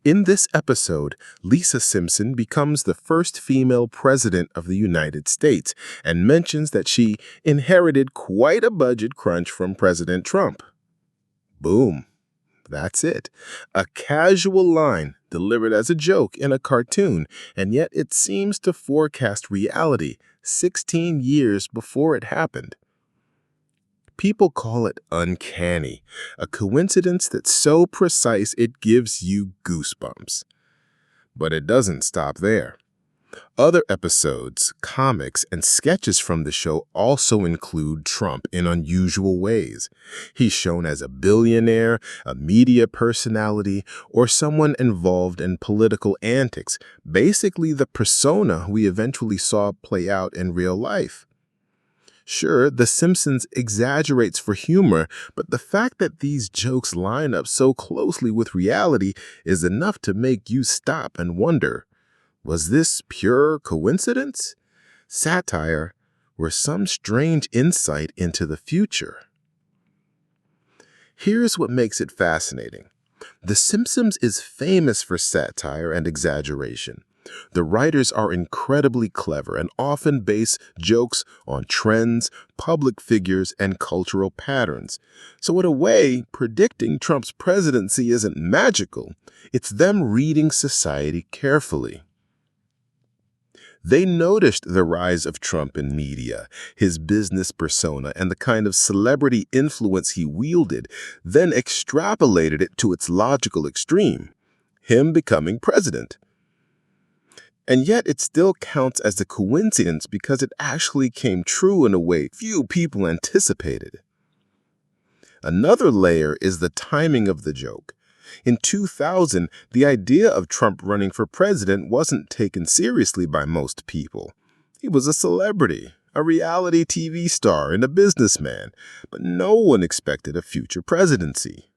In this episode, Lisa Simpson becomes the first female president of the United States and mentions that she inherited quite a budget crunch from President Trump. Boom. That's it. A casual line delivered as a joke in a cartoon, and yet it seems to forecast reality 16 years before it happened. People call it uncanny, a coincidence that's so precise it gives you goosebumps. But it doesn't stop there. Other episodes, comics, and sketches from the show also include Trump in unusual ways. He's shown as a billionaire, a media personality, or someone involved in political antics, basically the persona we eventually saw play out in real life. Sure, The Simpsons exaggerates for humor, but the fact that these jokes line up so closely with reality is enough to make you stop and wonder, was this pure coincidence, satire, or some strange insight into the future? Here's what makes it fascinating. The Simpsons is famous for satire and exaggeration. The writers are incredibly clever and often base jokes on trends, public figures, and cultural patterns. So in a way, predicting Trump's presidency isn't magical. It's them reading society carefully. They noticed the rise of Trump in media, his business persona, and the kind of celebrity influence he wielded, then extrapolated it to its logical extreme, him becoming president. And yet it still counts as a coincidence because it actually came true in a way few people anticipated. Another layer is the timing of the joke. In 2000, the idea of Trump running for president wasn't taken seriously by most people. He was a celebrity, a reality TV star, and a businessman, but no one expected a future presidency.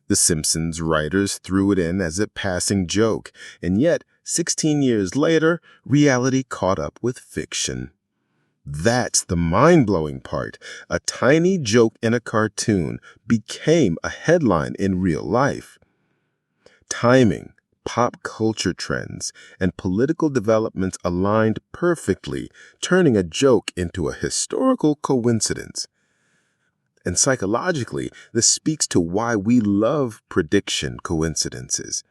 The Simpsons writers threw it in as a passing joke, and yet, 16 years later, reality caught up with fiction. That's the mind-blowing part. A tiny joke in a cartoon became a headline in real life. Timing, pop culture trends, and political developments aligned perfectly, turning a joke into a historical coincidence. And psychologically, this speaks to why we love prediction coincidences.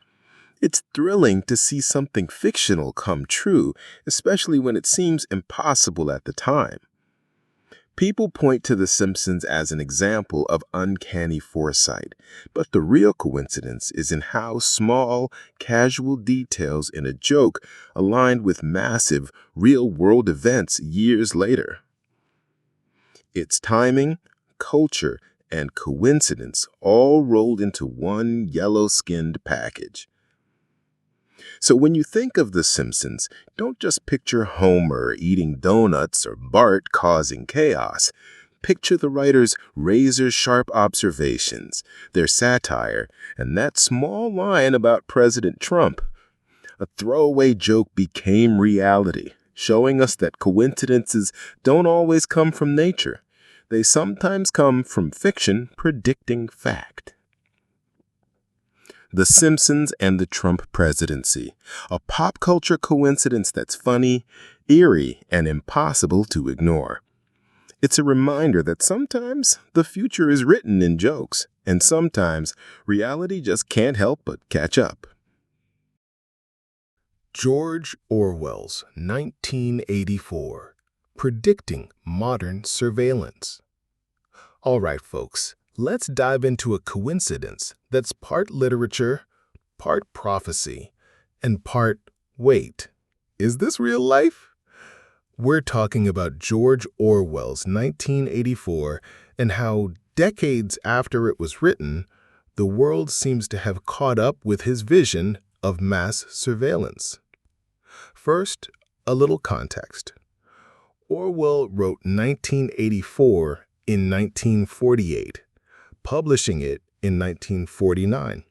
It's thrilling to see something fictional come true, especially when it seems impossible at the time. People point to The Simpsons as an example of uncanny foresight, but the real coincidence is in how small, casual details in a joke aligned with massive, real-world events years later. It's timing, culture, and coincidence all rolled into one yellow-skinned package. So when you think of The Simpsons, don't just picture Homer eating donuts or Bart causing chaos. Picture the writers' razor-sharp observations, their satire, and that small line about President Trump. A throwaway joke became reality, showing us that coincidences don't always come from nature. They sometimes come from fiction predicting fact. The Simpsons and the Trump presidency, a pop culture coincidence that's funny, eerie, and impossible to ignore. It's a reminder that sometimes the future is written in jokes, and sometimes reality just can't help but catch up. George Orwell's 1984, predicting modern surveillance. All right, folks, let's dive into a coincidence that's part literature, part prophecy, and part, wait, is this real life? We're talking about George Orwell's 1984 and how, decades after it was written, the world seems to have caught up with his vision of mass surveillance. First, a little context. Orwell wrote 1984 in 1948, publishing it in 1949.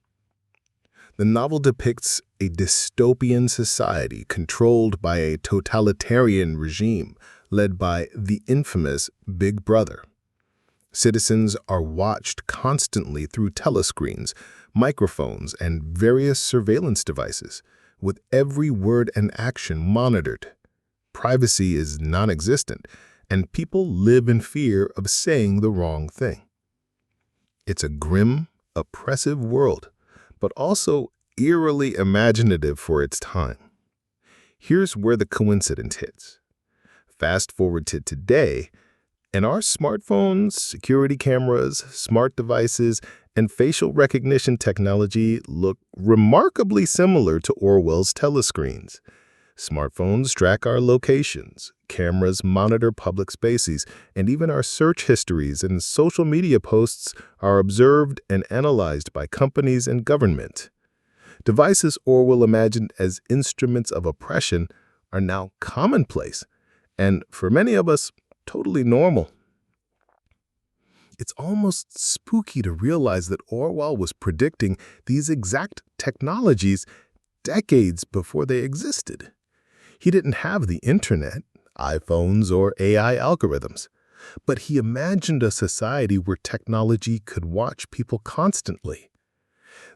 The novel depicts a dystopian society controlled by a totalitarian regime led by the infamous Big Brother. Citizens are watched constantly through telescreens, microphones, and various surveillance devices, with every word and action monitored. Privacy is non-existent, and people live in fear of saying the wrong thing. It's a grim, oppressive world, but also eerily imaginative for its time. Here's where the coincidence hits. Fast forward to today, and our smartphones, security cameras, smart devices, and facial recognition technology look remarkably similar to Orwell's telescreens. Smartphones track our locations, cameras monitor public spaces, and even our search histories and social media posts are observed and analyzed by companies and government. Devices Orwell imagined as instruments of oppression are now commonplace, and for many of us, totally normal. It's almost spooky to realize that Orwell was predicting these exact technologies decades before they existed. He didn't have the internet, iPhones, or AI algorithms, but he imagined a society where technology could watch people constantly.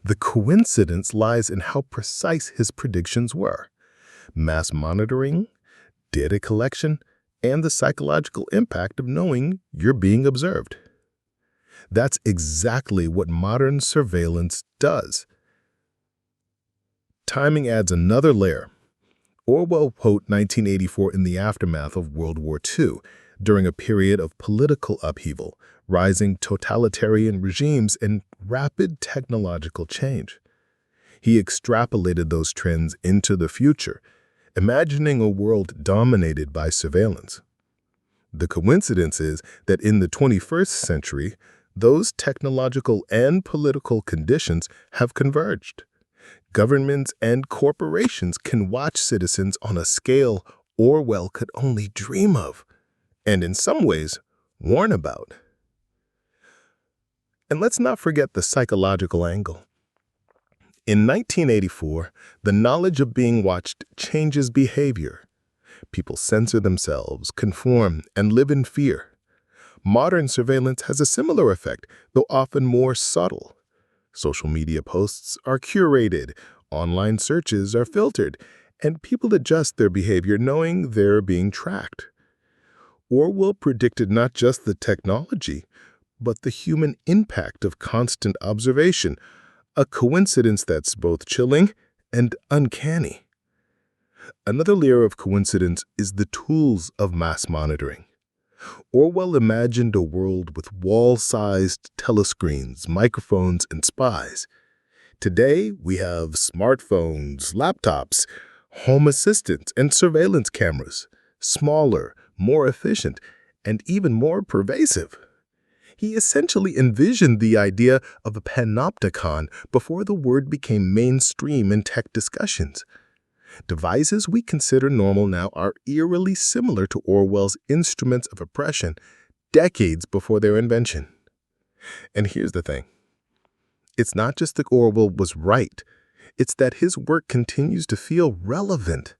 The coincidence lies in how precise his predictions were. Mass monitoring, data collection, and the psychological impact of knowing you're being observed. That's exactly what modern surveillance does. Timing adds another layer. Orwell wrote 1984 in the aftermath of World War II, during a period of political upheaval, rising totalitarian regimes, and rapid technological change. He extrapolated those trends into the future, imagining a world dominated by surveillance. The coincidence is that in the 21st century, those technological and political conditions have converged. Governments and corporations can watch citizens on a scale Orwell could only dream of, and in some ways, warn about. And let's not forget the psychological angle. In 1984, the knowledge of being watched changes behavior. People censor themselves, conform, and live in fear. Modern surveillance has a similar effect, though often more subtle. Social media posts are curated, online searches are filtered, and people adjust their behavior knowing they're being tracked. Orwell predicted not just the technology, but the human impact of constant observation, a coincidence that's both chilling and uncanny. Another layer of coincidence is the tools of mass monitoring. Orwell imagined a world with wall-sized telescreens, microphones, and spies. Today, we have smartphones, laptops, home assistants, and surveillance cameras, smaller, more efficient, and even more pervasive. He essentially envisioned the idea of a panopticon before the word became mainstream in tech discussions. Devices we consider normal now are eerily similar to Orwell's instruments of oppression decades before their invention. And here's the thing. It's not just that Orwell was right. It's that his work continues to feel relevant.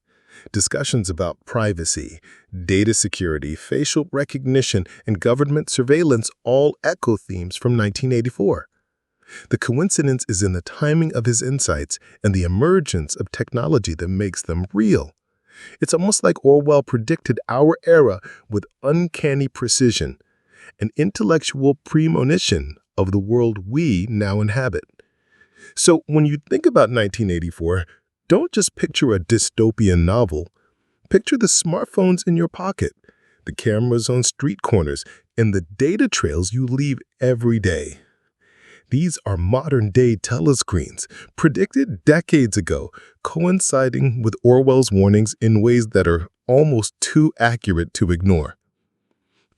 Discussions about privacy, data security, facial recognition, and government surveillance all echo themes from 1984. The coincidence is in the timing of his insights and the emergence of technology that makes them real. It's almost like Orwell predicted our era with uncanny precision, an intellectual premonition of the world we now inhabit. So when you think about 1984, don't just picture a dystopian novel. Picture the smartphones in your pocket, the cameras on street corners, and the data trails you leave every day. These are modern-day telescreens, predicted decades ago, coinciding with Orwell's warnings in ways that are almost too accurate to ignore.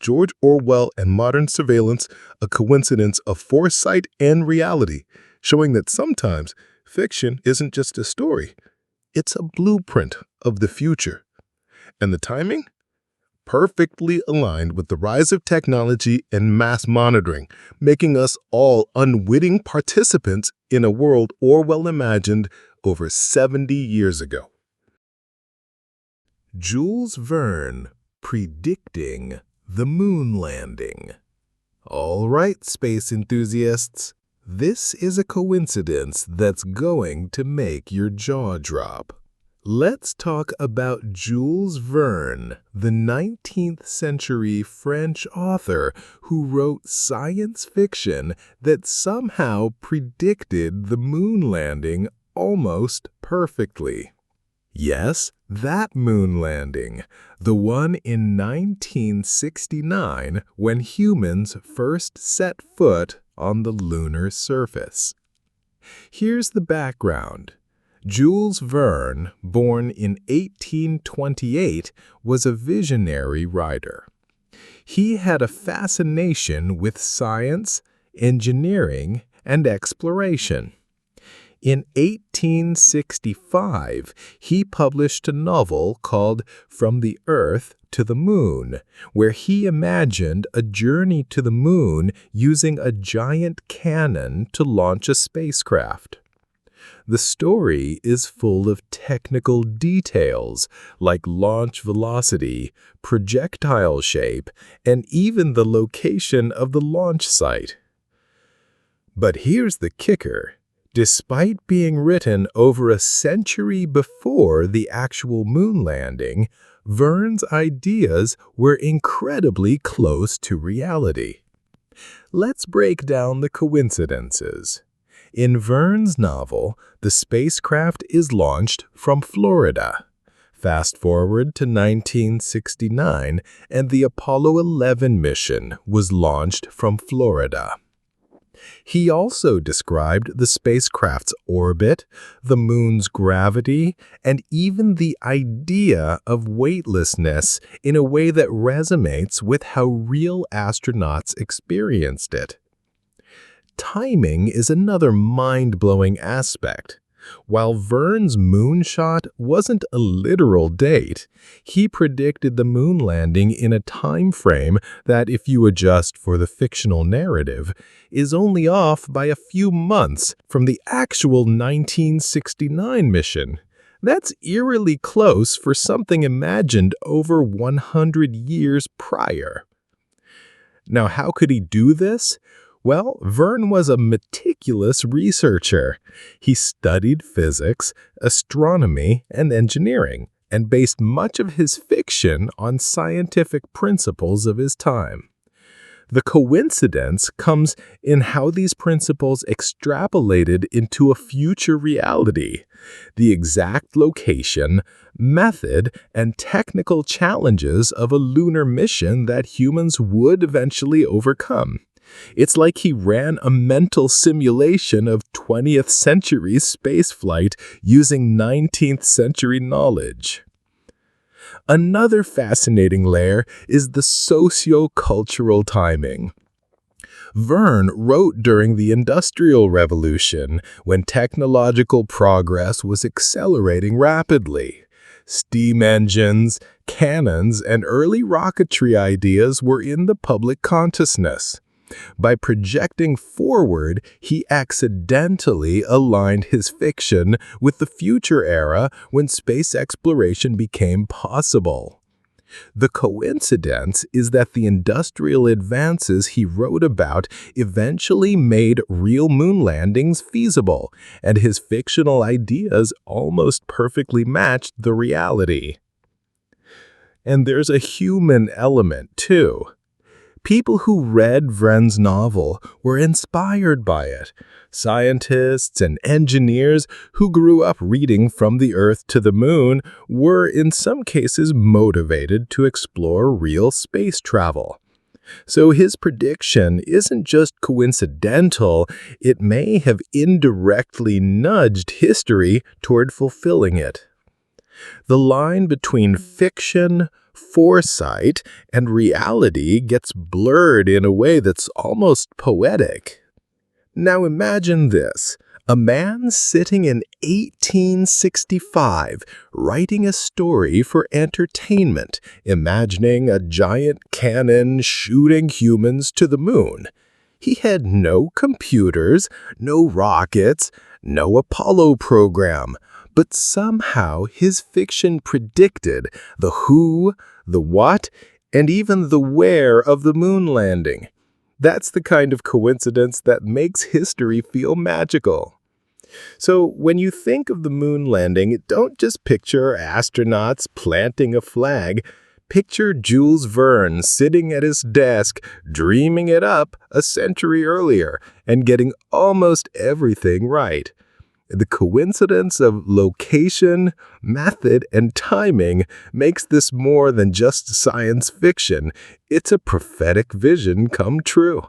George Orwell and modern surveillance, a coincidence of foresight and reality, showing that sometimes fiction isn't just a story, it's a blueprint of the future. And the timing? Perfectly aligned with the rise of technology and mass monitoring, making us all unwitting participants in a world Orwell imagined over 70 years ago. Jules Verne predicting the moon landing. All right, space enthusiasts, this is a coincidence that's going to make your jaw drop. Let's talk about Jules Verne, the 19th century French author who wrote science fiction that somehow predicted the moon landing almost perfectly. Yes, that moon landing, the one in 1969 when humans first set foot on the lunar surface. Here's the background. Jules Verne, born in 1828, was a visionary writer. He had a fascination with science, engineering, and exploration. In 1865, he published a novel called From the Earth to the Moon, where he imagined a journey to the moon using a giant cannon to launch a spacecraft. The story is full of technical details like launch velocity, projectile shape, and even the location of the launch site. But here's the kicker. Despite being written over a century before the actual moon landing, Verne's ideas were incredibly close to reality. Let's break down the coincidences. In Verne's novel, the spacecraft is launched from Florida. Fast forward to 1969, and the Apollo 11 mission was launched from Florida. He also described the spacecraft's orbit, the moon's gravity, and even the idea of weightlessness in a way that resonates with how real astronauts experienced it. Timing is another mind-blowing aspect. While Verne's moonshot wasn't a literal date, he predicted the moon landing in a time frame that, if you adjust for the fictional narrative, is only off by a few months from the actual 1969 mission. That's eerily close for something imagined over 100 years prior. Now, how could he do this? Well, Verne was a meticulous researcher. He studied physics, astronomy, and engineering, and based much of his fiction on scientific principles of his time. The coincidence comes in how these principles extrapolated into a future reality. The exact location, method, and technical challenges of a lunar mission that humans would eventually overcome. It's like he ran a mental simulation of 20th century spaceflight using 19th century knowledge. Another fascinating layer is the socio-cultural timing. Verne wrote during the Industrial Revolution, when technological progress was accelerating rapidly. Steam engines, cannons, and early rocketry ideas were in the public consciousness. By projecting forward, he accidentally aligned his fiction with the future era when space exploration became possible. The coincidence is that the industrial advances he wrote about eventually made real moon landings feasible, and his fictional ideas almost perfectly matched the reality. And there's a human element, too. People who read Verne's novel were inspired by it. Scientists and engineers who grew up reading From the Earth to the Moon were, in some cases, motivated to explore real space travel. So his prediction isn't just coincidental, it may have indirectly nudged history toward fulfilling it. The line between fiction, foresight, and reality gets blurred in a way that's almost poetic. Now imagine this, a man sitting in 1865 writing a story for entertainment, imagining a giant cannon shooting humans to the moon. He had no computers, no rockets, no Apollo program. But somehow his fiction predicted the who, the what, and even the where of the moon landing. That's the kind of coincidence that makes history feel magical. So when you think of the moon landing, don't just picture astronauts planting a flag. Picture Jules Verne sitting at his desk, dreaming it up a century earlier and getting almost everything right. The coincidence of location, method, and timing makes this more than just science fiction. It's a prophetic vision come true.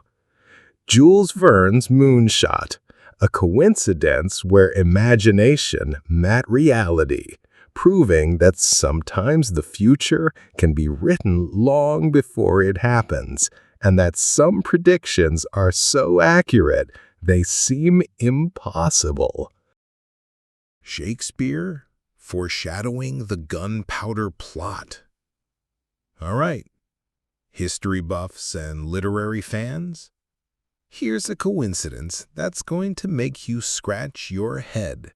Jules Verne's Moonshot, a coincidence where imagination met reality, proving that sometimes the future can be written long before it happens, and that some predictions are so accurate they seem impossible. Shakespeare foreshadowing the gunpowder plot. All right, history buffs and literary fans, here's a coincidence that's going to make you scratch your head.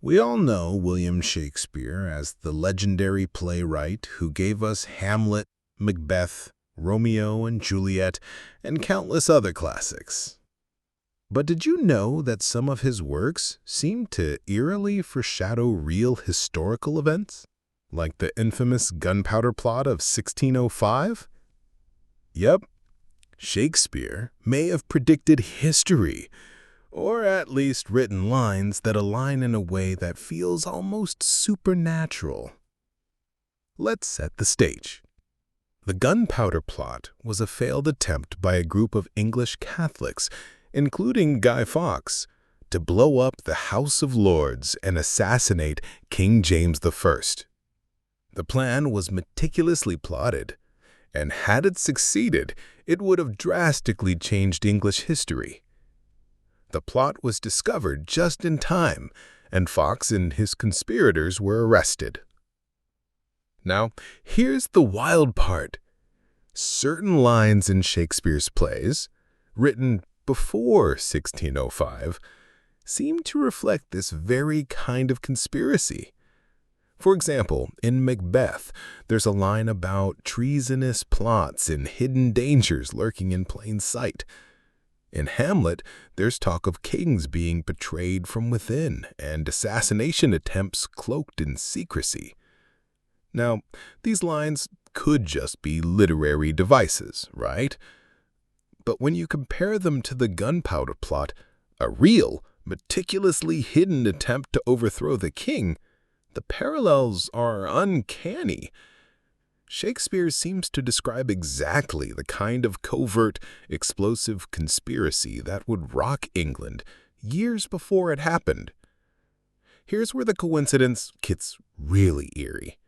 We all know William Shakespeare as the legendary playwright who gave us Hamlet, Macbeth, Romeo and Juliet, and countless other classics. But did you know that some of his works seem to eerily foreshadow real historical events? Like the infamous gunpowder plot of 1605? Yep, Shakespeare may have predicted history, or at least written lines that align in a way that feels almost supernatural. Let's set the stage. The Gunpowder Plot was a failed attempt by a group of English Catholics, including Guy Fawkes, to blow up the House of Lords and assassinate King James I. The plan was meticulously plotted, and had it succeeded, it would have drastically changed English history. The plot was discovered just in time, and Fawkes and his conspirators were arrested. Now, here's the wild part. Certain lines in Shakespeare's plays, written before 1605, seem to reflect this very kind of conspiracy. For example, in Macbeth, there's a line about treasonous plots and hidden dangers lurking in plain sight. In Hamlet, there's talk of kings being betrayed from within and assassination attempts cloaked in secrecy. Now, these lines could just be literary devices, right? But when you compare them to the Gunpowder Plot, a real, meticulously hidden attempt to overthrow the king, the parallels are uncanny. Shakespeare seems to describe exactly the kind of covert, explosive conspiracy that would rock England years before it happened. Here's where the coincidence gets really eerie.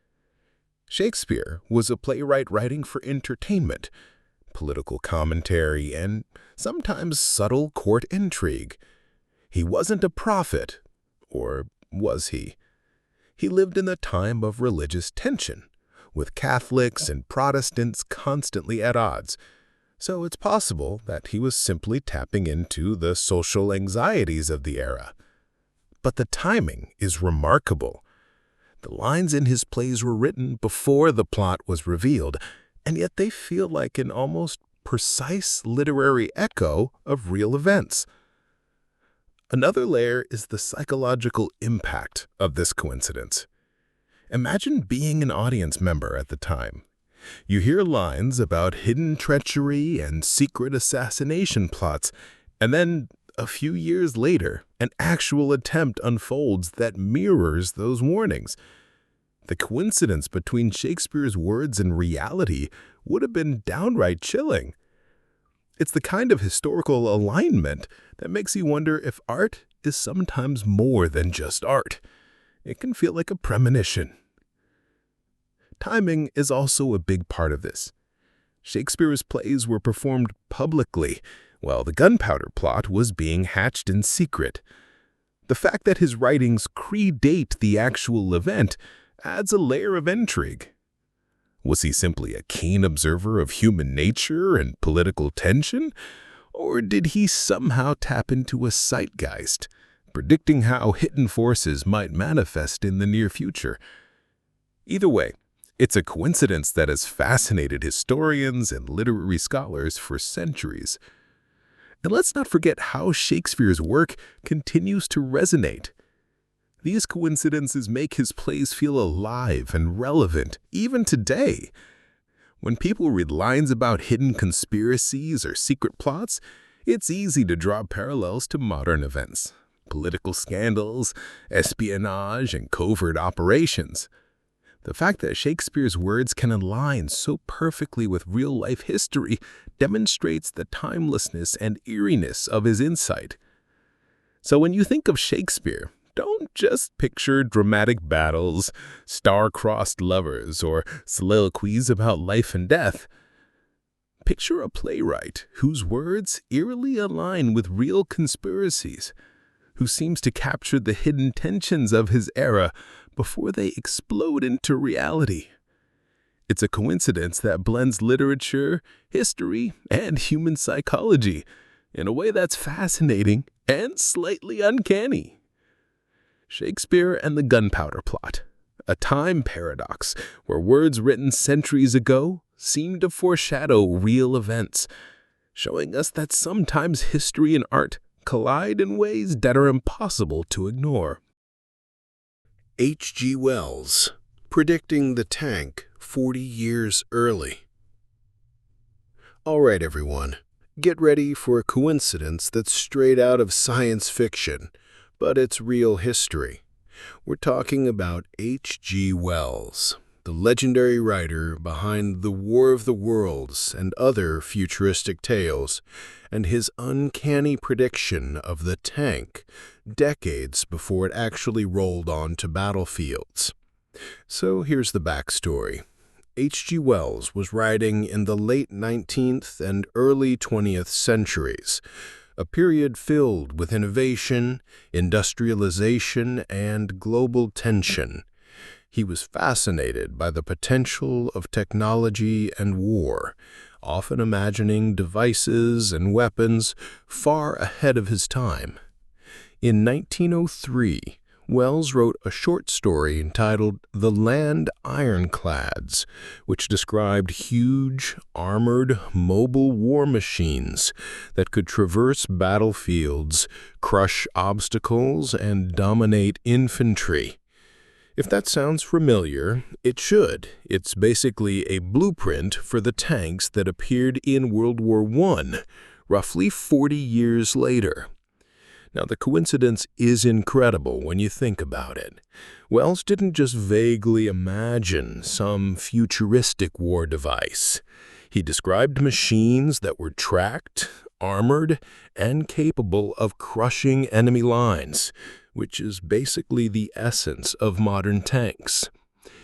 Shakespeare was a playwright writing for entertainment, political commentary, and sometimes subtle court intrigue. He wasn't a prophet, or was he? He lived in the time of religious tension, with Catholics and Protestants constantly at odds, so it's possible that he was simply tapping into the social anxieties of the era. But the timing is remarkable. The lines in his plays were written before the plot was revealed, and yet they feel like an almost precise literary echo of real events. Another layer is the psychological impact of this coincidence. Imagine being an audience member at the time. You hear lines about hidden treachery and secret assassination plots, and then a few years later, an actual attempt unfolds that mirrors those warnings. The coincidence between Shakespeare's words and reality would have been downright chilling. It's the kind of historical alignment that makes you wonder if art is sometimes more than just art. It can feel like a premonition. Timing is also a big part of this. Shakespeare's plays were performed publicly, while the Gunpowder Plot was being hatched in secret. The fact that his writings predate the actual event adds a layer of intrigue. Was he simply a keen observer of human nature and political tension? Or did he somehow tap into a zeitgeist, predicting how hidden forces might manifest in the near future? Either way, it's a coincidence that has fascinated historians and literary scholars for centuries. And let's not forget how Shakespeare's work continues to resonate. These coincidences make his plays feel alive and relevant, even today. When people read lines about hidden conspiracies or secret plots, it's easy to draw parallels to modern events, political scandals, espionage, and covert operations. The fact that Shakespeare's words can align so perfectly with real-life history demonstrates the timelessness and eeriness of his insight. So when you think of Shakespeare, don't just picture dramatic battles, star-crossed lovers, or soliloquies about life and death. Picture a playwright whose words eerily align with real conspiracies, who seems to capture the hidden tensions of his era before they explode into reality. It's a coincidence that blends literature, history, and human psychology in a way that's fascinating and slightly uncanny. Shakespeare and the Gunpowder Plot, a time paradox where words written centuries ago seem to foreshadow real events, showing us that sometimes history and art collide in ways that are impossible to ignore. H.G. Wells, predicting the tank 40 years early. All right, everyone, get ready for a coincidence that's straight out of science fiction, but it's real history. We're talking about H.G. Wells, the legendary writer behind The War of the Worlds and other futuristic tales, and his uncanny prediction of the tank decades before it actually rolled onto battlefields. So here's the backstory. H.G. Wells was writing in the late 19th and early 20th centuries, a period filled with innovation, industrialization, and global tension. He was fascinated by the potential of technology and war, often imagining devices and weapons far ahead of his time. In 1903, Wells wrote a short story entitled The Land Ironclads, which described huge, armored, mobile war machines that could traverse battlefields, crush obstacles, and dominate infantry. If that sounds familiar, it should. It's basically a blueprint for the tanks that appeared in World War I, roughly 40 years later. Now, the coincidence is incredible when you think about it. Wells didn't just vaguely imagine some futuristic war device. He described machines that were tracked, armored, and capable of crushing enemy lines, which is basically the essence of modern tanks.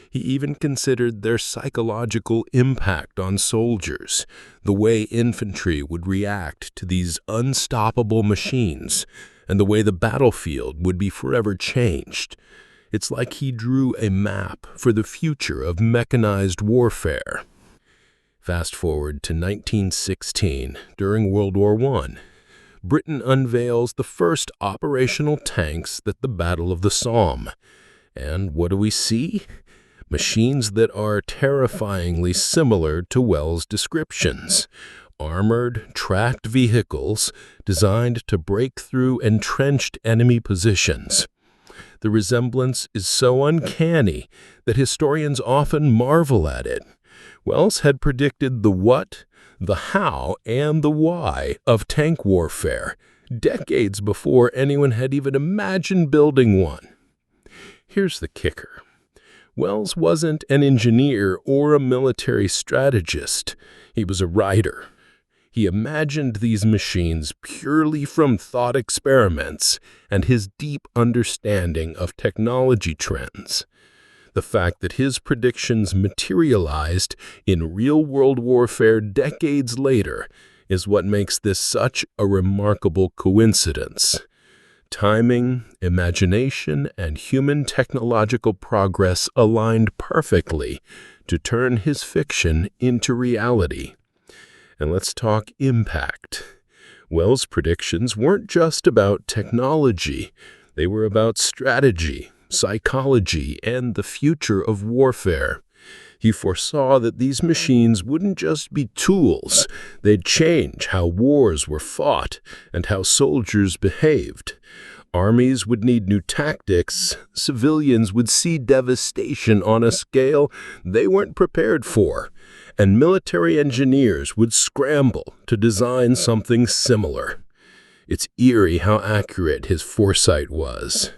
He even considered their psychological impact on soldiers, the way infantry would react to these unstoppable machines, and the way the battlefield would be forever changed. It's like he drew a map for the future of mechanized warfare. Fast forward to 1916, during World War I. Britain unveils the first operational tanks at the Battle of the Somme. And what do we see? Machines that are terrifyingly similar to Wells' descriptions. Armored, tracked vehicles designed to break through entrenched enemy positions. The resemblance is so uncanny that historians often marvel at it. Wells had predicted the what, the how, and the why of tank warfare decades before anyone had even imagined building one. Here's the kicker. Wells wasn't an engineer or a military strategist. He was a writer. He imagined these machines purely from thought experiments and his deep understanding of technology trends. The fact that his predictions materialized in real-world warfare decades later is what makes this such a remarkable coincidence. Timing, imagination, and human technological progress aligned perfectly to turn his fiction into reality. And let's talk impact. Wells' predictions weren't just about technology. They were about strategy, psychology, and the future of warfare. He foresaw that these machines wouldn't just be tools. They'd change how wars were fought and how soldiers behaved. Armies would need new tactics. Civilians would see devastation on a scale they weren't prepared for. And military engineers would scramble to design something similar. It's eerie how accurate his foresight was.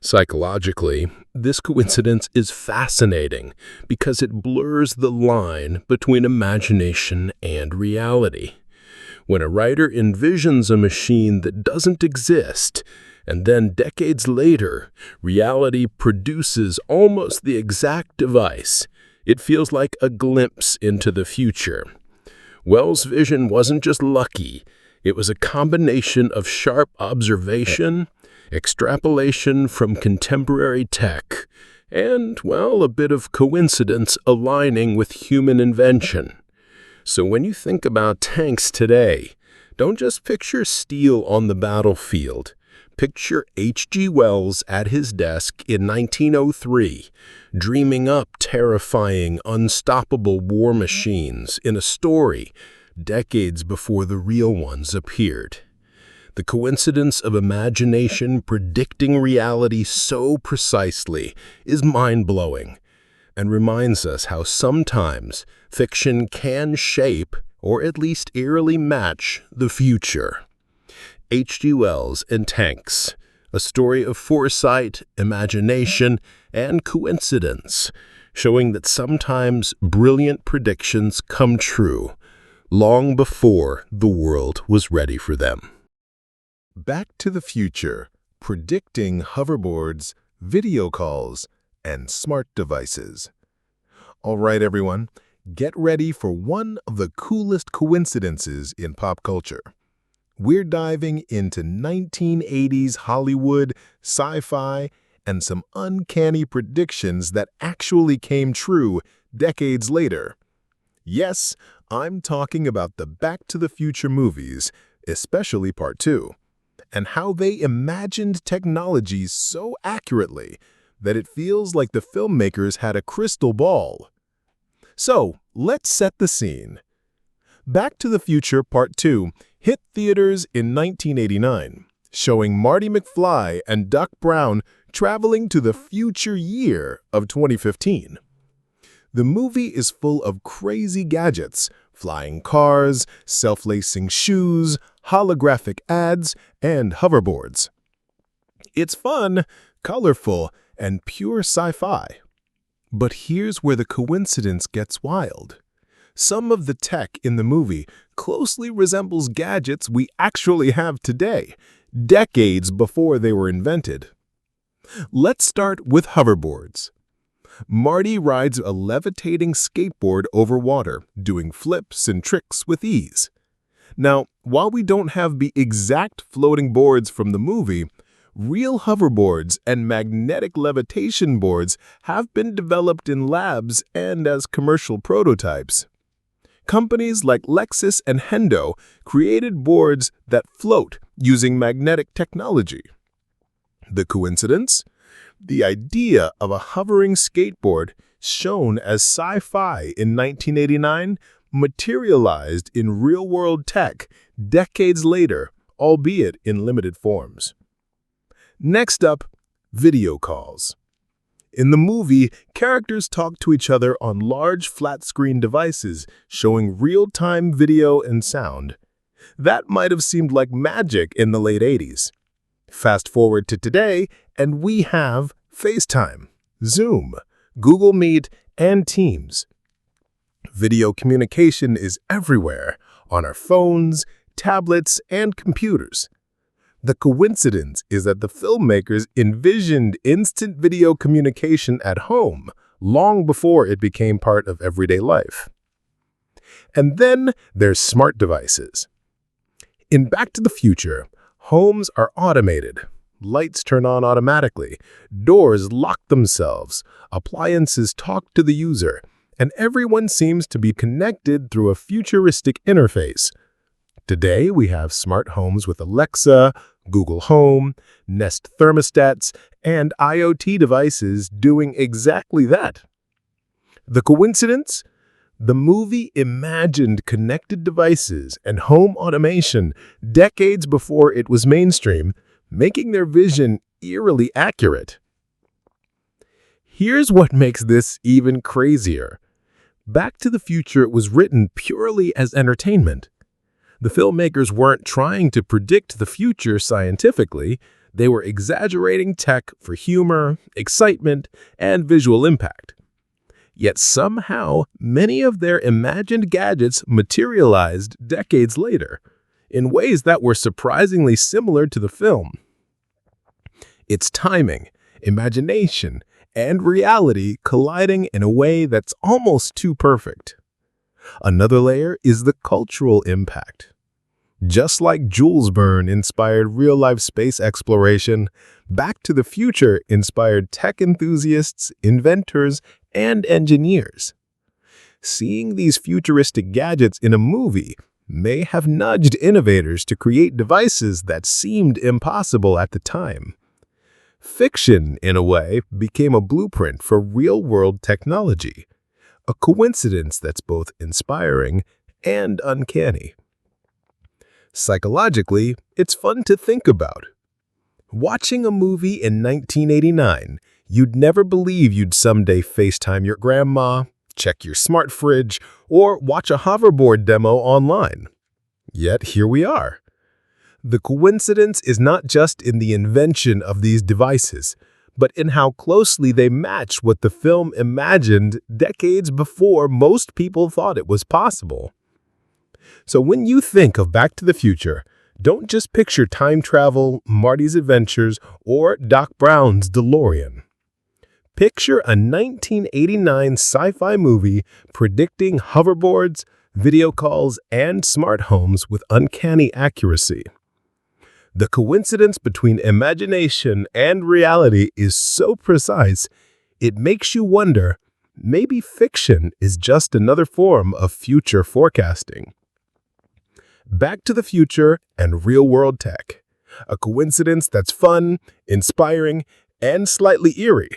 Psychologically, this coincidence is fascinating because it blurs the line between imagination and reality. When a writer envisions a machine that doesn't exist, and then decades later, reality produces almost the exact device, it feels like a glimpse into the future. Wells' vision wasn't just lucky. It was a combination of sharp observation, extrapolation from contemporary tech, and, well, a bit of coincidence aligning with human invention. So when you think about tanks today, don't just picture steel on the battlefield. Picture H.G. Wells at his desk in 1903, dreaming up terrifying, unstoppable war machines in a story decades before the real ones appeared. The coincidence of imagination predicting reality so precisely is mind-blowing and reminds us how sometimes fiction can shape, or at least eerily match, the future. H.G. Wells and Tanks, a story of foresight, imagination, and coincidence, showing that sometimes brilliant predictions come true long before the world was ready for them. Back to the Future, predicting hoverboards, video calls, and smart devices. All right, everyone, get ready for one of the coolest coincidences in pop culture. We're diving into 1980s Hollywood, sci-fi, and some uncanny predictions that actually came true decades later. Yes, I'm talking about the Back to the Future movies, especially Part 2, and how they imagined technology so accurately that it feels like the filmmakers had a crystal ball. So, let's set the scene. Back to the Future Part 2 hit theaters in 1989, showing Marty McFly and Doc Brown traveling to the future year of 2015. The movie is full of crazy gadgets, flying cars, self-lacing shoes, holographic ads, and hoverboards. It's fun, colorful, and pure sci-fi. But here's where the coincidence gets wild. Some of the tech in the movie closely resembles gadgets we actually have today, decades before they were invented. Let's start with hoverboards. Marty rides a levitating skateboard over water, doing flips and tricks with ease. Now, while we don't have the exact floating boards from the movie, real hoverboards and magnetic levitation boards have been developed in labs and as commercial prototypes. Companies like Lexus and Hendo created boards that float using magnetic technology. The coincidence? The idea of a hovering skateboard shown as sci-fi in 1989 materialized in real-world tech decades later, albeit in limited forms. Next up, video calls. In the movie, characters talk to each other on large flat-screen devices showing real-time video and sound. That might have seemed like magic in the late 80s. Fast forward to today, and we have FaceTime, Zoom, Google Meet, and Teams. Video communication is everywhere, on our phones, tablets, and computers. The coincidence is that the filmmakers envisioned instant video communication at home long before it became part of everyday life. And then there's smart devices. In Back to the Future, homes are automated. Lights turn on automatically, doors lock themselves, appliances talk to the user, and everyone seems to be connected through a futuristic interface. Today, we have smart homes with Alexa, Google Home, Nest thermostats, and IoT devices doing exactly that. The coincidence? The movie imagined connected devices and home automation decades before it was mainstream, making their vision eerily accurate. Here's what makes this even crazier. Back to the Future was written purely as entertainment. The filmmakers weren't trying to predict the future scientifically, they were exaggerating tech for humor, excitement, and visual impact. Yet somehow, many of their imagined gadgets materialized decades later, in ways that were surprisingly similar to the film. It's timing, imagination, and reality colliding in a way that's almost too perfect. Another layer is the cultural impact. Just like Jules Verne inspired real-life space exploration, Back to the Future inspired tech enthusiasts, inventors, and engineers. Seeing these futuristic gadgets in a movie may have nudged innovators to create devices that seemed impossible at the time. Fiction, in a way, became a blueprint for real-world technology, a coincidence that's both inspiring and uncanny. Psychologically, it's fun to think about. Watching a movie in 1989, you'd never believe you'd someday FaceTime your grandma, check your smart fridge, or watch a hoverboard demo online. Yet here we are. The coincidence is not just in the invention of these devices, but in how closely they match what the film imagined decades before most people thought it was possible. So when you think of Back to the Future, don't just picture time travel, Marty's adventures, or Doc Brown's DeLorean. Picture a 1989 sci-fi movie predicting hoverboards, video calls, and smart homes with uncanny accuracy. The coincidence between imagination and reality is so precise, it makes you wonder, maybe fiction is just another form of future forecasting. Back to the Future and real-world tech. A coincidence that's fun, inspiring, and slightly eerie,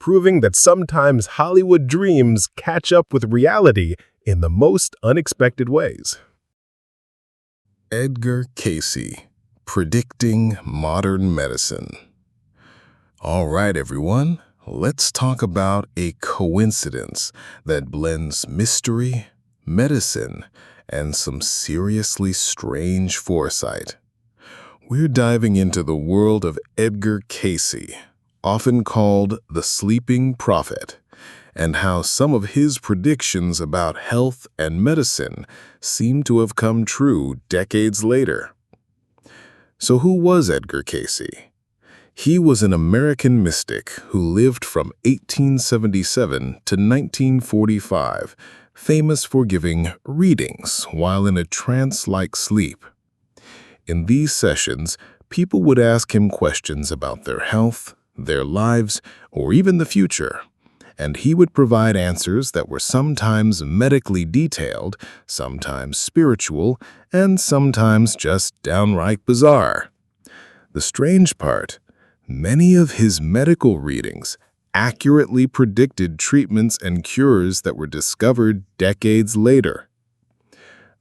proving that sometimes Hollywood dreams catch up with reality in the most unexpected ways. Edgar Cayce, predicting modern medicine. All right, everyone, let's talk about a coincidence that blends mystery, medicine, and some seriously strange foresight. We're diving into the world of Edgar Cayce, often called the Sleeping Prophet, and how some of his predictions about health and medicine seem to have come true decades later. So who was Edgar Cayce? He was an American mystic who lived from 1877 to 1945, famous for giving readings while in a trance-like sleep. In these sessions, people would ask him questions about their health, their lives, or even the future, and he would provide answers that were sometimes medically detailed, sometimes spiritual, and sometimes just downright bizarre. The strange part, many of his medical readings accurately predicted treatments and cures that were discovered decades later.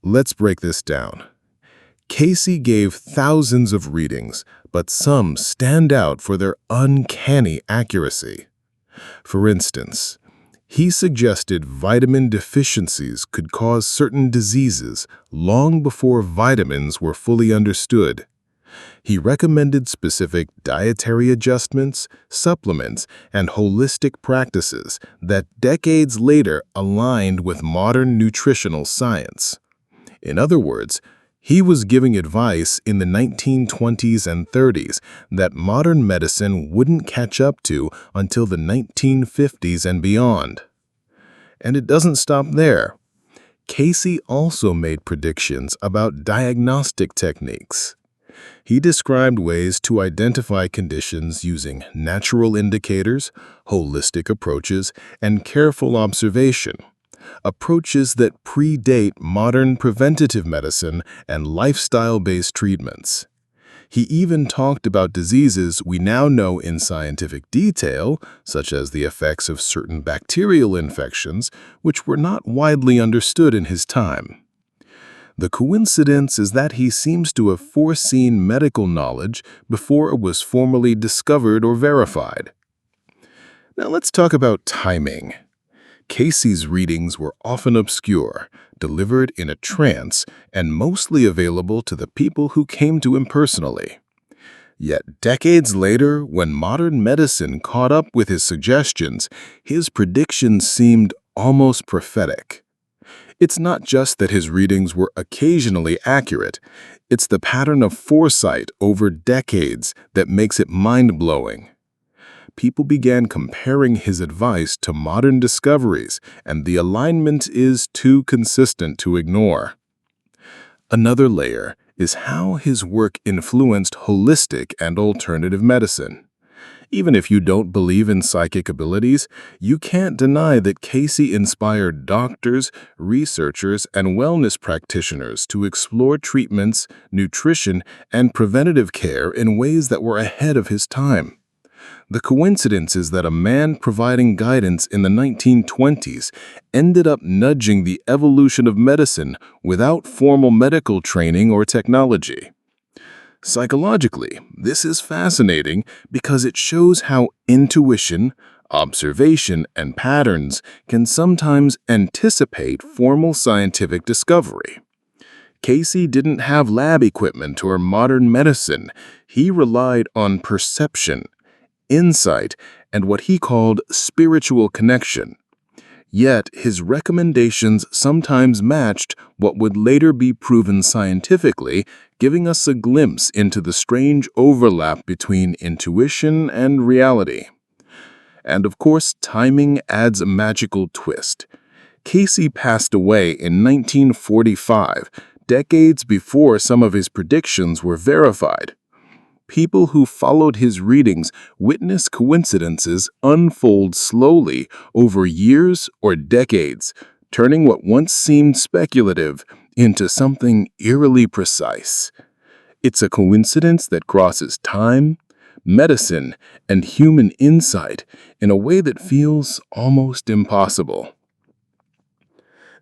Let's break this down. Cayce gave thousands of readings, but some stand out for their uncanny accuracy. For instance, he suggested vitamin deficiencies could cause certain diseases long before vitamins were fully understood. He recommended specific dietary adjustments, supplements, and holistic practices that decades later aligned with modern nutritional science. In other words, he was giving advice in the 1920s and 30s that modern medicine wouldn't catch up to until the 1950s and beyond. And it doesn't stop there. Cayce also made predictions about diagnostic techniques. He described ways to identify conditions using natural indicators, holistic approaches, and careful observation, approaches that predate modern preventative medicine and lifestyle-based treatments. He even talked about diseases we now know in scientific detail, such as the effects of certain bacterial infections, which were not widely understood in his time. The coincidence is that he seems to have foreseen medical knowledge before it was formally discovered or verified. Now let's talk about timing. Cayce's readings were often obscure, delivered in a trance, and mostly available to the people who came to him personally. Yet decades later, when modern medicine caught up with his suggestions, his predictions seemed almost prophetic. It's not just that his readings were occasionally accurate, it's the pattern of foresight over decades that makes it mind-blowing. People began comparing his advice to modern discoveries, and the alignment is too consistent to ignore. Another layer is how his work influenced holistic and alternative medicine. Even if you don't believe in psychic abilities, you can't deny that Cayce inspired doctors, researchers, and wellness practitioners to explore treatments, nutrition, and preventative care in ways that were ahead of his time. The coincidence is that a man providing guidance in the 1920s ended up nudging the evolution of medicine without formal medical training or technology. Psychologically, this is fascinating because it shows how intuition, observation, and patterns can sometimes anticipate formal scientific discovery. Cayce didn't have lab equipment or modern medicine. He relied on perception, insight, and what he called spiritual connection. Yet, his recommendations sometimes matched what would later be proven scientifically, giving us a glimpse into the strange overlap between intuition and reality. And of course, timing adds a magical twist. Casey passed away in 1945, decades before some of his predictions were verified. People who followed his readings witnessed coincidences unfold slowly over years or decades, turning what once seemed speculative into something eerily precise. It's a coincidence that crosses time, medicine, and human insight in a way that feels almost impossible.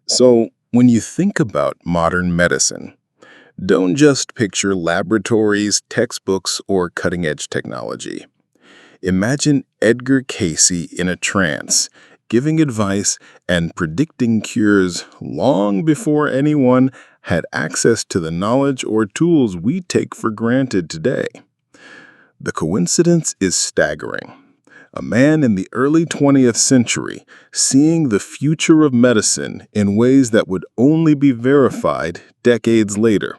So, when you think about modern medicine, don't just picture laboratories, textbooks, or cutting-edge technology. Imagine Edgar Casey in a trance, giving advice and predicting cures long before anyone had access to the knowledge or tools we take for granted today. The coincidence is staggering. A man in the early 20th century seeing the future of medicine in ways that would only be verified decades later.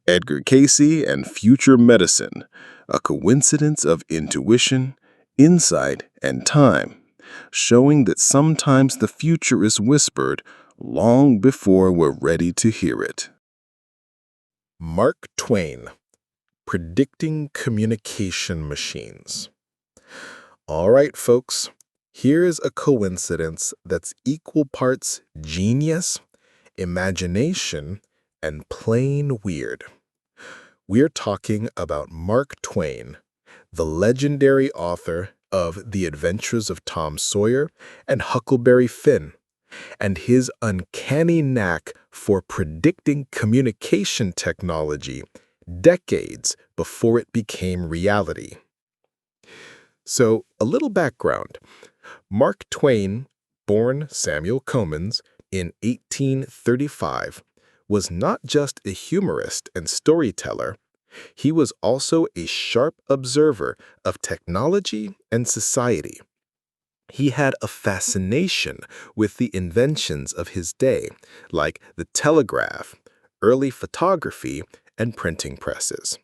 Edgar Casey and future medicine, a coincidence of intuition, insight, and time, showing that sometimes the future is whispered long before we're ready to hear it. Mark Twain, predicting communication machines. All right, folks, here's a coincidence that's equal parts genius, imagination, and plain weird. We're talking about Mark Twain, the legendary author of The Adventures of Tom Sawyer and Huckleberry Finn, and his uncanny knack for predicting communication technology decades before it became reality. So, a little background. Mark Twain, born Samuel Comins in 1835, was not just a humorist and storyteller, he was also a sharp observer of technology and society. He had a fascination with the inventions of his day, like the telegraph, early photography, and printing presses.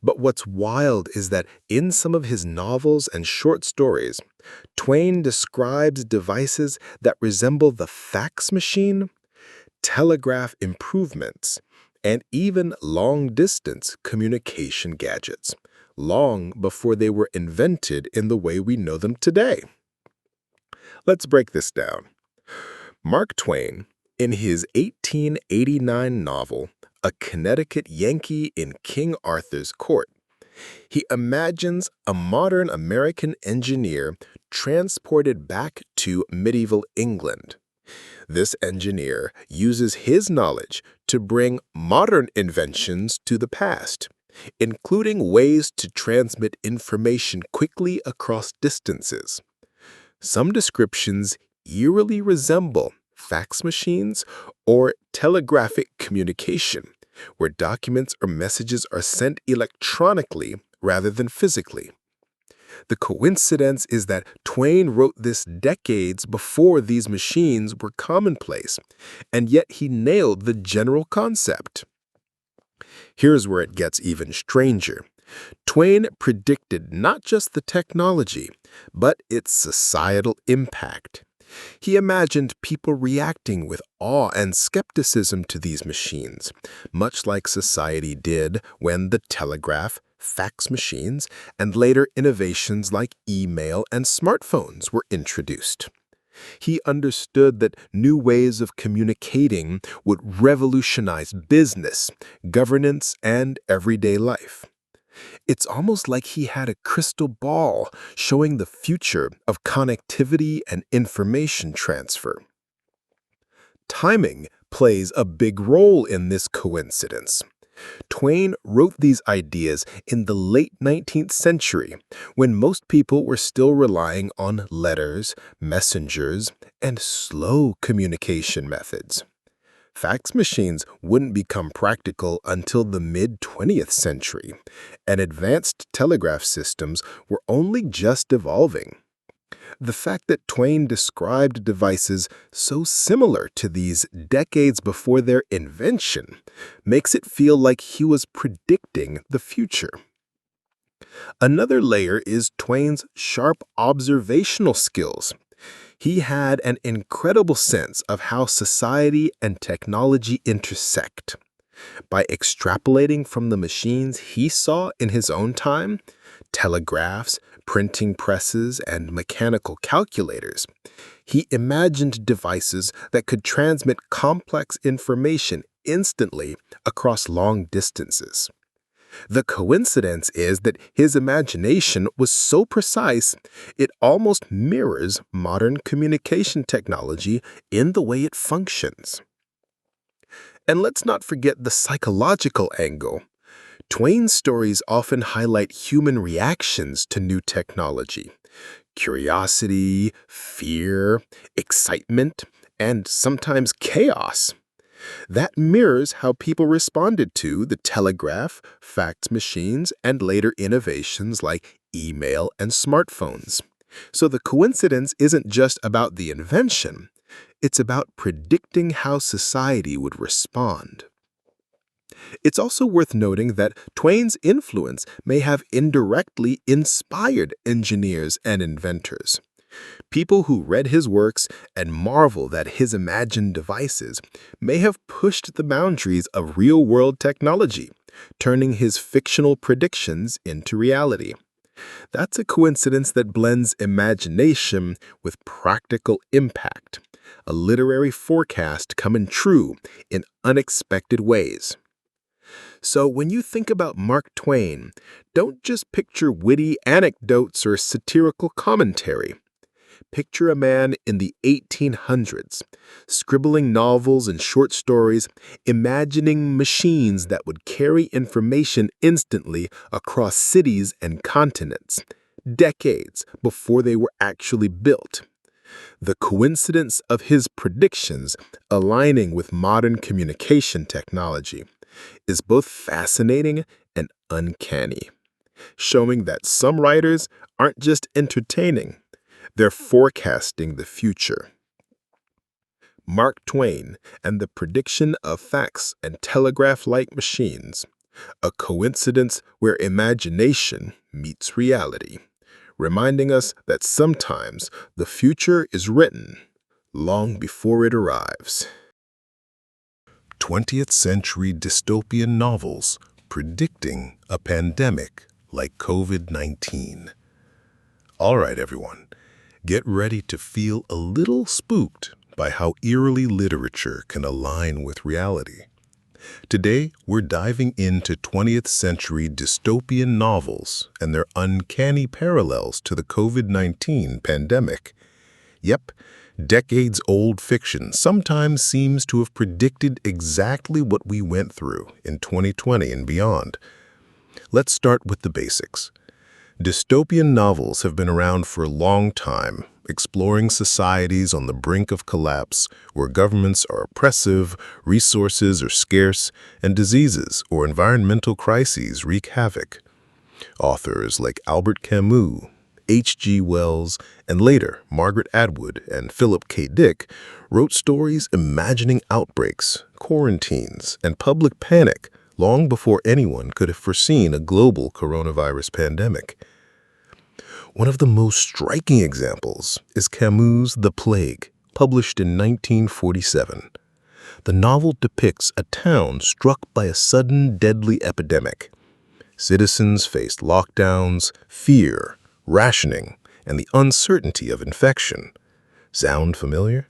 But what's wild is that in some of his novels and short stories, Twain describes devices that resemble the fax machine, telegraph improvements, and even long-distance communication gadgets, long before they were invented in the way we know them today. Let's break this down. Mark Twain, in his 1889 novel, A Connecticut Yankee in King Arthur's Court, he imagines a modern American engineer transported back to medieval England. This engineer uses his knowledge to bring modern inventions to the past, including ways to transmit information quickly across distances. Some descriptions eerily resemble fax machines or telegraphic communication, where documents or messages are sent electronically rather than physically. The coincidence is that Twain wrote this decades before these machines were commonplace, and yet he nailed the general concept. Here's where it gets even stranger. Twain predicted not just the technology, but its societal impact. He imagined people reacting with awe and skepticism to these machines, much like society did when the telegraph, fax machines, and later innovations like email and smartphones were introduced. He understood that new ways of communicating would revolutionize business, governance, and everyday life. It's almost like he had a crystal ball showing the future of connectivity and information transfer. Timing plays a big role in this coincidence. Twain wrote these ideas in the late 19th century, when most people were still relying on letters, messengers, and slow communication methods. Fax machines wouldn't become practical until the mid-20th century, and advanced telegraph systems were only just evolving. The fact that Twain described devices so similar to these decades before their invention makes it feel like he was predicting the future. Another layer is Twain's sharp observational skills. He had an incredible sense of how society and technology intersect. By extrapolating from the machines he saw in his own time, telegraphs, printing presses, and mechanical calculators, he imagined devices that could transmit complex information instantly across long distances. The coincidence is that his imagination was so precise, it almost mirrors modern communication technology in the way it functions. And let's not forget the psychological angle. Twain's stories often highlight human reactions to new technology: curiosity, fear, excitement, and sometimes chaos. That mirrors how people responded to the telegraph, fax machines, and later innovations like email and smartphones. So the coincidence isn't just about the invention, it's about predicting how society would respond. It's also worth noting that Twain's influence may have indirectly inspired engineers and inventors. People who read his works and marveled at his imagined devices may have pushed the boundaries of real-world technology, turning his fictional predictions into reality. That's a coincidence that blends imagination with practical impact, a literary forecast coming true in unexpected ways. So when you think about Mark Twain, don't just picture witty anecdotes or satirical commentary. Picture a man in the 1800s, scribbling novels and short stories, imagining machines that would carry information instantly across cities and continents, decades before they were actually built. The coincidence of his predictions aligning with modern communication technology is both fascinating and uncanny, showing that some writers aren't just entertaining, they're forecasting the future. Mark Twain and the prediction of fax and telegraph-like machines, a coincidence where imagination meets reality, reminding us that sometimes the future is written long before it arrives. 20th century dystopian novels predicting a pandemic like COVID-19. All right, everyone, get ready to feel a little spooked by how eerily literature can align with reality. Today, we're diving into 20th century dystopian novels and their uncanny parallels to the COVID-19 pandemic. Yep, decades-old fiction sometimes seems to have predicted exactly what we went through in 2020 and beyond. Let's start with the basics. Dystopian novels have been around for a long time, exploring societies on the brink of collapse where governments are oppressive, resources are scarce, and diseases or environmental crises wreak havoc. Authors like Albert Camus, H.G. Wells, and later Margaret Atwood and Philip K. Dick wrote stories imagining outbreaks, quarantines, and public panic long before anyone could have foreseen a global coronavirus pandemic. One of the most striking examples is Camus' The Plague, published in 1947. The novel depicts a town struck by a sudden deadly epidemic. Citizens faced lockdowns, fear, rationing, and the uncertainty of infection. Sound familiar?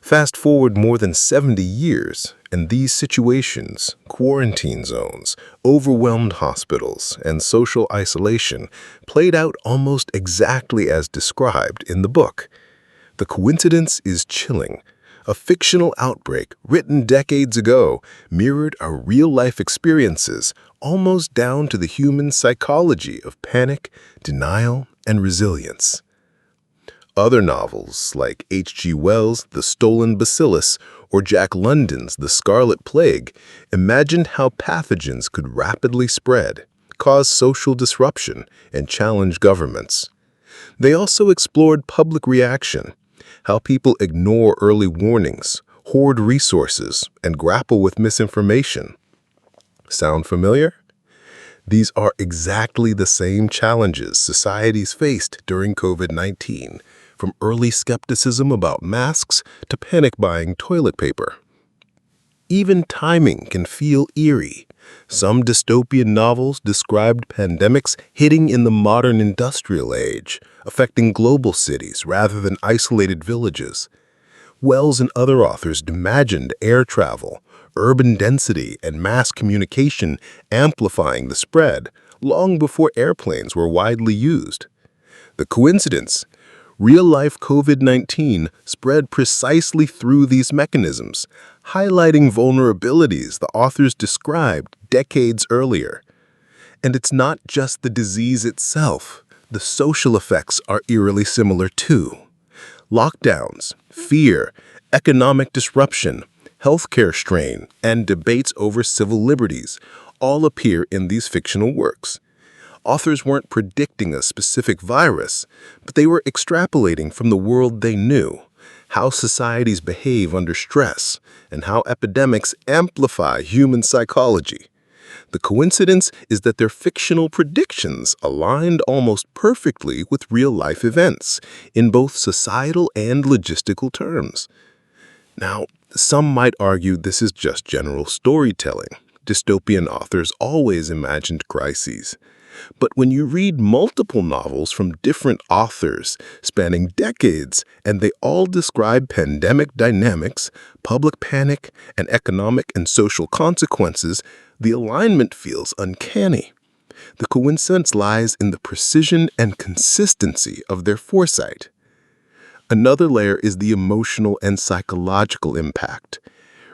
Fast forward more than 70 years, and these situations, quarantine zones, overwhelmed hospitals, and social isolation played out almost exactly as described in the book. The coincidence is chilling. A fictional outbreak written decades ago mirrored our real-life experiences, almost down to the human psychology of panic, denial, and resilience. Other novels, like H.G. Wells' The Stolen Bacillus or Jack London's The Scarlet Plague, imagined how pathogens could rapidly spread, cause social disruption, and challenge governments. They also explored public reaction, how people ignore early warnings, hoard resources, and grapple with misinformation. Sound familiar? These are exactly the same challenges societies faced during COVID-19, from early skepticism about masks to panic buying toilet paper. Even timing can feel eerie. Some dystopian novels described pandemics hitting in the modern industrial age, affecting global cities rather than isolated villages. Wells and other authors imagined air travel, urban density, and mass communication amplifying the spread long before airplanes were widely used. The coincidence? Real-life COVID-19 spread precisely through these mechanisms, highlighting vulnerabilities the authors described decades earlier. And it's not just the disease itself. The social effects are eerily similar too. Lockdowns, fear, economic disruption, healthcare strain, and debates over civil liberties all appear in these fictional works. Authors weren't predicting a specific virus, but they were extrapolating from the world they knew, how societies behave under stress, and how epidemics amplify human psychology. The coincidence is that their fictional predictions aligned almost perfectly with real-life events, in both societal and logistical terms. Now, some might argue this is just general storytelling. Dystopian authors always imagined crises. But when you read multiple novels from different authors spanning decades, and they all describe pandemic dynamics, public panic, and economic and social consequences, the alignment feels uncanny. The coincidence lies in the precision and consistency of their foresight. Another layer is the emotional and psychological impact.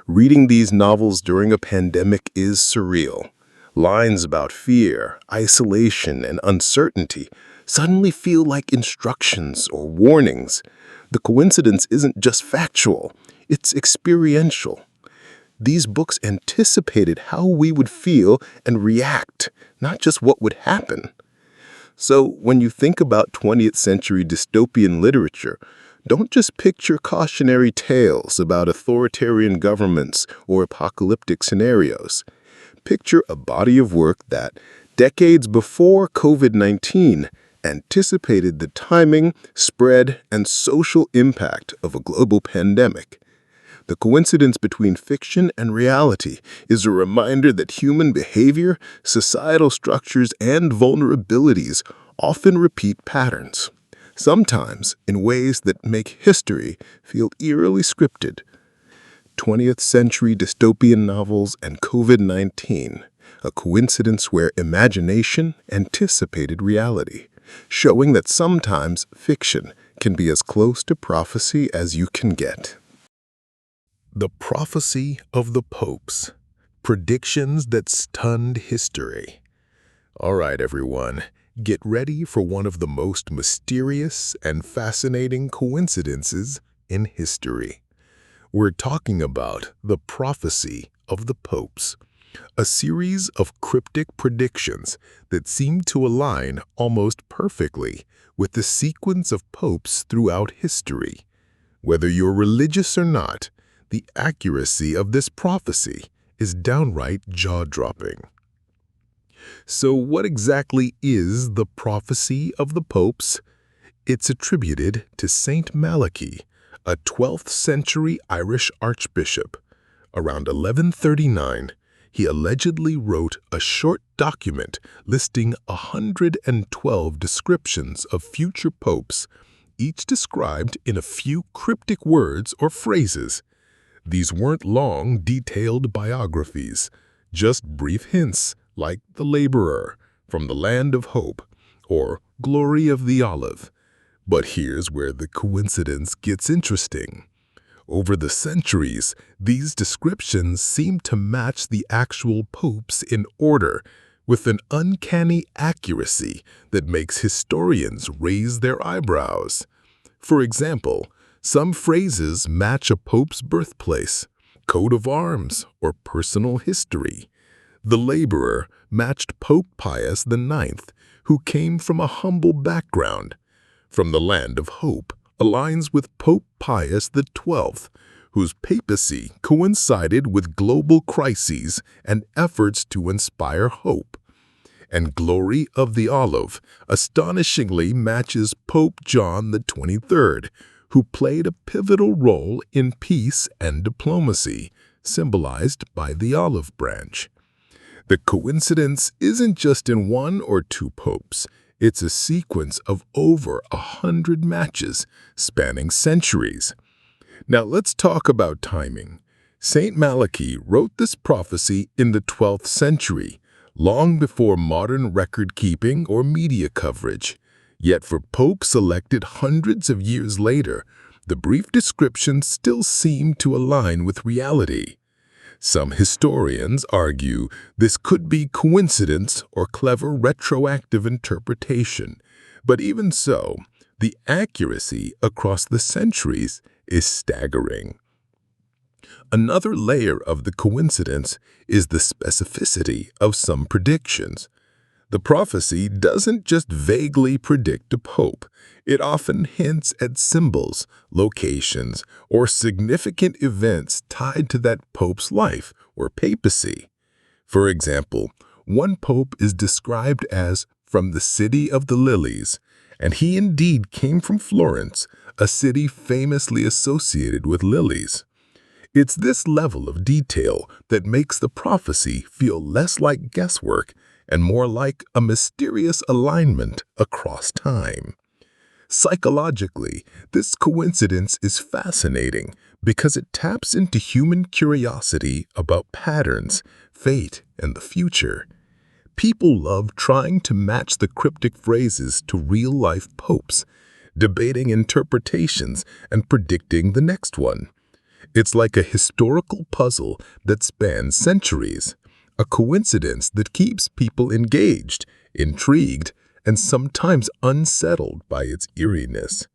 Reading these novels during a pandemic is surreal. Lines about fear, isolation, and uncertainty suddenly feel like instructions or warnings. The coincidence isn't just factual, it's experiential. These books anticipated how we would feel and react, not just what would happen. So when you think about 20th century dystopian literature, don't just picture cautionary tales about authoritarian governments or apocalyptic scenarios. Picture a body of work that, decades before COVID-19, anticipated the timing, spread, and social impact of a global pandemic. The coincidence between fiction and reality is a reminder that human behavior, societal structures, and vulnerabilities often repeat patterns, sometimes in ways that make history feel eerily scripted. 20th century dystopian novels and COVID-19, a coincidence where imagination anticipated reality, showing that sometimes fiction can be as close to prophecy as you can get. The Prophecy of the Popes. Predictions that stunned history. All right, everyone, get ready for one of the most mysterious and fascinating coincidences in history. We're talking about the Prophecy of the Popes, a series of cryptic predictions that seem to align almost perfectly with the sequence of popes throughout history. Whether you're religious or not, the accuracy of this prophecy is downright jaw-dropping. So what exactly is the Prophecy of the Popes? It's attributed to Saint Malachy, a 12th century Irish archbishop. Around 1139, he allegedly wrote a short document listing 112 descriptions of future popes, each described in a few cryptic words or phrases. These weren't long, detailed biographies, just brief hints like the laborer, from the land of hope, or glory of the olive. But here's where the coincidence gets interesting. Over the centuries, these descriptions seem to match the actual popes in order, with an uncanny accuracy that makes historians raise their eyebrows. For example, some phrases match a pope's birthplace, coat of arms, or personal history. The laborer matched Pope Pius IX, who came from a humble background. From the land of hope aligns with Pope Pius XII, whose papacy coincided with global crises and efforts to inspire hope. And Glory of the Olive astonishingly matches Pope John XXIII, who played a pivotal role in peace and diplomacy, symbolized by the olive branch. The coincidence isn't just in one or two popes. It's a sequence of over 100 matches spanning centuries. Now let's talk about timing. Saint Malachi wrote this prophecy in the 12th century, long before modern record-keeping or media coverage. Yet for popes elected hundreds of years later, the brief description still seemed to align with reality. Some historians argue this could be coincidence or clever retroactive interpretation, but even so, the accuracy across the centuries is staggering. Another layer of the coincidence is the specificity of some predictions. The prophecy doesn't just vaguely predict a pope. It often hints at symbols, locations, or significant events tied to that pope's life or papacy. For example, one pope is described as from the city of the lilies, and he indeed came from Florence, a city famously associated with lilies. It's this level of detail that makes the prophecy feel less like guesswork and more like a mysterious alignment across time. Psychologically, this coincidence is fascinating because it taps into human curiosity about patterns, fate, and the future. People love trying to match the cryptic phrases to real-life popes, debating interpretations and predicting the next one. It's like a historical puzzle that spans centuries, a coincidence that keeps people engaged, intrigued, and sometimes unsettled by its eeriness.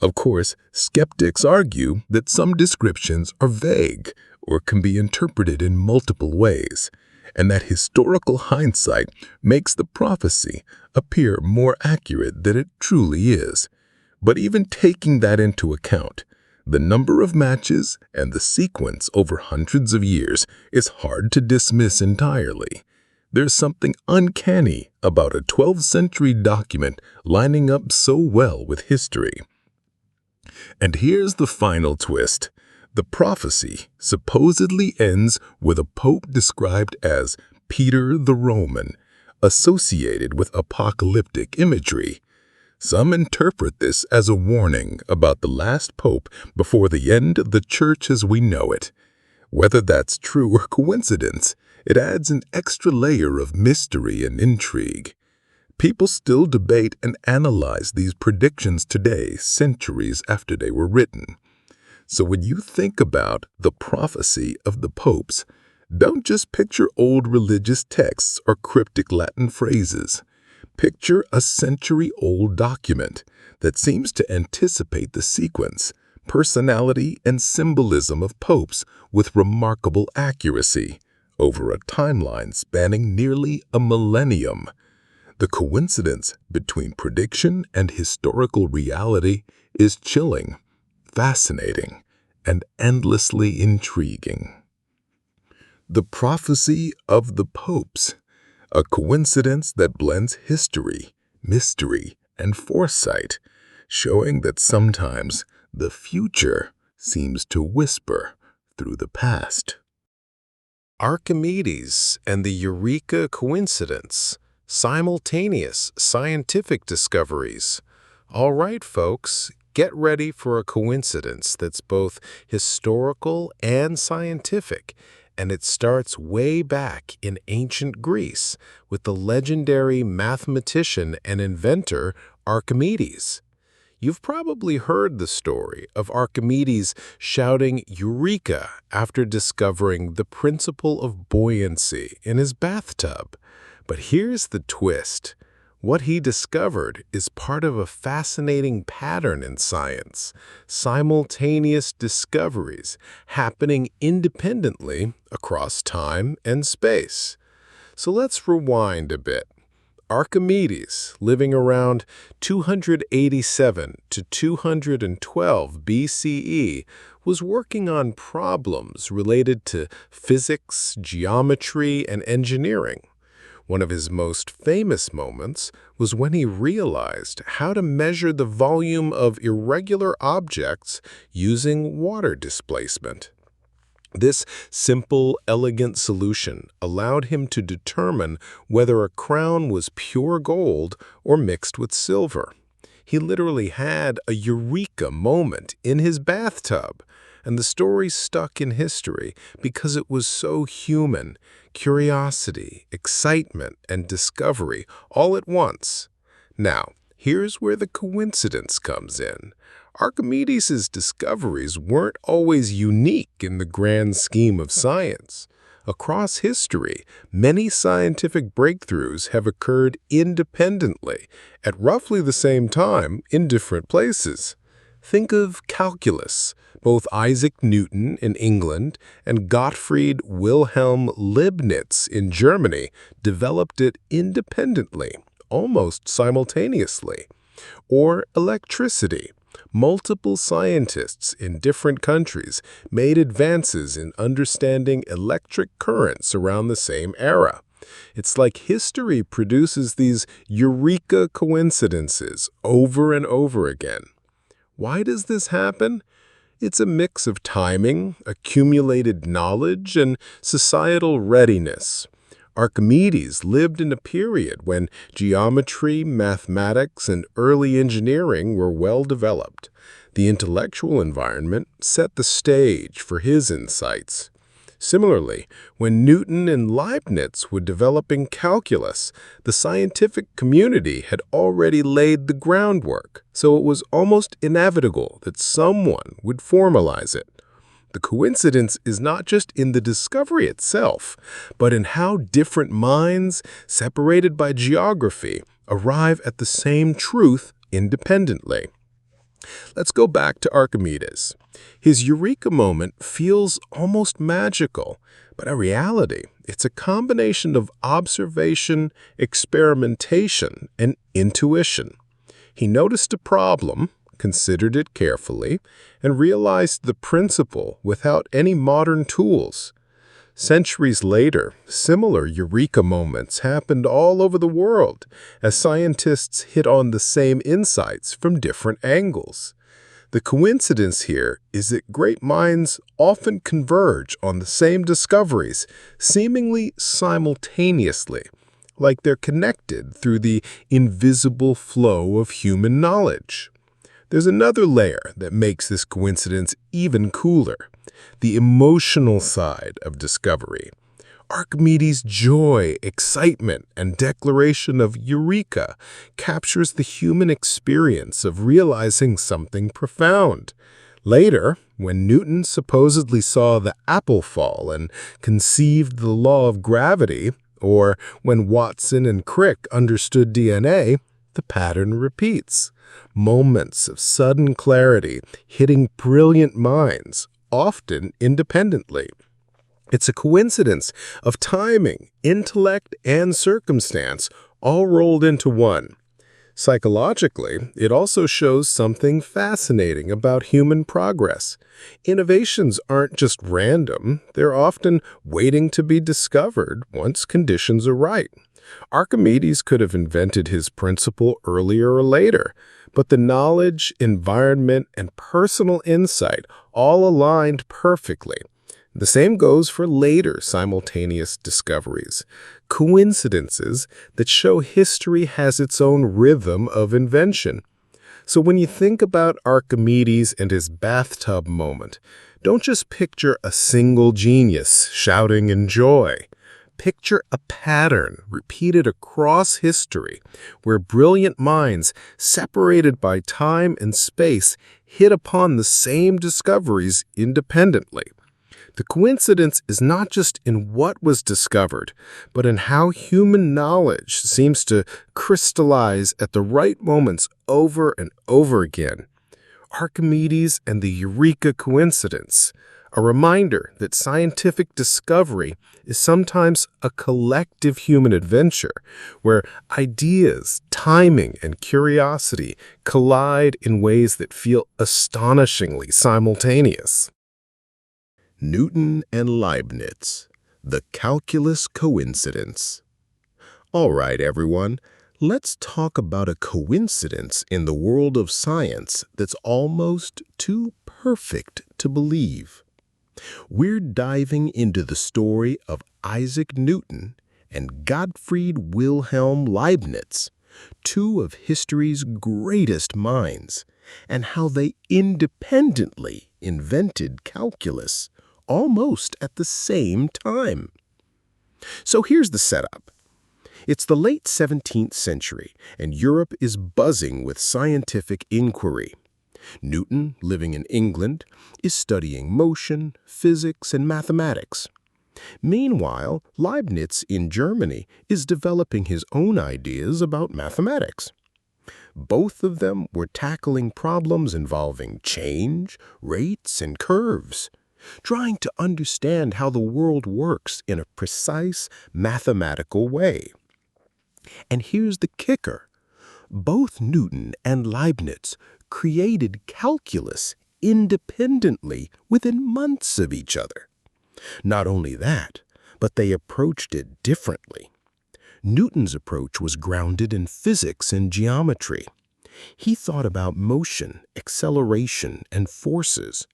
Of course, skeptics argue that some descriptions are vague or can be interpreted in multiple ways, and that historical hindsight makes the prophecy appear more accurate than it truly is. But even taking that into account, the number of matches and the sequence over hundreds of years is hard to dismiss entirely. There's something uncanny about a 12th century document lining up so well with history. And here's the final twist. The prophecy supposedly ends with a pope described as Peter the Roman, associated with apocalyptic imagery. Some interpret this as a warning about the last pope before the end of the church as we know it. Whether that's true or coincidence, it adds an extra layer of mystery and intrigue. People still debate and analyze these predictions today, centuries after they were written. So when you think about the prophecy of the popes, don't just picture old religious texts or cryptic Latin phrases. Picture a century-old document that seems to anticipate the sequence, personality, and symbolism of popes with remarkable accuracy over a timeline spanning nearly a millennium. The coincidence between prediction and historical reality is chilling, fascinating, and endlessly intriguing. The prophecy of the popes, a coincidence that blends history, mystery, and foresight, showing that sometimes the future seems to whisper through the past. Archimedes and the Eureka coincidence, simultaneous scientific discoveries. All right, folks, get ready for a coincidence that's both historical and scientific, and it starts way back in ancient Greece with the legendary mathematician and inventor Archimedes. You've probably heard the story of Archimedes shouting Eureka after discovering the principle of buoyancy in his bathtub. But here's the twist. What he discovered is part of a fascinating pattern in science: simultaneous discoveries happening independently across time and space. So let's rewind a bit. Archimedes, living around 287 to 212 BCE, was working on problems related to physics, geometry, and engineering. One of his most famous moments was when he realized how to measure the volume of irregular objects using water displacement. This simple, elegant solution allowed him to determine whether a crown was pure gold or mixed with silver. He literally had a eureka moment in his bathtub, and the story stuck in history because it was so human: curiosity, excitement, and discovery all at once. Now, here's where the coincidence comes in. Archimedes' discoveries weren't always unique in the grand scheme of science. Across history, many scientific breakthroughs have occurred independently, at roughly the same time in different places. Think of calculus. Both Isaac Newton in England and Gottfried Wilhelm Leibniz in Germany developed it independently, almost simultaneously. Or electricity. Multiple scientists in different countries made advances in understanding electric currents around the same era. It's like history produces these eureka coincidences over and over again. Why does this happen? It's a mix of timing, accumulated knowledge, and societal readiness. Archimedes lived in a period when geometry, mathematics, and early engineering were well developed. The intellectual environment set the stage for his insights. Similarly, when Newton and Leibniz were developing calculus, the scientific community had already laid the groundwork, so it was almost inevitable that someone would formalize it. The coincidence is not just in the discovery itself, but in how different minds, separated by geography, arrive at the same truth independently. Let's go back to Archimedes. His eureka moment feels almost magical, but in reality, it's a combination of observation, experimentation, and intuition. He noticed a problem, considered it carefully, and realized the principle without any modern tools. Centuries later, similar eureka moments happened all over the world as scientists hit on the same insights from different angles. The coincidence here is that great minds often converge on the same discoveries, seemingly simultaneously, like they're connected through the invisible flow of human knowledge. There's another layer that makes this coincidence even cooler: the emotional side of discovery. Archimedes' joy, excitement, and declaration of eureka captures the human experience of realizing something profound. Later, when Newton supposedly saw the apple fall and conceived the law of gravity, or when Watson and Crick understood DNA, the pattern repeats. Moments of sudden clarity hitting brilliant minds, often independently. It's a coincidence of timing, intellect, and circumstance all rolled into one. Psychologically, it also shows something fascinating about human progress. Innovations aren't just random, they're often waiting to be discovered once conditions are right. Archimedes could have invented his principle earlier or later, but the knowledge, environment, and personal insight all aligned perfectly. The same goes for later simultaneous discoveries, coincidences that show history has its own rhythm of invention. So when you think about Archimedes and his bathtub moment, don't just picture a single genius shouting in joy. Picture a pattern repeated across history where brilliant minds, separated by time and space, hit upon the same discoveries independently. The coincidence is not just in what was discovered, but in how human knowledge seems to crystallize at the right moments over and over again. Archimedes and the Eureka coincidence, a reminder that scientific discovery is sometimes a collective human adventure where ideas, timing, and curiosity collide in ways that feel astonishingly simultaneous. Newton and Leibniz, the calculus coincidence. All right, everyone, let's talk about a coincidence in the world of science that's almost too perfect to believe. We're diving into the story of Isaac Newton and Gottfried Wilhelm Leibniz, two of history's greatest minds, and how they independently invented calculus almost at the same time. So here's the setup. It's the late 17th century, and Europe is buzzing with scientific inquiry. Newton, living in England, is studying motion, physics, and mathematics. Meanwhile, Leibniz in Germany is developing his own ideas about mathematics. Both of them were tackling problems involving change, rates, and curves, trying to understand how the world works in a precise mathematical way. And here's the kicker. Both Newton and Leibniz created calculus independently within months of each other. Not only that, but they approached it differently. Newton's approach was grounded in physics and geometry. He thought about motion, acceleration, and forces.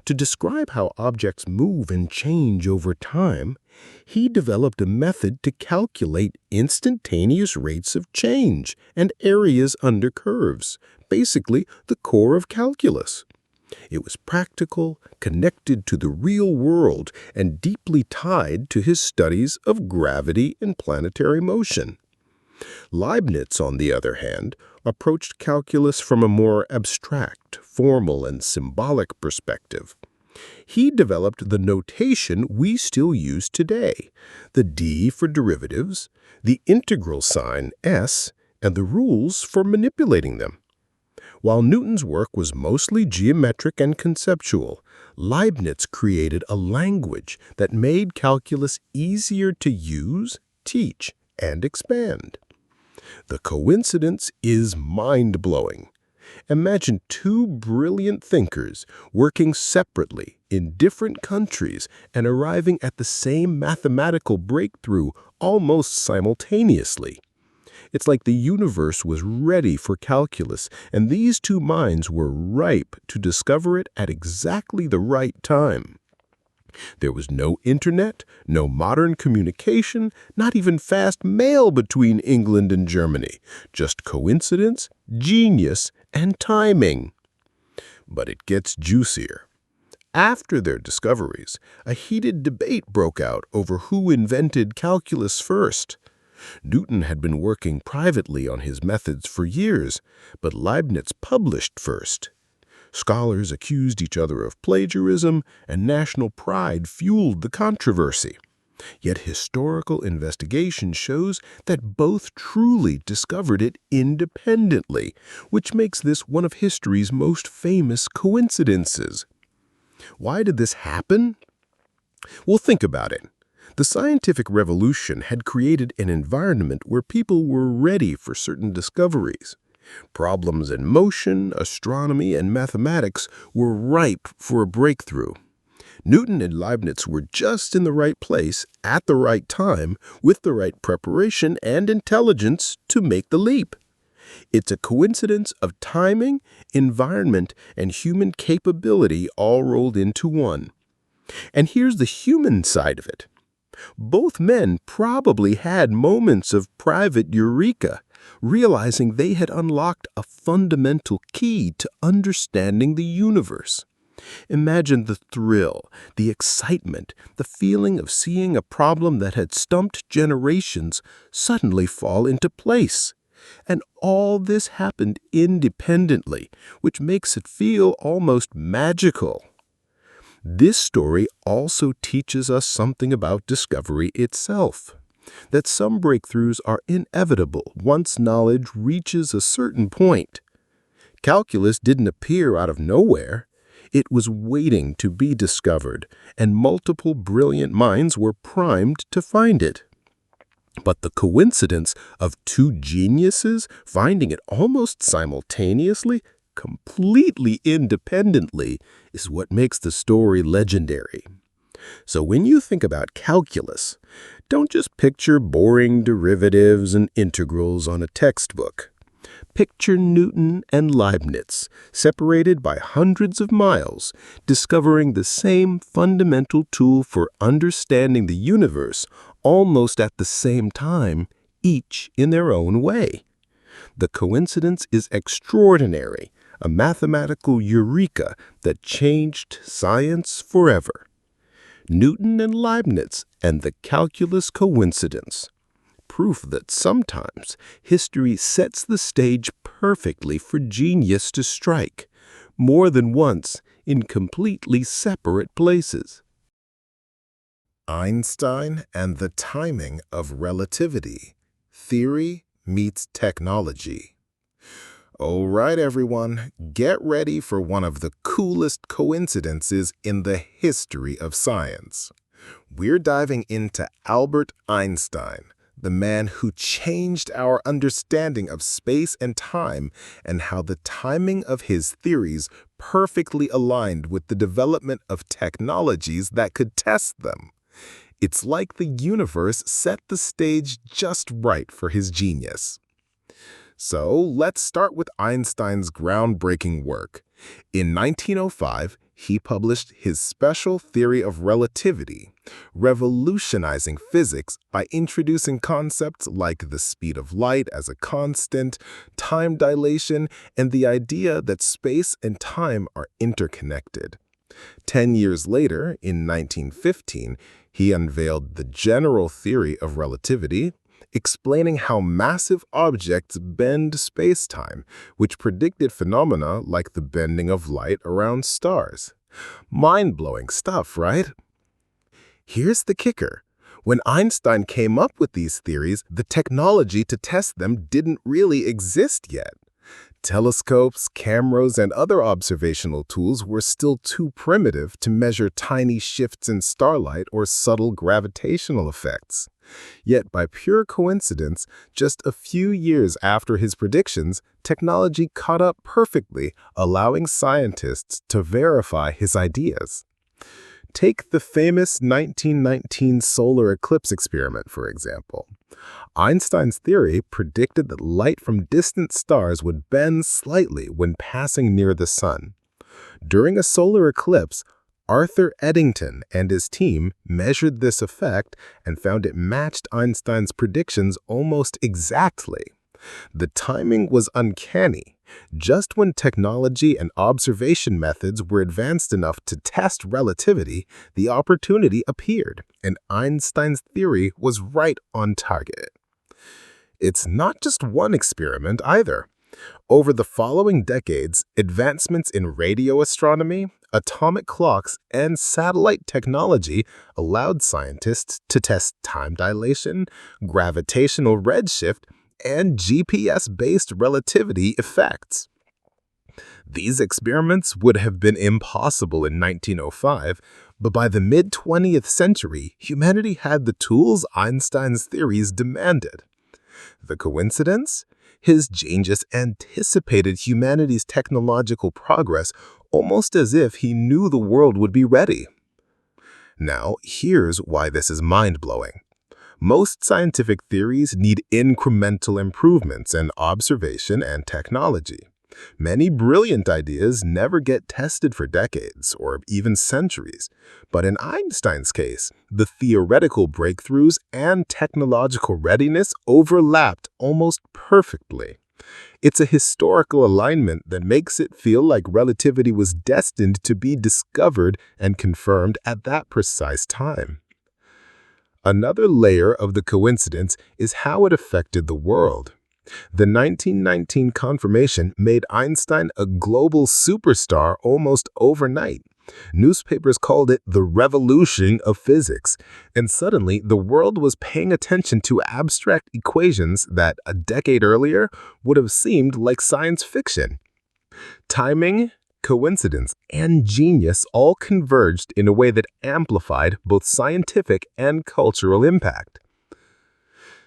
To describe how objects move and change over time, he developed a method to calculate instantaneous rates of change and areas under curves, basically the core of calculus. It was practical, connected to the real world, and deeply tied to his studies of gravity and planetary motion. Leibniz, on the other hand, approached calculus from a more abstract, formal, and symbolic perspective. He developed the notation we still use today, the d for derivatives, the integral sign s, and the rules for manipulating them. While Newton's work was mostly geometric and conceptual, Leibniz created a language that made calculus easier to use, teach, and expand. The coincidence is mind-blowing. Imagine two brilliant thinkers working separately in different countries and arriving at the same mathematical breakthrough almost simultaneously. It's like the universe was ready for calculus, and these two minds were ripe to discover it at exactly the right time. There was no internet, no modern communication, not even fast mail between England and Germany. Just coincidence, genius, and timing. But it gets juicier. After their discoveries, a heated debate broke out over who invented calculus first. Newton had been working privately on his methods for years, but Leibniz published first. Scholars accused each other of plagiarism, and national pride fueled the controversy. Yet historical investigation shows that both truly discovered it independently, which makes this one of history's most famous coincidences. Why did this happen? Well, think about it. The scientific revolution had created an environment where people were ready for certain discoveries. Problems in motion, astronomy, and mathematics were ripe for a breakthrough. Newton and Leibniz were just in the right place at the right time with the right preparation and intelligence to make the leap. It's a coincidence of timing, environment, and human capability all rolled into one. And here's the human side of it. Both men probably had moments of private eureka, realizing they had unlocked a fundamental key to understanding the universe. Imagine the thrill, the excitement, the feeling of seeing a problem that had stumped generations suddenly fall into place. And all this happened independently, which makes it feel almost magical. This story also teaches us something about discovery itself, that some breakthroughs are inevitable once knowledge reaches a certain point. Calculus didn't appear out of nowhere. It was waiting to be discovered, and multiple brilliant minds were primed to find it. But the coincidence of two geniuses finding it almost simultaneously, completely independently, is what makes the story legendary. So when you think about calculus, don't just picture boring derivatives and integrals on a textbook. Picture Newton and Leibniz, separated by hundreds of miles, discovering the same fundamental tool for understanding the universe almost at the same time, each in their own way. The coincidence is extraordinary, a mathematical eureka that changed science forever. Newton and Leibniz and the calculus coincidence. Proof that sometimes history sets the stage perfectly for genius to strike, more than once in completely separate places. Einstein and the timing of relativity. Theory meets technology. All right, everyone, get ready for one of the coolest coincidences in the history of science. We're diving into Albert Einstein, the man who changed our understanding of space and time, and how the timing of his theories perfectly aligned with the development of technologies that could test them. It's like the universe set the stage just right for his genius. So let's start with Einstein's groundbreaking work. In 1905, he published his special theory of relativity, revolutionizing physics by introducing concepts like the speed of light as a constant, time dilation, and the idea that space and time are interconnected. 10 years later, in 1915, he unveiled the general theory of relativity, explaining how massive objects bend space-time, which predicted phenomena like the bending of light around stars. Mind-blowing stuff, right? Here's the kicker. When Einstein came up with these theories, the technology to test them didn't really exist yet. Telescopes, cameras, and other observational tools were still too primitive to measure tiny shifts in starlight or subtle gravitational effects. Yet, by pure coincidence, just a few years after his predictions, technology caught up perfectly, allowing scientists to verify his ideas. Take the famous 1919 solar eclipse experiment, for example. Einstein's theory predicted that light from distant stars would bend slightly when passing near the sun. During a solar eclipse, Arthur Eddington and his team measured this effect and found it matched Einstein's predictions almost exactly. The timing was uncanny. Just when technology and observation methods were advanced enough to test relativity, the opportunity appeared, and Einstein's theory was right on target. It's not just one experiment either. Over the following decades, advancements in radio astronomy, atomic clocks, and satellite technology allowed scientists to test time dilation, gravitational redshift, and GPS-based relativity effects. These experiments would have been impossible in 1905, but by the mid-20th century, humanity had the tools Einstein's theories demanded. The coincidence? His genius anticipated humanity's technological progress almost as if he knew the world would be ready. Now, here's why this is mind-blowing. Most scientific theories need incremental improvements in observation and technology. Many brilliant ideas never get tested for decades or even centuries. But in Einstein's case, the theoretical breakthroughs and technological readiness overlapped almost perfectly. It's a historical alignment that makes it feel like relativity was destined to be discovered and confirmed at that precise time. Another layer of the coincidence is how it affected the world. The 1919 confirmation made Einstein a global superstar almost overnight. Newspapers called it the revolution of physics, and suddenly the world was paying attention to abstract equations that a decade earlier would have seemed like science fiction. Timing, coincidence, and genius all converged in a way that amplified both scientific and cultural impact.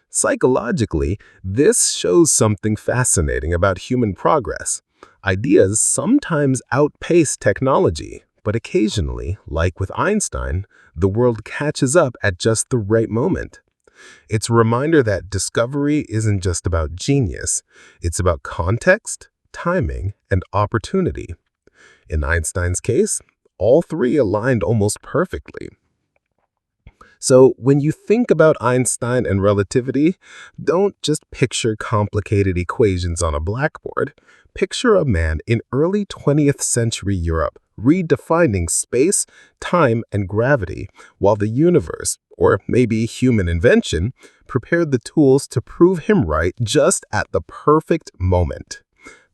Psychologically, this shows something fascinating about human progress. Ideas sometimes outpace technology, but occasionally, like with Einstein, the world catches up at just the right moment. It's a reminder that discovery isn't just about genius, it's about context, timing, and opportunity. In Einstein's case, all three aligned almost perfectly. So when you think about Einstein and relativity, don't just picture complicated equations on a blackboard. Picture a man in early 20th century Europe redefining space, time, and gravity, while the universe, or maybe human invention, prepared the tools to prove him right just at the perfect moment.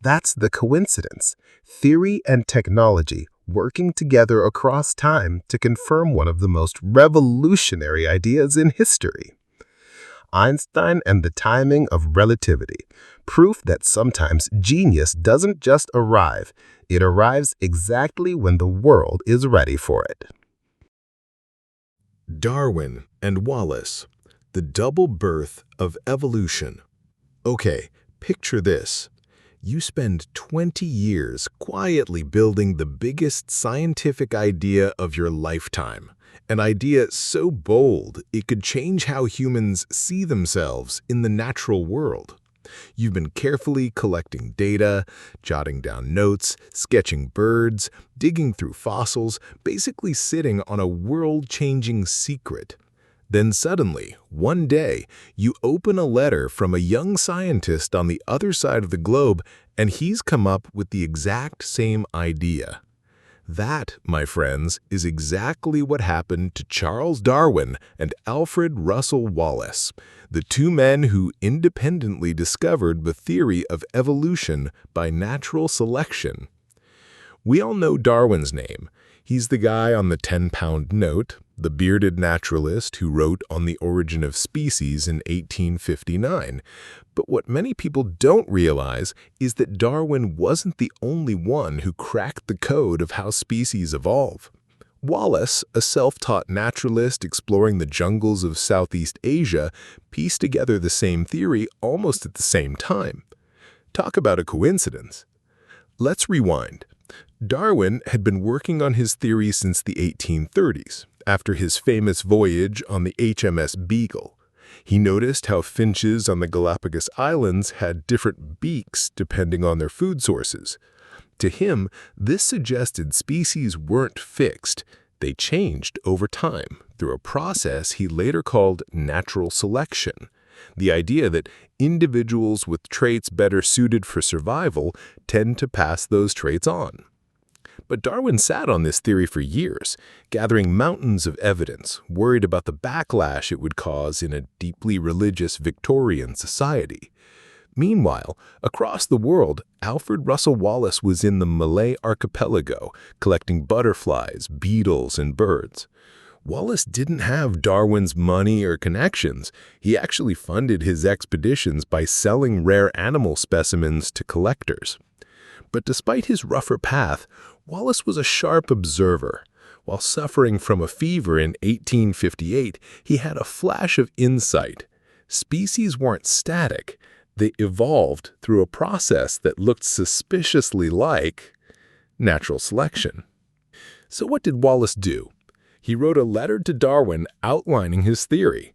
That's the coincidence. Theory and technology working together across time to confirm one of the most revolutionary ideas in history. Einstein and the timing of relativity, proof that sometimes genius doesn't just arrive, it arrives exactly when the world is ready for it. Darwin and Wallace, the double birth of evolution. Okay, picture this. You spend 20 years quietly building the biggest scientific idea of your lifetime. An idea so bold it could change how humans see themselves in the natural world. You've been carefully collecting data, jotting down notes, sketching birds, digging through fossils, basically sitting on a world-changing secret. Then suddenly, one day, you open a letter from a young scientist on the other side of the globe, and he's come up with the exact same idea. That, my friends, is exactly what happened to Charles Darwin and Alfred Russel Wallace, the two men who independently discovered the theory of evolution by natural selection. We all know Darwin's name. He's the guy on the 10-pound note, the bearded naturalist who wrote On the Origin of Species in 1859. But what many people don't realize is that Darwin wasn't the only one who cracked the code of how species evolve. Wallace, a self-taught naturalist exploring the jungles of Southeast Asia, pieced together the same theory almost at the same time. Talk about a coincidence. Let's rewind. Darwin had been working on his theory since the 1830s, after his famous voyage on the HMS Beagle. He noticed how finches on the Galapagos Islands had different beaks depending on their food sources. To him, this suggested species weren't fixed. They changed over time through a process he later called natural selection. The idea that individuals with traits better suited for survival tend to pass those traits on. But Darwin sat on this theory for years, gathering mountains of evidence, worried about the backlash it would cause in a deeply religious Victorian society. Meanwhile, across the world, Alfred Russel Wallace was in the Malay archipelago, collecting butterflies, beetles, and birds. Wallace didn't have Darwin's money or connections. He actually funded his expeditions by selling rare animal specimens to collectors. But despite his rougher path, Wallace was a sharp observer. While suffering from a fever in 1858, he had a flash of insight. Species weren't static. They evolved through a process that looked suspiciously like natural selection. So what did Wallace do? He wrote a letter to Darwin outlining his theory.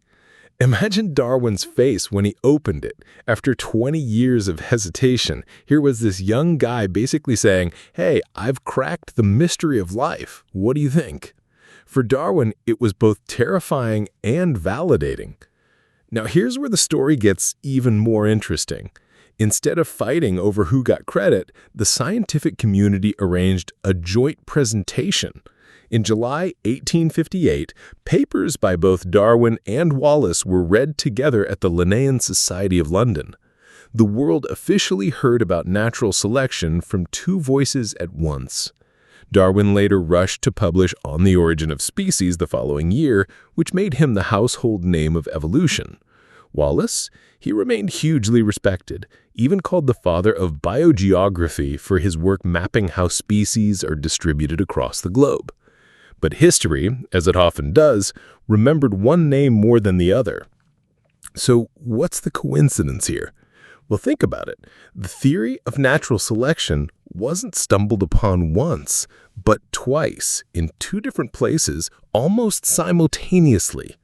Imagine Darwin's face when he opened it. After 20 years of hesitation, here was this young guy basically saying, "Hey, I've cracked the mystery of life. What do you think?" For Darwin, it was both terrifying and validating. Now here's where the story gets even more interesting. Instead of fighting over who got credit, the scientific community arranged a joint presentation. In July 1858, papers by both Darwin and Wallace were read together at the Linnean Society of London. The world officially heard about natural selection from two voices at once. Darwin later rushed to publish On the Origin of Species the following year, which made him the household name of evolution. Wallace, he remained hugely respected, even called the father of biogeography for his work mapping how species are distributed across the globe. But history, as it often does, remembered one name more than the other. So what's the coincidence here? Well, think about it. The theory of natural selection wasn't stumbled upon once, but twice, in two different places, almost simultaneously.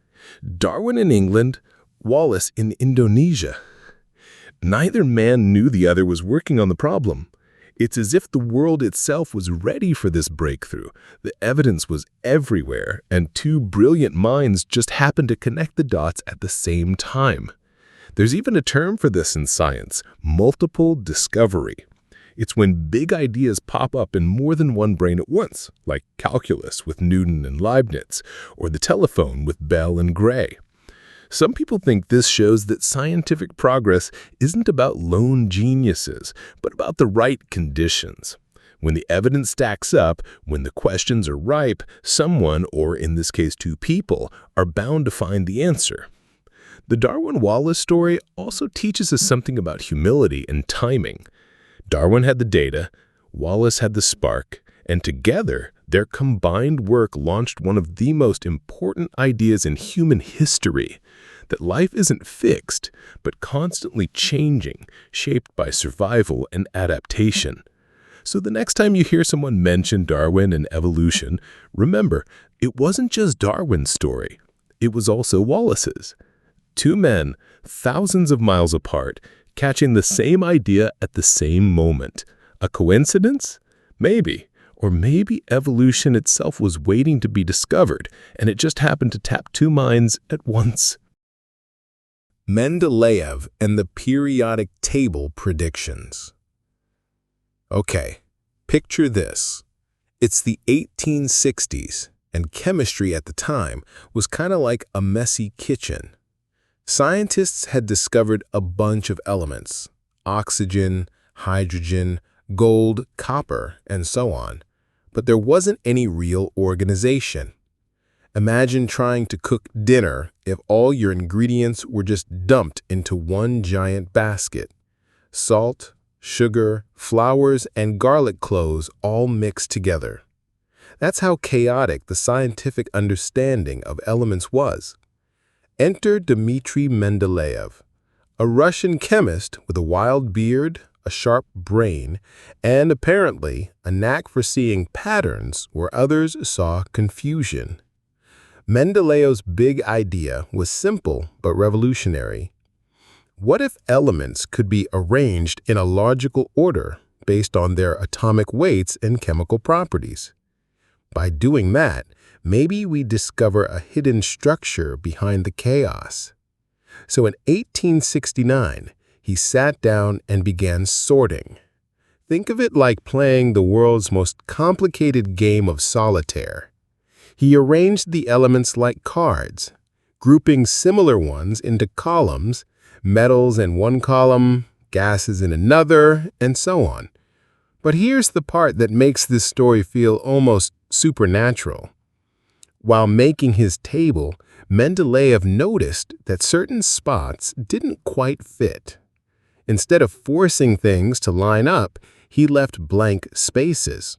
Darwin in England, Wallace in Indonesia. Neither man knew the other was working on the problem. It's as if the world itself was ready for this breakthrough. The evidence was everywhere, and two brilliant minds just happened to connect the dots at the same time. There's even a term for this in science, multiple discovery. It's when big ideas pop up in more than one brain at once, like calculus with Newton and Leibniz, or the telephone with Bell and Gray. Some people think this shows that scientific progress isn't about lone geniuses, but about the right conditions. When the evidence stacks up, when the questions are ripe, someone, or in this case two people, are bound to find the answer. The Darwin-Wallace story also teaches us something about humility and timing. Darwin had the data, Wallace had the spark, and together, their combined work launched one of the most important ideas in human history, that life isn't fixed, but constantly changing, shaped by survival and adaptation. So the next time you hear someone mention Darwin and evolution, remember, it wasn't just Darwin's story. It was also Wallace's. Two men, thousands of miles apart, catching the same idea at the same moment. A coincidence? Maybe. Or maybe evolution itself was waiting to be discovered, and it just happened to tap two minds at once. Mendeleev and the periodic table predictions. Okay, picture this. It's the 1860s, and chemistry at the time was kind of like a messy kitchen. Scientists had discovered a bunch of elements: oxygen, hydrogen, gold, copper, and so on. But there wasn't any real organization. Imagine trying to cook dinner if all your ingredients were just dumped into one giant basket. Salt, sugar, flours, and garlic cloves all mixed together. That's how chaotic the scientific understanding of elements was. Enter Dmitri Mendeleev, a Russian chemist with a wild beard, a sharp brain, and apparently a knack for seeing patterns where others saw confusion. Mendeleev's big idea was simple but revolutionary. What if elements could be arranged in a logical order based on their atomic weights and chemical properties? By doing that, maybe we discover a hidden structure behind the chaos. So in 1869, he sat down and began sorting. Think of it like playing the world's most complicated game of solitaire. He arranged the elements like cards, grouping similar ones into columns, metals in one column, gases in another, and so on. But here's the part that makes this story feel almost supernatural. While making his table, Mendeleev noticed that certain spots didn't quite fit. Instead of forcing things to line up, he left blank spaces.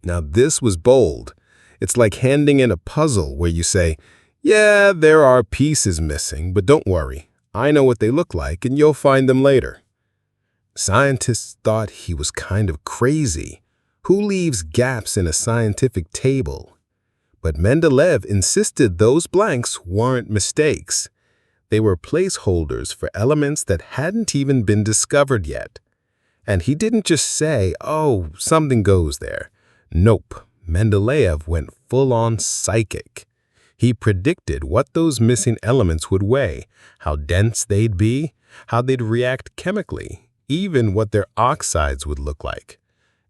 Now this was bold. It's like handing in a puzzle where you say, "Yeah, there are pieces missing, but don't worry. I know what they look like and you'll find them later." Scientists thought he was kind of crazy. Who leaves gaps in a scientific table? But Mendeleev insisted those blanks weren't mistakes. They were placeholders for elements that hadn't even been discovered yet. And he didn't just say, "Oh, something goes there." Nope, Mendeleev went full-on psychic. He predicted what those missing elements would weigh, how dense they'd be, how they'd react chemically, even what their oxides would look like.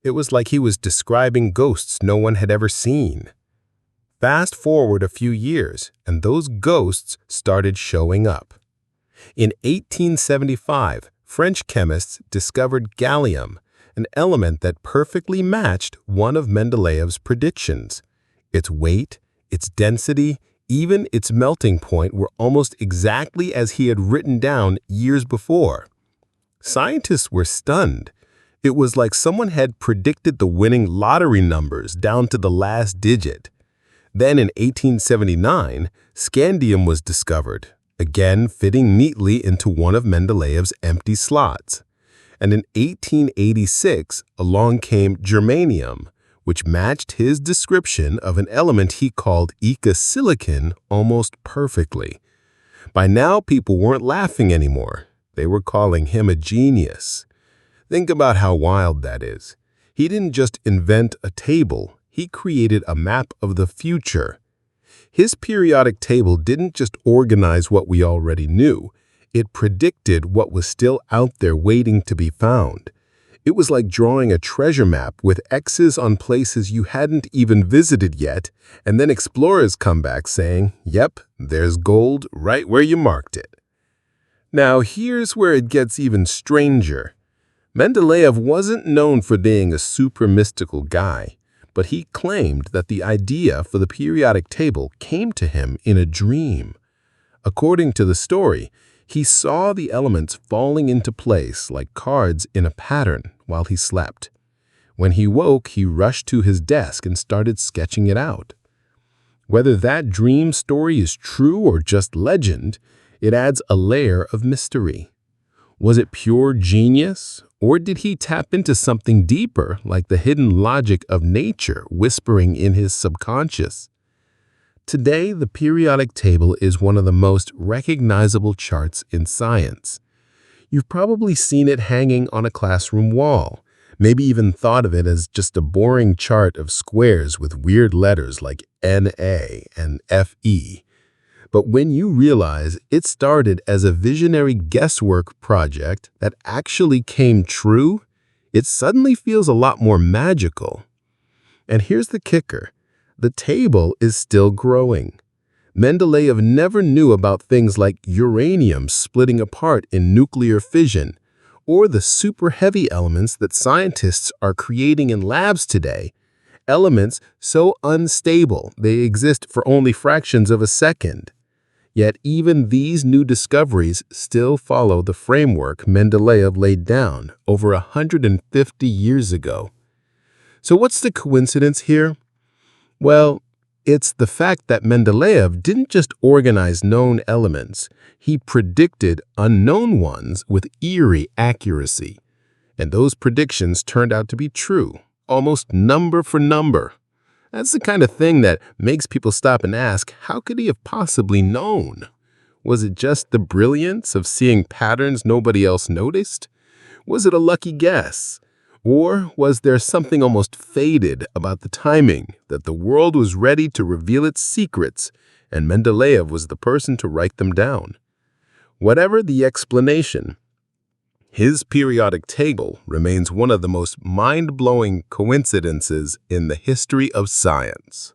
It was like he was describing ghosts no one had ever seen. Fast forward a few years, and those ghosts started showing up. In 1875, French chemists discovered gallium, an element that perfectly matched one of Mendeleev's predictions. Its weight, its density, even its melting point were almost exactly as he had written down years before. Scientists were stunned. It was like someone had predicted the winning lottery numbers down to the last digit. Then in 1879, scandium was discovered, again fitting neatly into one of Mendeleev's empty slots. And in 1886, along came germanium, which matched his description of an element he called ecosilicon almost perfectly. By now, people weren't laughing anymore. They were calling him a genius. Think about how wild that is. He didn't just invent a table, he created a map of the future. His periodic table didn't just organize what we already knew, it predicted what was still out there waiting to be found. It was like drawing a treasure map with X's on places you hadn't even visited yet, and then explorers come back saying, "Yep, there's gold right where you marked it." Now here's where it gets even stranger. Mendeleev wasn't known for being a super mystical guy, but he claimed that the idea for the periodic table came to him in a dream. According to the story, he saw the elements falling into place like cards in a pattern while he slept. When he woke, he rushed to his desk and started sketching it out. Whether that dream story is true or just legend, it adds a layer of mystery. Was it pure genius, or did he tap into something deeper, like the hidden logic of nature whispering in his subconscious? Today, the periodic table is one of the most recognizable charts in science. You've probably seen it hanging on a classroom wall, maybe even thought of it as just a boring chart of squares with weird letters like NA and FE. But when you realize it started as a visionary guesswork project that actually came true, it suddenly feels a lot more magical. And here's the kicker. The table is still growing. Mendeleev never knew about things like uranium splitting apart in nuclear fission, or the super heavy elements that scientists are creating in labs today, elements so unstable they exist for only fractions of a second. Yet even these new discoveries still follow the framework Mendeleev laid down over 150 years ago. So what's the coincidence here? Well, it's the fact that Mendeleev didn't just organize known elements, he predicted unknown ones with eerie accuracy. And those predictions turned out to be true, almost number for number. That's the kind of thing that makes people stop and ask, how could he have possibly known? Was it just the brilliance of seeing patterns nobody else noticed? Was it a lucky guess? Or was there something almost fated about the timing, that the world was ready to reveal its secrets, and Mendeleev was the person to write them down? Whatever the explanation, his periodic table remains one of the most mind-blowing coincidences in the history of science.